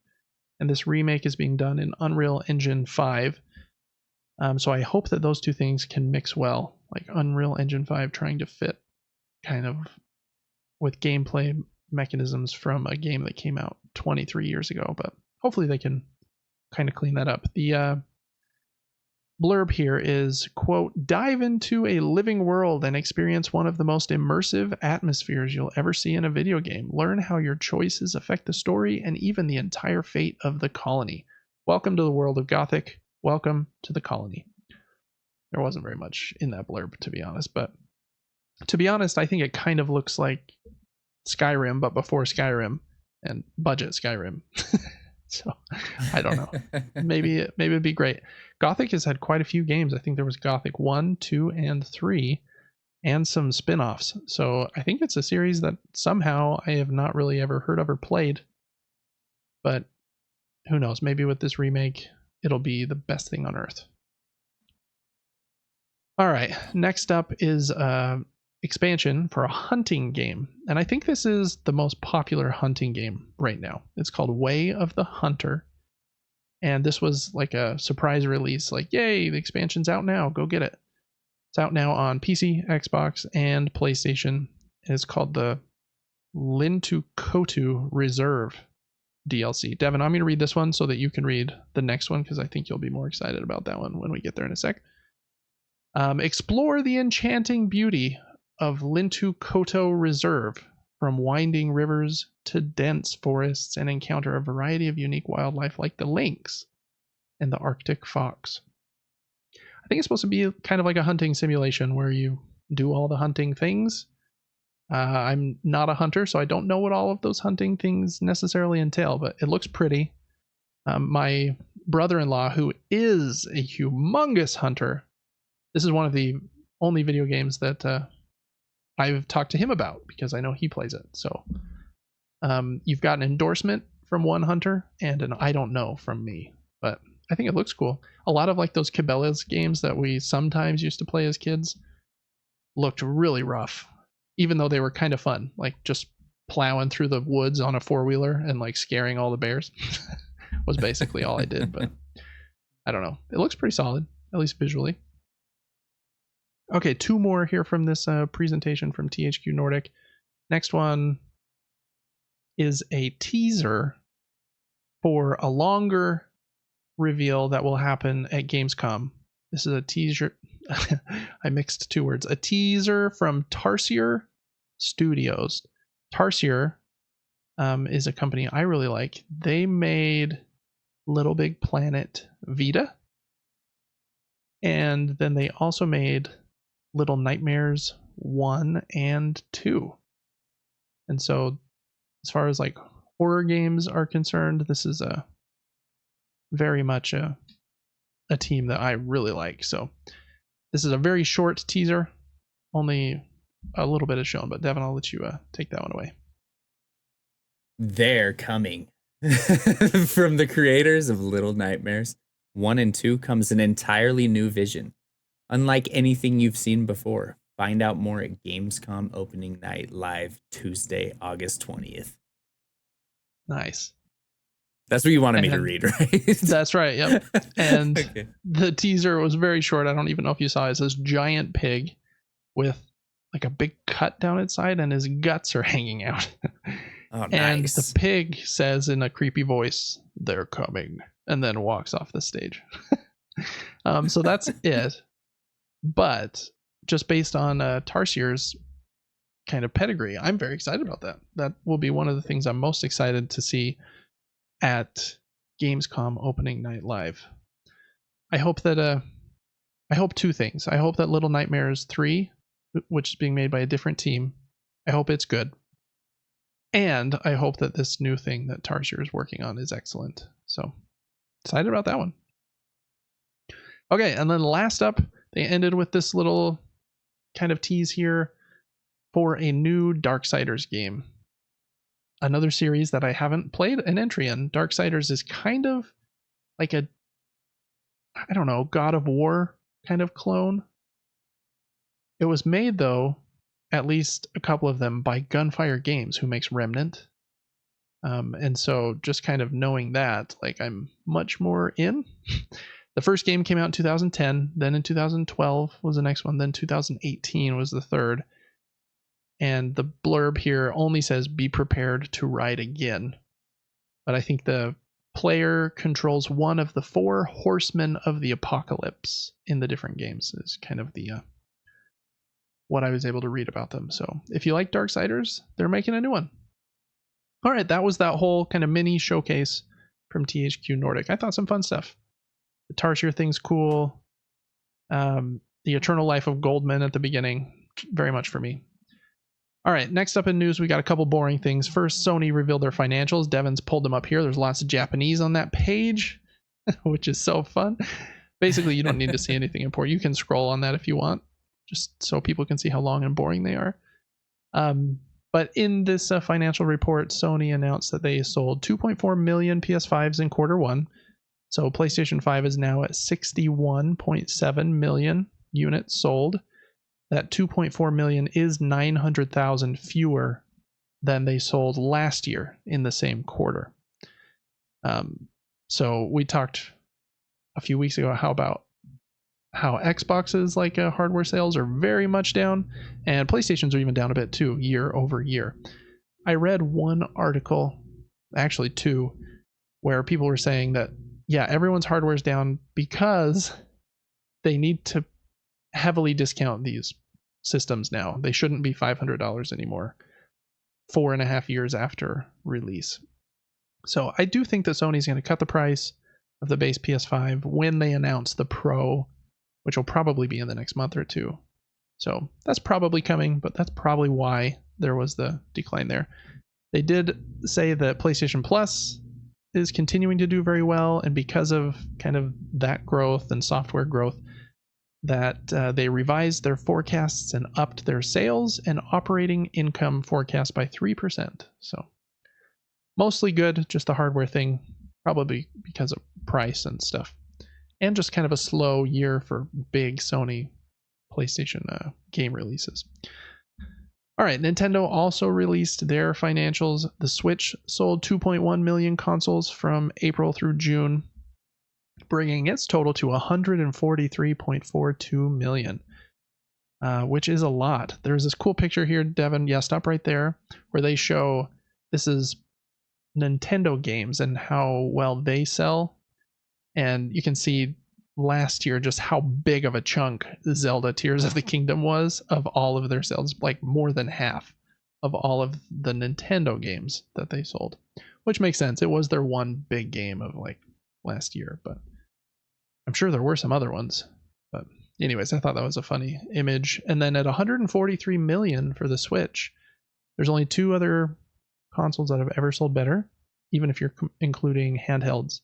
and this remake is being done in Unreal Engine 5. So I hope that those two things can mix well, like Unreal Engine 5 trying to fit kind of with gameplay mechanisms from a game that came out 23 years ago, but hopefully they can kind of clean that up. The blurb here is, quote, dive into a living world and experience one of the most immersive atmospheres you'll ever see in a video game. Learn how your choices affect the story and even the entire fate of the colony. Welcome to the world of Gothic. Welcome to the colony. There wasn't very much in that blurb, to be honest, but to be honest, I think it kind of looks like Skyrim, but before Skyrim and budget Skyrim. So I don't know. Maybe it'd be great. Gothic has had quite a few games. I think there was Gothic 1, 2, and 3, and some spin-offs. So I think it's a series that somehow I have not really ever heard of or played. But who knows? Maybe with this remake, it'll be the best thing on earth. All right, next up is expansion for a hunting game, and I think this is the most popular hunting game right now. It's called Way of the Hunter, and this was like a surprise release, like, yay, the expansion's out now, go get it. It's out now on PC, Xbox, and PlayStation. It's called the Lintukotu Reserve DLC. Devin, I'm going to read this one so that you can read the next one, because I think you'll be more excited about that one when we get there in a sec. Explore the enchanting beauty of Lintukoto Reserve, from winding rivers to dense forests, and encounter a variety of unique wildlife like the lynx and the Arctic fox. I think it's supposed to be kind of like a hunting simulation where you do all the hunting things. I'm not a hunter, so I don't know what all of those hunting things necessarily entail, but it looks pretty. My brother-in-law, who is a humongous hunter, this is one of the only video games that I've talked to him about because I know he plays it. So you've got an endorsement from one hunter and an I don't know from me, but I think it looks cool. A lot of like those Cabela's games that we sometimes used to play as kids looked really rough, even though they were kind of fun, like just plowing through the woods on a four-wheeler and like scaring all the bears was basically all I did. But I don't know. It looks pretty solid, at least visually. Okay, two more here from this presentation from THQ Nordic. Next one is a teaser for a longer reveal that will happen at Gamescom. This is a teaser. I mixed two words. A teaser from Tarsier Studios. Tarsier is a company I really like. They made Little Big Planet Vita. And then they also made Little Nightmares 1 and 2. And so as far as like horror games are concerned, this is a very much a team that I really like. So this is a very short teaser, only a little bit is shown, but Devin, I'll let you take that one away. They're coming. From the creators of Little Nightmares 1 and 2 comes an entirely new vision, unlike anything you've seen before. Find out more at Gamescom opening night live Tuesday, August 20th. Nice. That's what you wanted me to read, right? That's right. Yep. And okay. The teaser was very short. I don't even know if you saw it. It's this giant pig with like a big cut down its side, and his guts are hanging out. Oh, nice. And the pig says in a creepy voice, "They're coming," and then walks off the stage. So that's it. But just based on Tarsier's kind of pedigree, I'm very excited about that. That will be one of the things I'm most excited to see at Gamescom opening night live. I hope that I hope two things. I hope that Little Nightmares 3, which is being made by a different team, I hope it's good. And I hope that this new thing that Tarsier is working on is excellent. So excited about that one. Okay, and then last up, they ended with this little kind of tease here for a new Darksiders game. Another series that I haven't played an entry in. Darksiders is kind of like a, I don't know, God of War kind of clone. It was made, though, at least a couple of them, by Gunfire Games, who makes Remnant. And so just kind of knowing that, like, I'm much more in. The first game came out in 2010, then in 2012 was the next one, then 2018 was the third. And the blurb here only says, be prepared to ride again. But I think the player controls one of the 4 horsemen of the apocalypse in the different games, is kind of the what I was able to read about them. So if you like Darksiders, they're making a new one. All right, that was that whole kind of mini showcase from THQ Nordic. I thought some fun stuff. The Tarsier thing's cool. The Eternal Life of Goldman at the beginning, very much for me. All right, next up in news, we got a couple boring things. First, Sony revealed their financials. Devin's pulled them up here. There's lots of Japanese on that page, which is so fun. Basically, you don't need to see anything important. You can scroll on that if you want, just so people can see how long and boring they are. But in this financial report, Sony announced that they sold 2.4 million PS5s in Q1. So PlayStation 5 is now at 61.7 million units sold. That 2.4 million is 900,000 fewer than they sold last year in the same quarter. So we talked a few weeks ago about how Xbox's hardware sales are very much down, and PlayStation's are even down a bit too, year over year. I read one article, actually 2, where people were saying that, yeah, everyone's hardware's down because they need to heavily discount these systems now. They shouldn't be $500 anymore 4.5 years after release. So I do think that Sony's going to cut the price of the base PS5 when they announce the Pro, which will probably be in the next month or 2. So that's probably coming, but that's probably why there was the decline there. They did say that PlayStation Plus is continuing to do very well, and because of kind of that growth and software growth, that they revised their forecasts and upped their sales and operating income forecast by 3%. So mostly good, just a hardware thing, probably because of price and stuff. And just kind of a slow year for big Sony PlayStation game releases. All right, Nintendo also released their financials. The Switch sold 2.1 million consoles from April through June, bringing its total to 143.42 million, which is a lot. There's this cool picture here, Devin. Yeah, stop right there, where they show this is Nintendo games and how well they sell. And you can see last year just how big of a chunk Zelda Tears of the Kingdom was of all of their sales, like more than half of all of the Nintendo games that they sold, which makes sense. It was their one big game of last year, but I'm sure there were some other ones. But anyways, I thought that was a funny image. And then at 143 million for the Switch, there's only 2 other consoles that have ever sold better, even if you're including handhelds.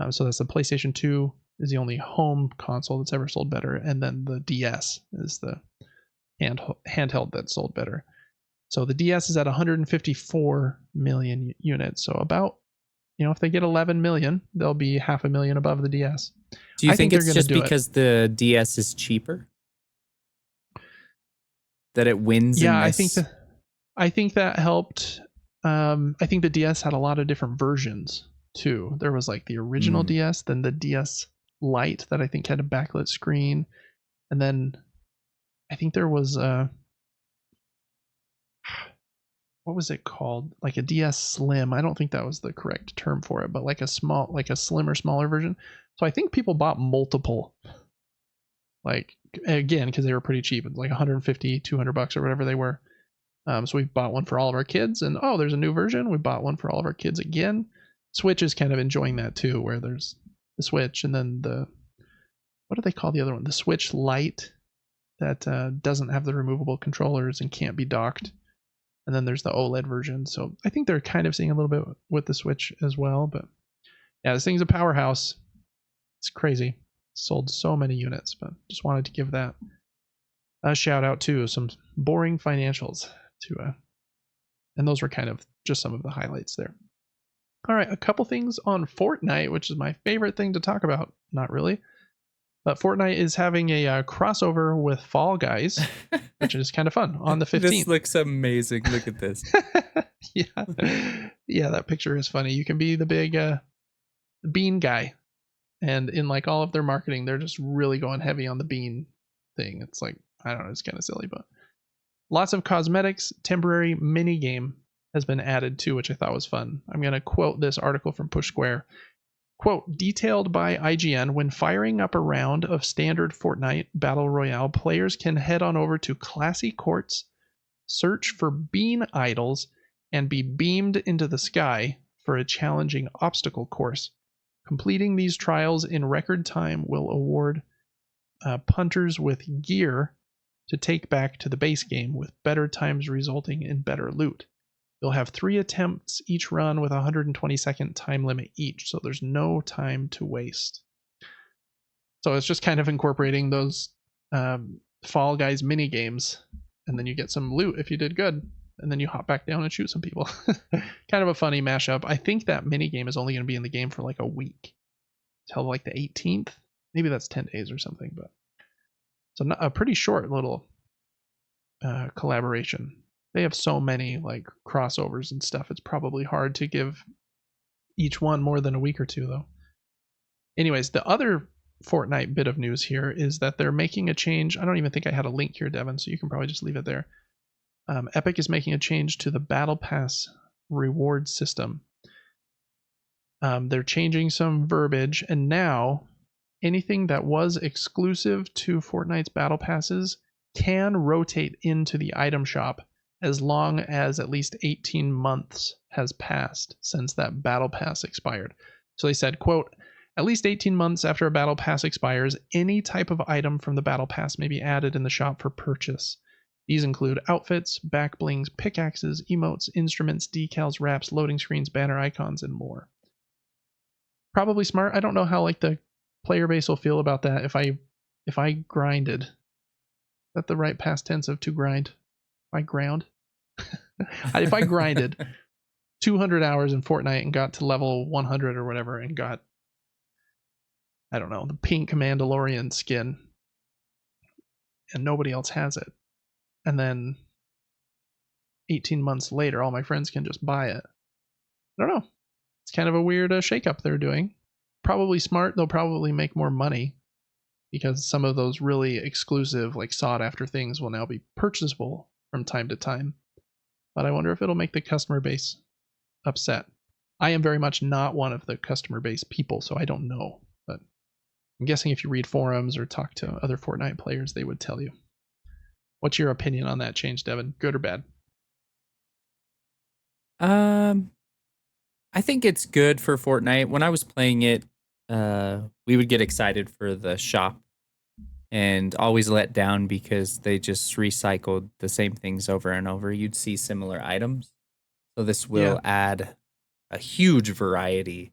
So that's the PlayStation 2 is the only home console that's ever sold better, and then the DS is the handheld that sold better. So the DS is at 154 million units. So about, if they get 11 million, they'll be 500,000 above the DS. Do you think it's just because the DS is cheaper that it wins? Yeah, in this? I think that helped. I think the DS had a lot of different versions too. There was the original DS, then the DS Lite that I think had a backlit screen, and then I think there was what was it called? Like a DS Slim. I don't think that was the correct term for it, but like a slimmer, smaller version. So I think people bought multiple, again, because they were pretty cheap, like 150, $200 or whatever they were. So we bought one for all of our kids, and there's a new version. We bought one for all of our kids again. Switch is kind of enjoying that too, where there's the Switch and then what do they call the other one? The Switch Lite that doesn't have the removable controllers and can't be docked. And then there's the OLED version. So I think they're kind of seeing a little bit with the Switch as well. But yeah, this thing's a powerhouse. It's crazy. Sold so many units, but just wanted to give that A shout out to some boring financials to and those were kind of just some of the highlights there. All right, a couple things on Fortnite, which is my favorite thing to talk about. Not really, but Fortnite is having a crossover with Fall Guys, which is kind of fun on the 15th. This looks amazing. Look at this. Yeah, that picture is funny. You can be the big bean guy, and in like all of their marketing, they're just really going heavy on the bean thing. It's like, I don't know, it's kind of silly, but lots of cosmetics. Temporary mini game has been added too, which I thought was fun. I'm going to quote this article from Push Square. Quote, detailed by IGN, when firing up a round of standard Fortnite Battle Royale, players can head on over to classy courts, search for bean idols, and be beamed into the sky for a challenging obstacle course. Completing these trials in record time will award punters with gear to take back to the base game, with better times resulting in better loot. You'll have 3 attempts each run with a 120-second time limit each, so there's no time to waste. So it's just kind of incorporating those Fall Guys mini games, and then you get some loot if you did good, and then you hop back down and shoot some people. Kind of a funny mashup. I think that mini game is only going to be in the game for like a week, till like the 18th. Maybe that's 10 days or something, but so a pretty short little collaboration. They have so many like crossovers and stuff. It's probably hard to give each one more than a week or two, though. Anyways, the other Fortnite bit of news here is that they're making a change. I don't even think I had a link here, Devin, so you can probably just leave it there. Epic is making a change to the Battle Pass reward system. They're changing some verbiage, and now anything that was exclusive to Fortnite's Battle Passes can rotate into the item shop as long as at least 18 months has passed since that Battle Pass expired. So they said, quote, at least 18 months after a Battle Pass expires, any type of item from the Battle Pass may be added in the shop for purchase. These include outfits, back blings, pickaxes, emotes, instruments, decals, wraps, loading screens, banner icons, and more. Probably smart. I don't know how like the player base will feel about that if I grinded. Is that the right past tense of to grind? I ground. If I grinded 200 hours in Fortnite and got to level 100 or whatever and got, I don't know, the pink Mandalorian skin and nobody else has it, and then 18 months later all my friends can just buy it. I don't know. It's kind of a weird shakeup they're doing. Probably smart. They'll probably make more money because some of those really exclusive, like sought after things will now be purchasable from time to time. But I wonder if it'll make the customer base upset. I am very much not one of the customer base people, so I don't know. But I'm guessing if you read forums or talk to other Fortnite players, they would tell you. What's your opinion on that change, Devin? Good or bad? I think it's good for Fortnite. When I was playing it, we would get excited for the shop and always let down because they just recycled the same things over and over. You'd see similar items. So this will add a huge variety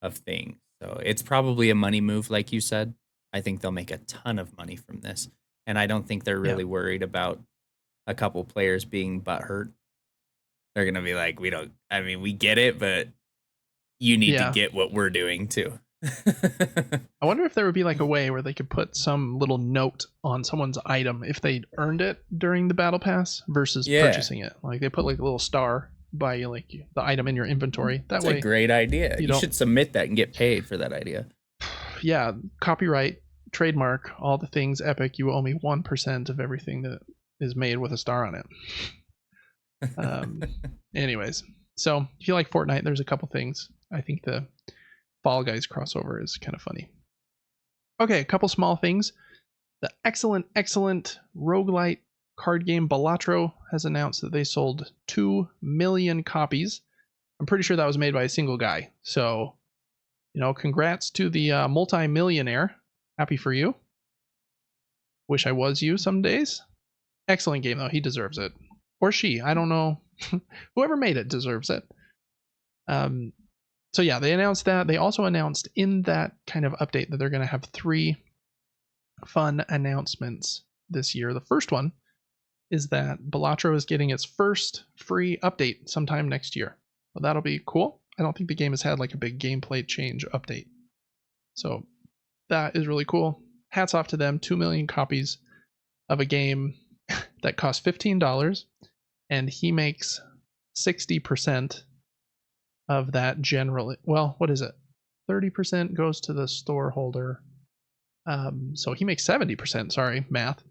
of things. So it's probably a money move, like you said. I think they'll make a ton of money from this. And I don't think they're really worried about a couple players being butthurt. They're going to be like, we get it, but you need to get what we're doing too. I wonder if there would be like a way where they could put some little note on someone's item if they'd earned it during the battle pass versus purchasing it. Like they put like a little star by like the item in your inventory. That's a great idea. You should submit that and get paid for that idea. Yeah, copyright, trademark, all the things Epic. You owe me 1% of everything that is made with a star on it. Anyways, so if you like Fortnite, there's a couple things. I think the Fall Guys crossover is kind of funny. Okay, a couple small things. The excellent roguelite card game Balatro has announced that they sold 2 million copies. I'm pretty sure that was made by a single guy. So, congrats to the multi-millionaire. Happy for you. Wish I was you some days. Excellent game, though. He deserves it. Or she. I don't know. Whoever made it deserves it. So yeah, they announced that. They also announced in that kind of update that they're going to have 3 fun announcements this year. The first one is that Balatro is getting its first free update sometime next year. Well, that'll be cool. I don't think the game has had like a big gameplay change update. So that is really cool. Hats off to them. 2 million copies of a game that costs $15, and he makes 60% of that generally. Well, what is it? 30% goes to the store holder. So he makes 70%, sorry, math,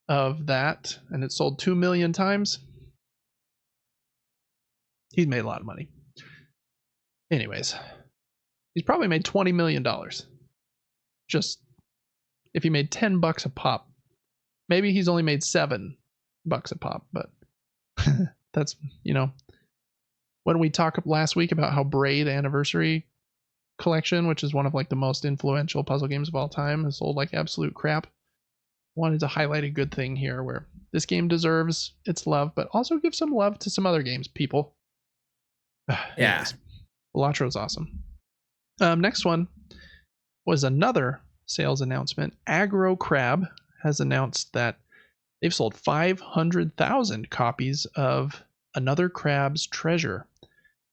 of that, and it sold 2 million times. He's made a lot of money. Anyways, he's probably made $20 million. Just if he made $10 a pop. Maybe he's only made $7 a pop, but that's, when we talked last week about how Braid Anniversary Collection, which is one of like the most influential puzzle games of all time, has sold like absolute crap. Wanted to highlight a good thing here where this game deserves its love, but also give some love to some other games, people. Yeah. Balatro's awesome. Next one was another sales announcement. Aggro Crab has announced that they've sold 500,000 copies of Another Crab's Treasure,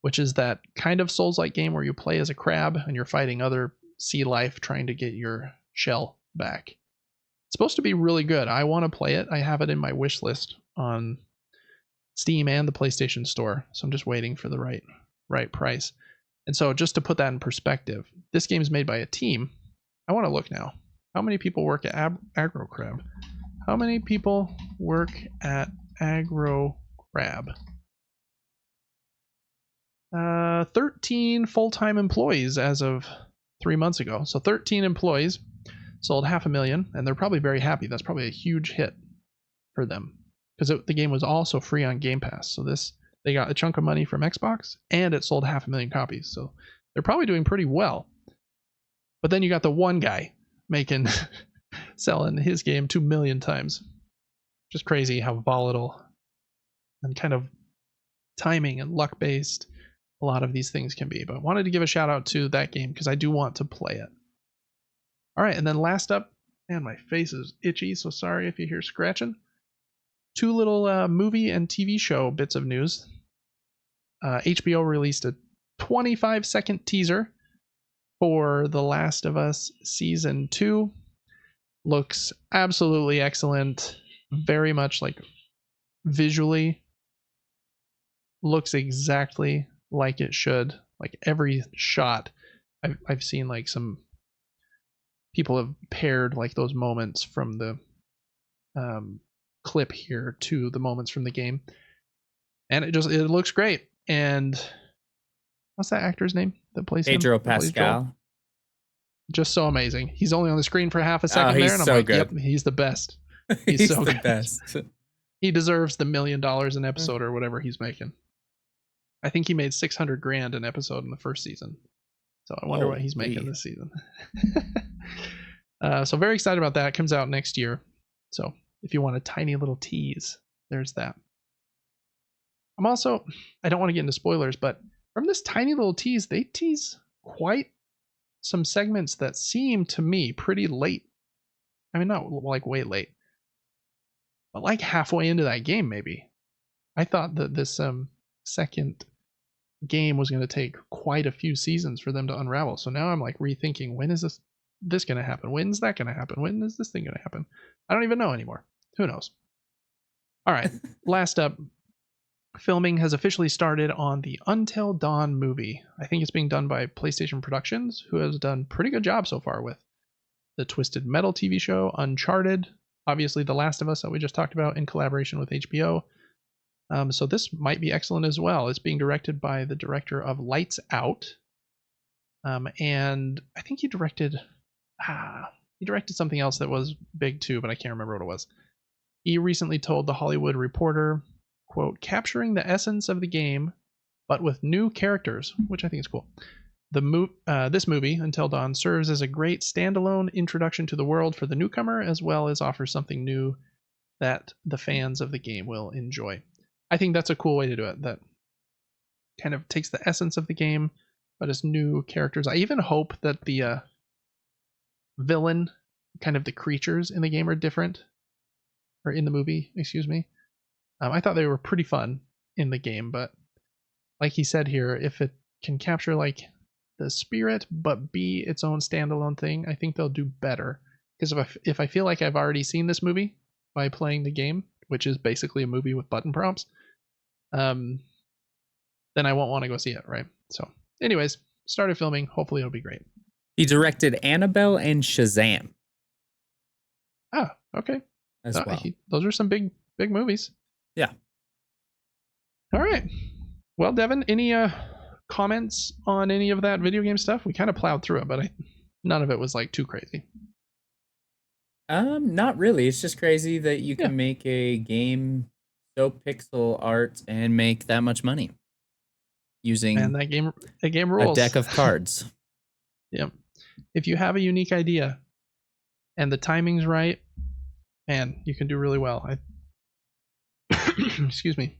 which is that kind of Souls-like game where you play as a crab and you're fighting other sea life trying to get your shell back. It's supposed to be really good. I want to play it. I have it in my wish list on Steam and the PlayStation Store, so I'm just waiting for the right price. And so just to put that in perspective, this game is made by a team. I want to look now. How many people work at Aggro Crab? How many people work at Aggro Crab? 13 full-time employees as of 3 months ago. So 13 employees sold 500,000, and they're probably very happy. That's probably a huge hit for them because the game was also free on Game Pass. So they got a chunk of money from Xbox, and it sold 500,000 copies. So they're probably doing pretty well. But then you got the one guy selling his game 2 million times. Just crazy how volatile and kind of timing and luck based a lot of these things can be. But wanted to give a shout out to that game because I do want to play it. All right, and then last up, man, my face is itchy, so sorry if you hear scratching. 2 little movie and TV show bits of news. HBO released a 25-second teaser for The Last of Us Season 2. Looks absolutely excellent. Very much like visually looks exactly like it should. Like every shot. I've seen like some people have paired like those moments from the clip here to the moments from the game. And it looks great. And what's that actor's name that plays Pedro him? Pascal. Just so amazing. He's only on the screen for half a second there, and I'm so like, good. yep, he's the best. He's so the good. best. He deserves the $1 million an episode or whatever he's making. I think he made $600,000 an episode in the first season. So I wonder what he's making this season. So very excited about that. It comes out next year. So if you want a tiny little tease, there's that. I don't want to get into spoilers, but from this tiny little tease, they tease quite some segments that seem to me pretty late. I mean, not like way late, but like halfway into that game, maybe. I thought that this second game was going to take quite a few seasons for them to unravel. So now I'm like rethinking, when is this going to happen? When's that going to happen? When is this thing going to happen? I don't even know anymore. Who knows? All right. Last up, filming has officially started on the Until Dawn movie. I think it's being done by PlayStation Productions, who has done a pretty good job so far with the Twisted Metal TV show, Uncharted, obviously The Last of Us that we just talked about in collaboration with HBO. So this might be excellent as well. It's being directed by the director of Lights Out. And I think he directed something else that was big too, but I can't remember what it was. He recently told The Hollywood Reporter, quote, capturing the essence of the game, but with new characters, which I think is cool. This movie, Until Dawn, serves as a great standalone introduction to the world for the newcomer, as well as offers something new that the fans of the game will enjoy. I think that's a cool way to do it. That kind of takes the essence of the game, but as new characters. I even hope that the villain kind of the creatures in the game are different, or in the movie, excuse me. I thought they were pretty fun in the game, but like he said here, if it can capture like the spirit but be its own standalone thing, I think they'll do better. Because if I feel like I've already seen this movie by playing the game, which is basically a movie with button prompts, then I won't want to go see it, right? So, anyways, started filming. Hopefully, it'll be great. He directed Annabelle and Shazam Ah, okay. as well. Those are some big movies. Yeah. All right. Well, Devin, any comments on any of that video game stuff? We kind of plowed through it, but none of it was like too crazy. Not really. It's just crazy that you can Yeah. make a game so pixel art and make that much money using And that game rules. a deck of cards. Yep. If you have a unique idea and the timing's right, man, you can do really well. Excuse me.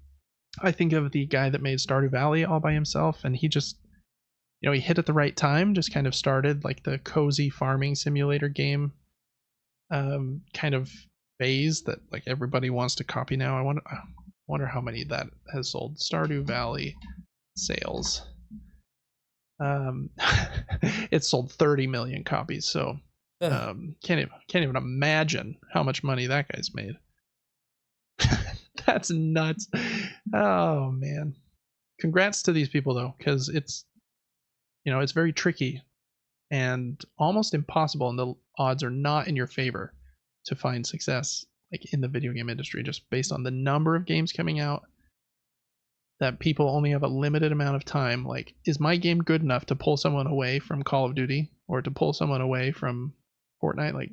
I think of the guy that made Stardew Valley all by himself, and he just, he hit at the right time, just kind of started like the cozy farming simulator game kind of phase that like everybody wants to copy now. I wonder how many that has sold. Stardew Valley sales. It sold 30 million copies, so can't even imagine how much money that guy's made. That's nuts. Oh man. Congrats to these people though, because it's very tricky and almost impossible, and the odds are not in your favor to find success like in the video game industry, just based on the number of games coming out, that people only have a limited amount of time. Like, is my game good enough to pull someone away from Call of Duty or to pull someone away from Fortnite? Like,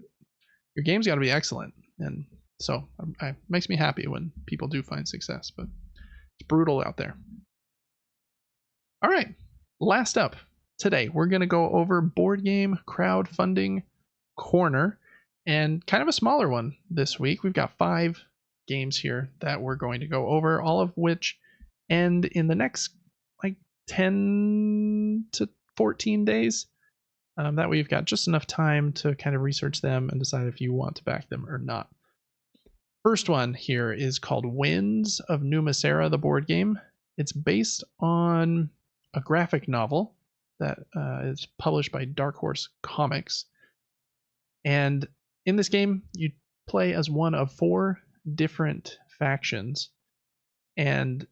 your game's got to be excellent. And so it makes me happy when people do find success, but it's brutal out there. All right, last up today, we're going to go over board game crowdfunding corner, and kind of a smaller one this week. We've got 5 games here that we're going to go over, all of which end in the next like 10 to 14 days. That way you've got just enough time to kind of research them and decide if you want to back them or not. First one here is called Winds of Numasera, the board game. It's based on a graphic novel that is published by Dark Horse Comics. And in this game, you play as one of 4 different factions. And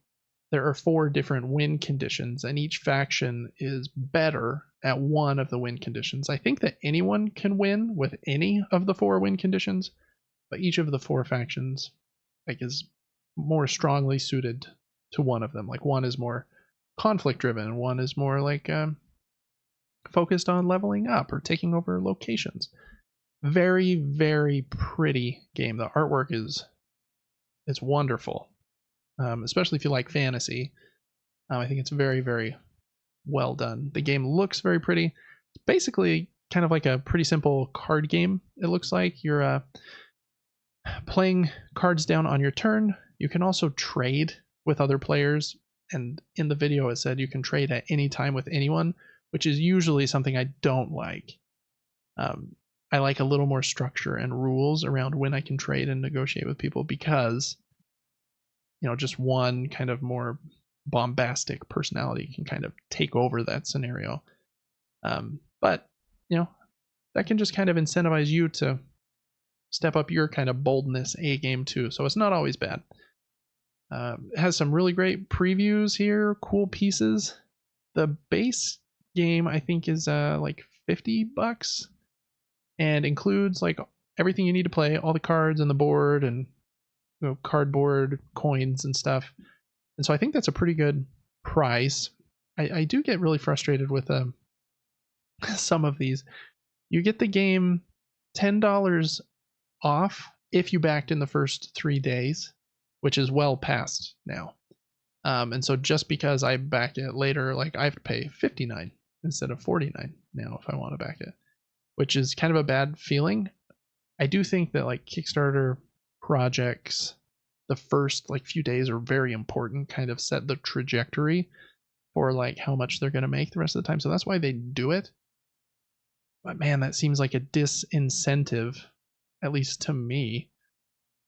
there are 4 different win conditions, and each faction is better at one of the win conditions. I think that anyone can win with any of the 4 win conditions, but each of the 4 factions like is more strongly suited to one of them. Like, one is more conflict driven, one is more like focused on leveling up or taking over locations. Very, very pretty game. The artwork it's wonderful, especially if you like fantasy. I think it's very, very well done. The game looks very pretty. It's basically kind of like a pretty simple card game. It looks like you're playing cards down on your turn. You can also trade with other players, and in the video it said you can trade at any time with anyone, which is usually something I don't like. I like a little more structure and rules around when I can trade and negotiate with people, because just one kind of more bombastic personality can kind of take over that scenario. But that can just kind of incentivize you to step up your kind of boldness A game too. So it's not always bad. It has some really great previews here, cool pieces. The base game I think is like $50 and includes like everything you need to play, all the cards and the board and cardboard coins and stuff. And so I think that's a pretty good price. I do get really frustrated with some of these. You get the game $10 off if you backed in the first 3 days, which is well past now. And so just because I back it later, like I have to pay $59 instead of $49 now if I want to back it, which is kind of a bad feeling. I do think that like Kickstarter projects, the first like few days are very important, kind of set the trajectory for like how much they're going to make the rest of the time. So that's why they do it. But man, that seems like a disincentive, at least to me,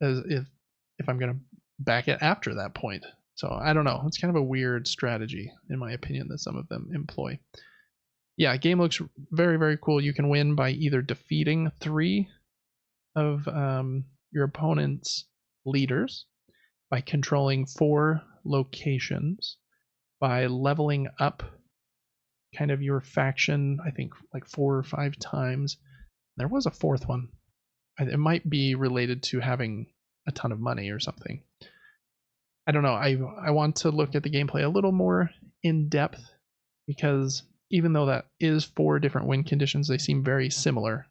as if I'm gonna back it after that point. So I don't know. It's kind of a weird strategy, in my opinion, that some of them employ. Yeah, game looks very, very cool. You can win by either defeating 3 of your opponent's leaders, by controlling 4 locations, by leveling up kind of your faction, I think like 4 or 5 times. There was a 4th one. It might be related to having a ton of money or something. I don't know. I want to look at the gameplay a little more in depth, because even though that is 4 different win conditions, they seem very similar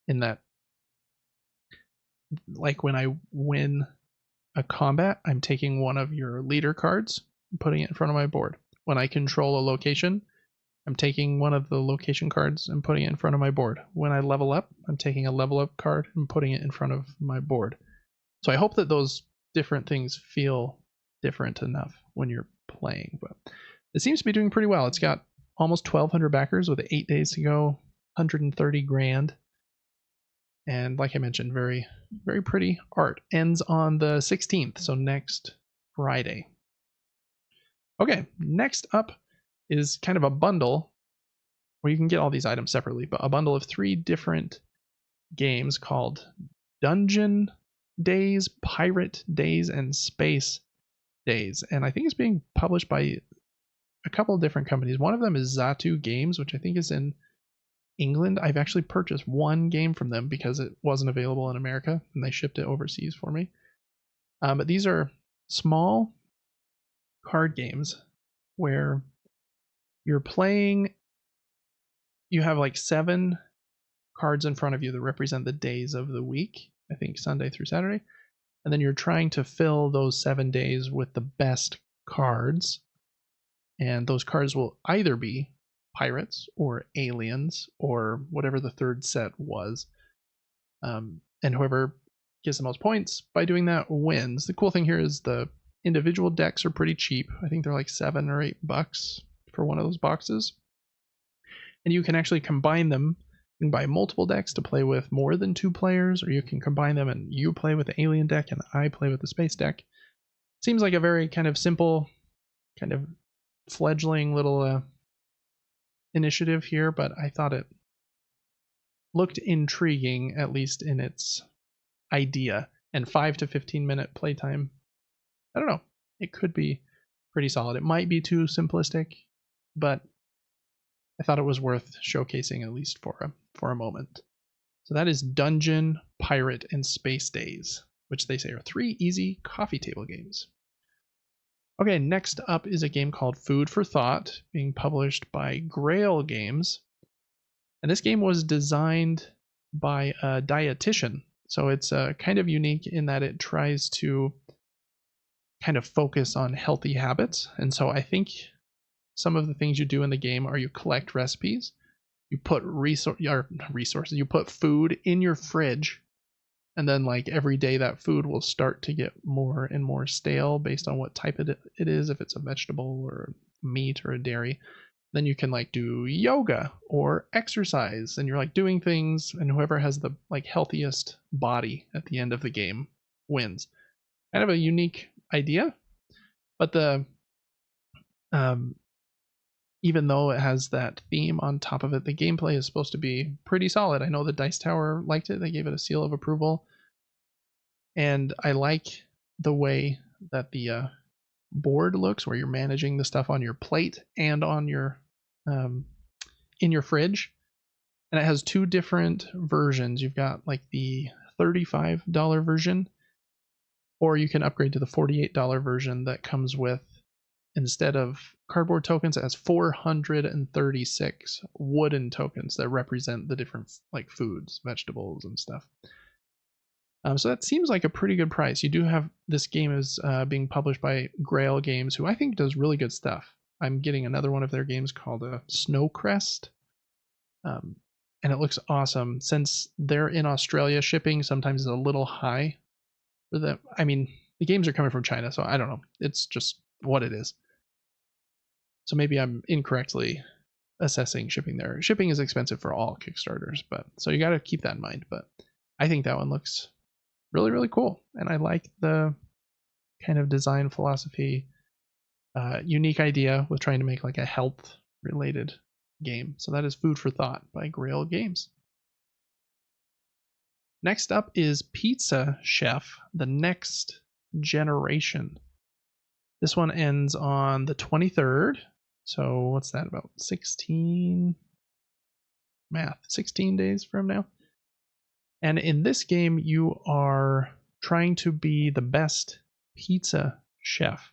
in that, like when I win a combat, I'm taking one of your leader cards and putting it in front of my board. When I control a location, I'm taking one of the location cards and putting it in front of my board. When I level up, I'm taking a level up card and putting it in front of my board. So I hope that those different things feel different enough when you're playing. But it seems to be doing pretty well. It's got almost 1,200 backers with 8 days to go, 130 grand. And like I mentioned, very, very pretty art. Ends on the 16th, so next Friday. Okay, next up is kind of a bundle where you can get all these items separately, but a bundle of 3 different games called Dungeon Days, Pirate Days, and Space Days. And I think it's being published by a couple of different companies. One of them is Zatu Games, which I think is in England. I've actually purchased 1 game from them because it wasn't available in America, and they shipped it overseas for me. But these are small card games where you're playing. You have like 7 cards in front of you that represent the days of the week, I think Sunday through Saturday. And then you're trying to fill those 7 days with the best cards. And those cards will either be pirates or aliens or whatever the third set was. And whoever gets the most points by doing that wins. The cool thing here is the individual decks are pretty cheap. I think they're like $7 or $8 for one of those boxes. And you can actually combine them. You can buy multiple decks to play with more than 2 players, or you can combine them and you play with the alien deck and I play with the space deck. Seems like a very kind of simple, kind of fledgling little initiative here, but I thought it looked intriguing, at least in its idea. And 5 to 15 minute playtime, I don't know, it could be pretty solid. It might be too simplistic, but I thought it was worth showcasing at least for a moment. So that is Dungeon, Pirate, and Space Days, which they say are 3 easy coffee table games. Okay, next up is a game called Food for Thought, being published by Grail Games. And this game was designed by a dietitian. So it's kind of unique in that it tries to kind of focus on healthy habits. And so I think some of the things you do in the game are you collect recipes, you put resources, you put food in your fridge, and then like every day that food will start to get more and more stale based on what type it is, if it's a vegetable or meat or a dairy. Then you can like do yoga or exercise, and you're like doing things, and whoever has the like healthiest body at the end of the game wins. Kind of a unique idea, but the even though it has that theme on top of it, the gameplay is supposed to be pretty solid. I know the Dice Tower liked it. They gave it a seal of approval. And I like the way that the board looks, where you're managing the stuff on your plate and on your in your fridge. And it has 2 different versions. You've got like the $35 version, or you can upgrade to the $48 version that comes with, instead of cardboard tokens, it has 436 wooden tokens that represent the different like foods, vegetables, and stuff. So that seems like a pretty good price. You do have, this game is being published by Grail Games, who I think does really good stuff. I'm getting another one of their games called Snowcrest, and it looks awesome. Since they're in Australia, shipping sometimes is a little high for them. I mean, the games are coming from China, so I don't know. It's just what it is. So maybe I'm incorrectly assessing shipping there. Shipping is expensive for all Kickstarters, but so you got to keep that in mind. But I think that one looks really, really cool, and I like the kind of design philosophy. Unique idea with trying to make like a health related game. So that is Food for Thought by Grail Games. Next up is Pizza Chef, the next generation. This one ends on the 23rd. So what's that, about 16 days from now? And in this game, you are trying to be the best pizza chef.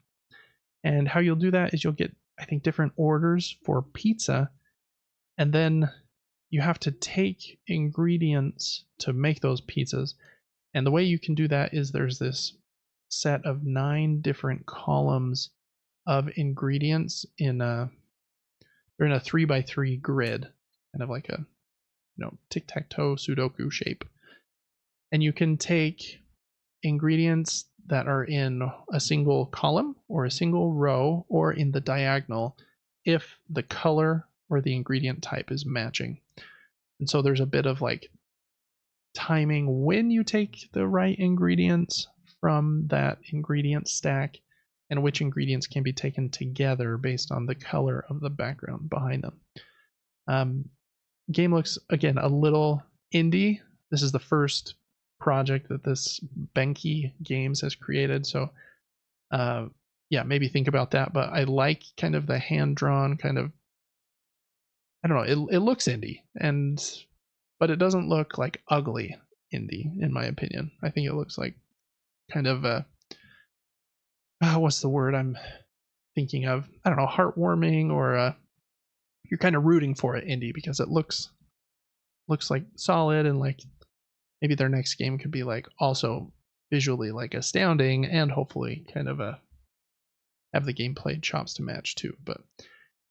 And how you'll do that is you'll get, I think, different orders for pizza. And then you have to take ingredients to make those pizzas. And the way you can do that is there's this set of 9 different columns of ingredients they're in a 3x3 grid, kind of like a tic-tac-toe Sudoku shape. And you can take ingredients that are in a single column or a single row or in the diagonal if the color or the ingredient type is matching. And so there's a bit of like timing when you take the right ingredients from that ingredient stack and which ingredients can be taken together based on the color of the background behind them. Game looks, again, a little indie. This is the first project that this Benki Games has created, so yeah, maybe think about that. But I like kind of the hand-drawn kind of, I don't know, it looks indie, but it doesn't look like ugly indie, in my opinion. I think it looks like kind of what's the word I'm thinking of? I don't know, heartwarming, or you're kind of rooting for it indie because it looks like solid, and like maybe their next game could be like also visually like astounding and hopefully kind of have the gameplay chops to match too. But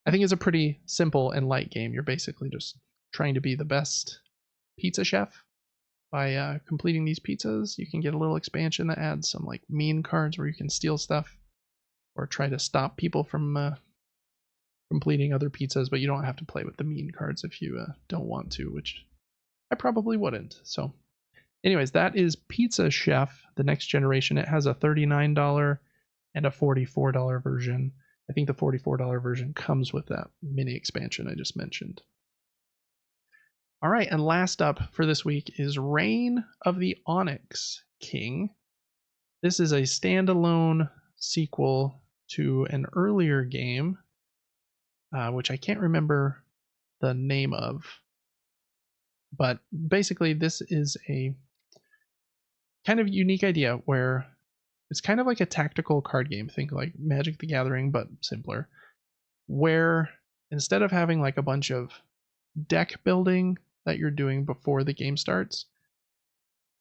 I think it's a pretty simple and light game. You're basically just trying to be the best pizza chef by completing these pizzas. You can get a little expansion that adds some like mean cards where you can steal stuff or try to stop people from completing other pizzas, but you don't have to play with the mean cards if you don't want to, which I probably wouldn't. So anyways, that is Pizza Chef, the next generation. It has a $39 and a $44 version. I think the $44 version comes with that mini expansion I just mentioned. All right, and last up for this week is Reign of the Onyx King. This is a standalone sequel to an earlier game, which I can't remember the name of. But basically, this is a kind of unique idea where it's kind of like a tactical card game. Think like Magic the Gathering, but simpler. Where instead of having like a bunch of deck building that you're doing before the game starts,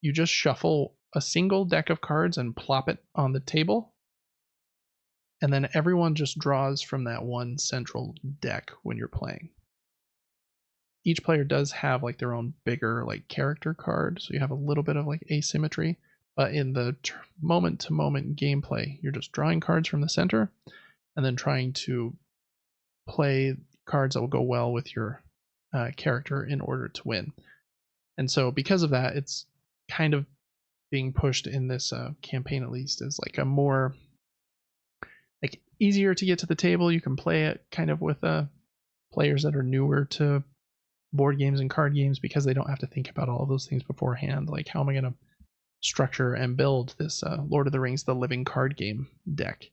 you just shuffle a single deck of cards and plop it on the table. And then everyone just draws from that one central deck when you're playing. Each player does have like their own bigger like character card, so you have a little bit of like asymmetry, but in the moment to moment gameplay, you're just drawing cards from the center and then trying to play cards that will go well with your character in order to win. And so because of that, it's kind of being pushed in this campaign, at least, as like a more like easier to get to the table. You can play it kind of with players that are newer to board games and card games because they don't have to think about all of those things beforehand. Like, how am I going to structure and build this Lord of the Rings: The Living Card Game deck,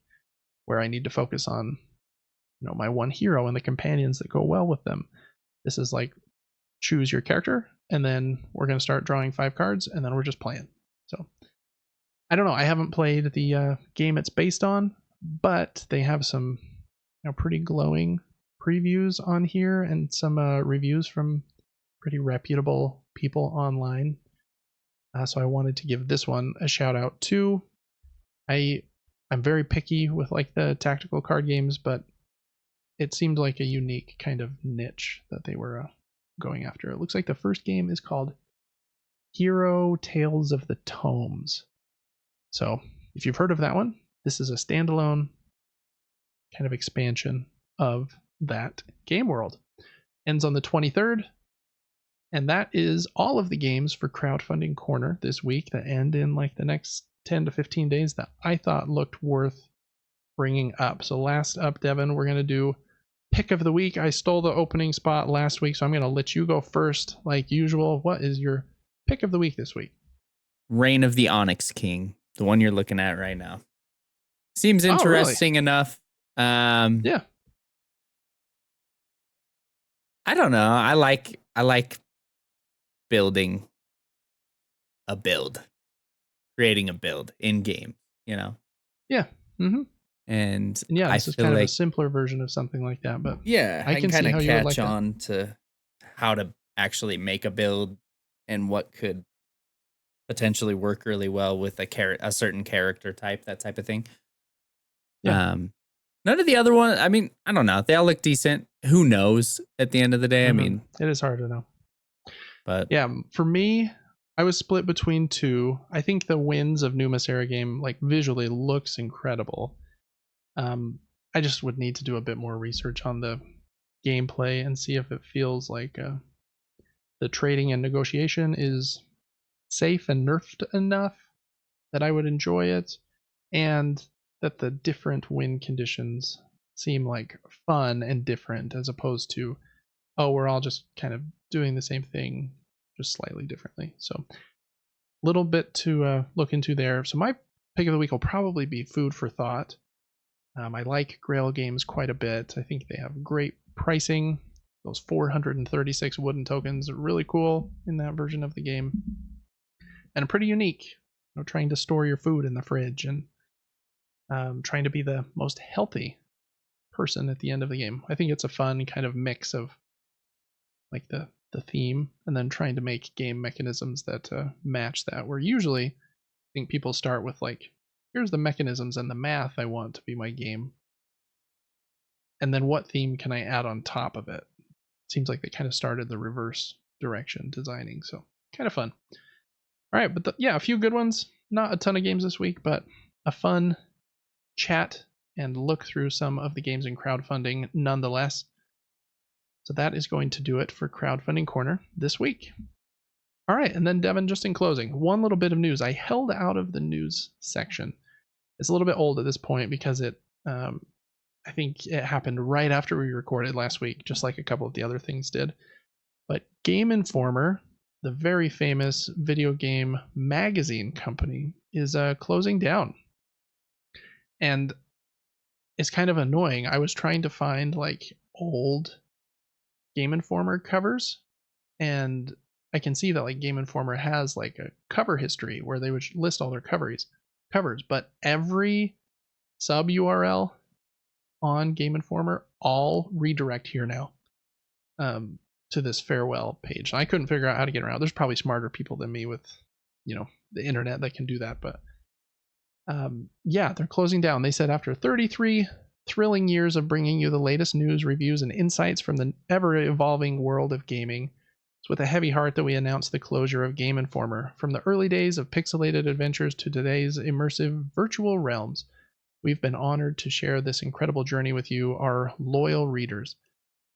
where I need to focus on, my one hero and the companions that go well with them. This is like choose your character, and then we're going to start drawing 5 cards, and then we're just playing. So I don't know. I haven't played the game it's based on, but they have some pretty glowing previews on here and some reviews from pretty reputable people online. So I wanted to give this one a shout out too. I'm very picky with like the tactical card games, but it seemed like a unique kind of niche that they were going after. It looks like the first game is called Hero Tales of the Tomes. So if you've heard of that one, this is a standalone kind of expansion of that game world. ends on the 23rd. And that is all of the games for Crowdfunding Corner this week that end in like the next 10 to 15 days that I thought looked worth bringing up. So last up, Devin, we're going to do pick of the week. I stole the opening spot last week, so I'm going to let you go first like usual. What is your pick of the week this week? Reign of the Onyx King, the one you're looking at right now. Seems Oh, really? interesting enough. Yeah. I don't know. I like building a build, creating a build in game, you know? Yeah. Mm-hmm. And yeah, I this is feel kind of like, a simpler version of something like that, but yeah, I can kind see of how you would like catch that. on to how to actually make a build and what could potentially work really well with a certain character type, that type of thing. Yeah. None of the other ones, I mean, I don't know. They all look decent. Who knows at the end of the day? Mm-hmm. I mean, it is hard to know. but yeah, for me, I was split between two. I think the Winds of Numasera game, like visually, looks incredible. I just would need to do a bit more research on the gameplay and see if it feels like the trading and negotiation is safe and nerfed enough that I would enjoy it, and that the different win conditions seem like fun and different as opposed to, oh, we're all just kind of doing the same thing, just slightly differently. So, little bit to look into there. So, my pick of the week will probably be Food for Thought. I like Grail games quite a bit. I think they have great pricing. Those 436 wooden tokens are really cool in that version of the game, and pretty unique. You know, trying to store your food in the fridge and trying to be the most healthy person at the end of the game. I think it's a fun kind of mix of like the theme and then trying to make game mechanisms that match that. Where usually I think people start with like, here's the mechanisms and the math I want to be my game, and then what theme can I add on top of it? Seems like they kind of started the reverse direction designing, so kind of fun. All right, but yeah, a few good ones. Not a ton of games this week, but a fun chat and look through some of the games in crowdfunding nonetheless. So that is going to do it for Crowdfunding Corner this week. All right, and then Devin, just in closing, one little bit of news. I held out of the news section. It's a little bit old at this point because I think it happened right after we recorded last week, just like a couple of the other things did. But Game Informer, the very famous video game magazine company, is closing down. And it's kind of annoying. I was trying to find like old Game Informer covers, and I can see that like Game Informer has like a cover history where they would list all their covers, but every sub URL on Game Informer all redirect here now to this farewell page. I couldn't figure out how to get around. There's probably smarter people than me with, the internet that can do that. But yeah, they're closing down. They said after 33 thrilling years of bringing you the latest news, reviews, and insights from the ever-evolving world of gaming, it's with a heavy heart that we announce the closure of Game Informer. From the early days of pixelated adventures to today's immersive virtual realms, we've been honored to share this incredible journey with you, our loyal readers.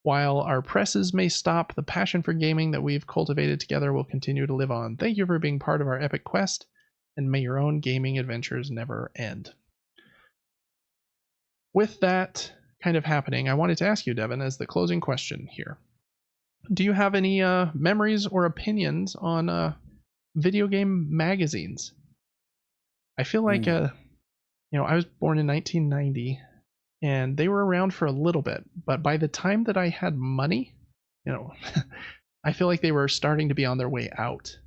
While our presses may stop, the passion for gaming that we've cultivated together will continue to live on. Thank you for being part of our epic quest, and may your own gaming adventures never end. With that kind of happening, I wanted to ask you, Devin, as the closing question here. Do you have any memories or opinions on video game magazines? I feel like, I was born in 1990, and they were around for a little bit, but by the time that I had money, I feel like they were starting to be on their way out.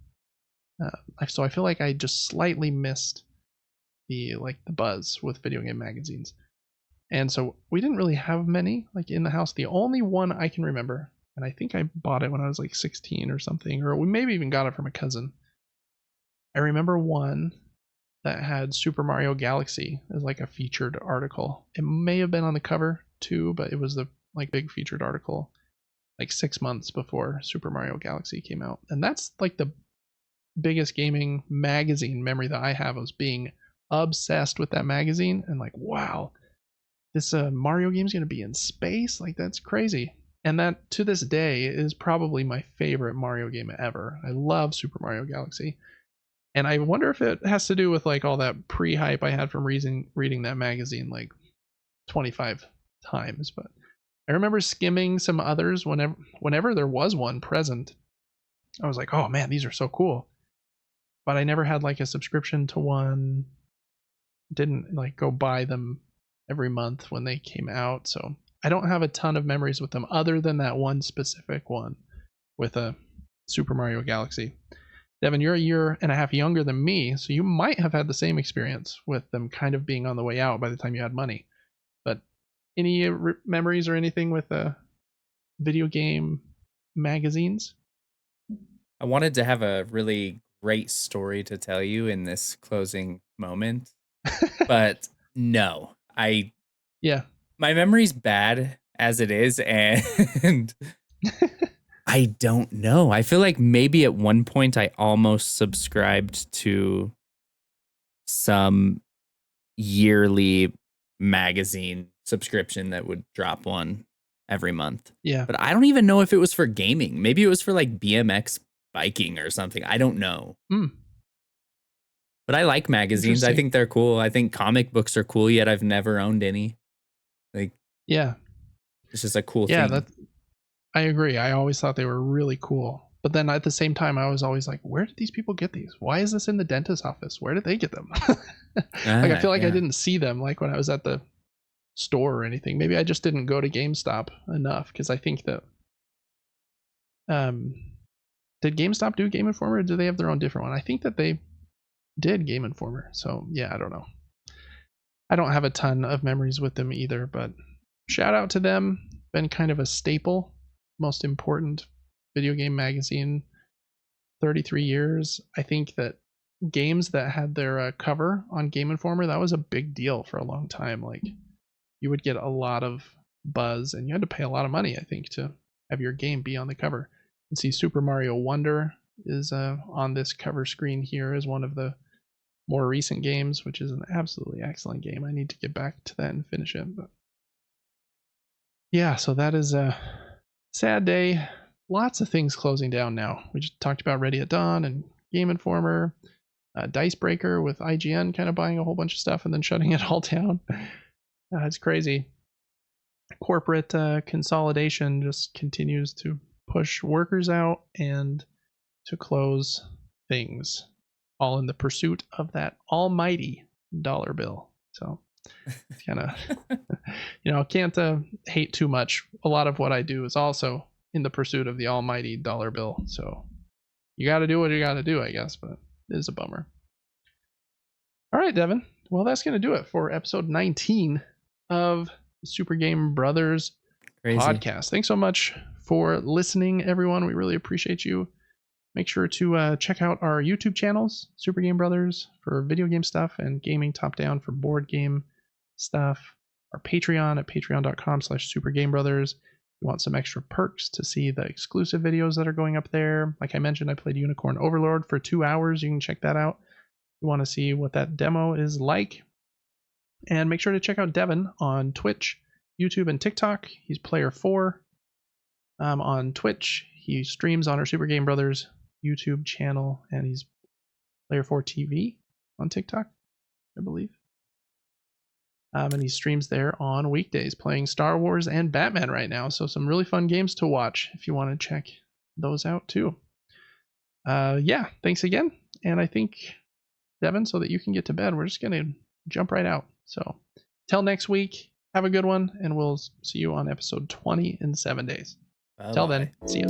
So I feel like I just slightly missed the buzz with video game magazines. And so we didn't really have many like in the house. The only one I can remember, and I think I bought it when I was like 16 or something, or we maybe even got it from a cousin. I remember one that had Super Mario Galaxy as like a featured article. It may have been on the cover too, but it was the like big featured article like 6 months before Super Mario Galaxy came out. And that's like the biggest gaming magazine memory that I have, was being obsessed with that magazine and like, wow, this Mario game's gonna be in space? Like, that's crazy. And that, to this day, is probably my favorite Mario game ever. I love Super Mario Galaxy. And I wonder if it has to do with like all that pre-hype I had from reading that magazine like 25 times. But I remember skimming some others whenever there was one present. I was like, oh man, these are so cool. But I never had like a subscription to one. Didn't like go buy them every month when they came out. So I don't have a ton of memories with them other than that one specific one with a Super Mario Galaxy. Devin, you're a year and a half younger than me, so you might have had the same experience with them kind of being on the way out by the time you had money. But any memories or anything with video game magazines? I wanted to have a really great story to tell you in this closing moment, but no. Yeah. My memory's bad as it is, and I don't know. I feel like maybe at one point I almost subscribed to some yearly magazine subscription that would drop one every month. Yeah. But I don't even know if it was for gaming. Maybe it was for like BMX biking or something. I don't know. But I like magazines. I think they're cool. I think comic books are cool, yet I've never owned any. Like, yeah. It's just a cool thing. I agree. I always thought they were really cool. But then at the same time, I was always like, where did these people get these? Why is this in the dentist's office? Where did they get them? I feel like I didn't see them like when I was at the store or anything. Maybe I just didn't go to GameStop enough because I think that did GameStop do Game Informer or do they have their own different one? I think that they did Game Informer. So yeah, I don't know. I don't have a ton of memories with them either, but shout out to them. Been kind of a staple, most important video game magazine. 33 years. I think that games that had their cover on Game Informer, that was a big deal for a long time. Like you would get a lot of buzz and you had to pay a lot of money, I think, to have your game be on the cover. And see Super Mario Wonder is on this cover screen here as one of the more recent games, which is an absolutely excellent game. I need to get back to that and finish it. But yeah, so that is a sad day. Lots of things closing down now. We just talked about Ready at Dawn and Game Informer, Dicebreaker with IGN kind of buying a whole bunch of stuff and then shutting it all down. It's crazy. Corporate consolidation just continues to push workers out and to close things, all in the pursuit of that almighty dollar bill. So it's kind of, can't hate too much. A lot of what I do is also in the pursuit of the almighty dollar bill. So you got to do what you got to do, I guess, but it is a bummer. All right, Devin. Well, that's going to do it for episode 19 of the Super Game Brothers podcast. Thanks so much for listening, everyone. We really appreciate you. Make sure to check out our YouTube channels, Super Game Brothers, for video game stuff and gaming top down for board game stuff. Our Patreon at patreon.com/supergamebrothers. You want some extra perks to see the exclusive videos that are going up there. Like I mentioned, I played Unicorn Overlord for 2 hours. You can check that out. You want to see what that demo is like. And make sure to check out Devin on Twitch, YouTube, and TikTok. He's Player4 on Twitch. He streams on our Super Game Brothers YouTube channel, and he's Player4 TV on TikTok, I believe. And he streams there on weekdays, playing Star Wars and Batman right now. So some really fun games to watch if you want to check those out too. Yeah, thanks again. And I think, Devin, so that you can get to bed, we're just going to jump right out. So till next week, have a good one, and we'll see you on episode 20 in 7 days. Till then, see ya.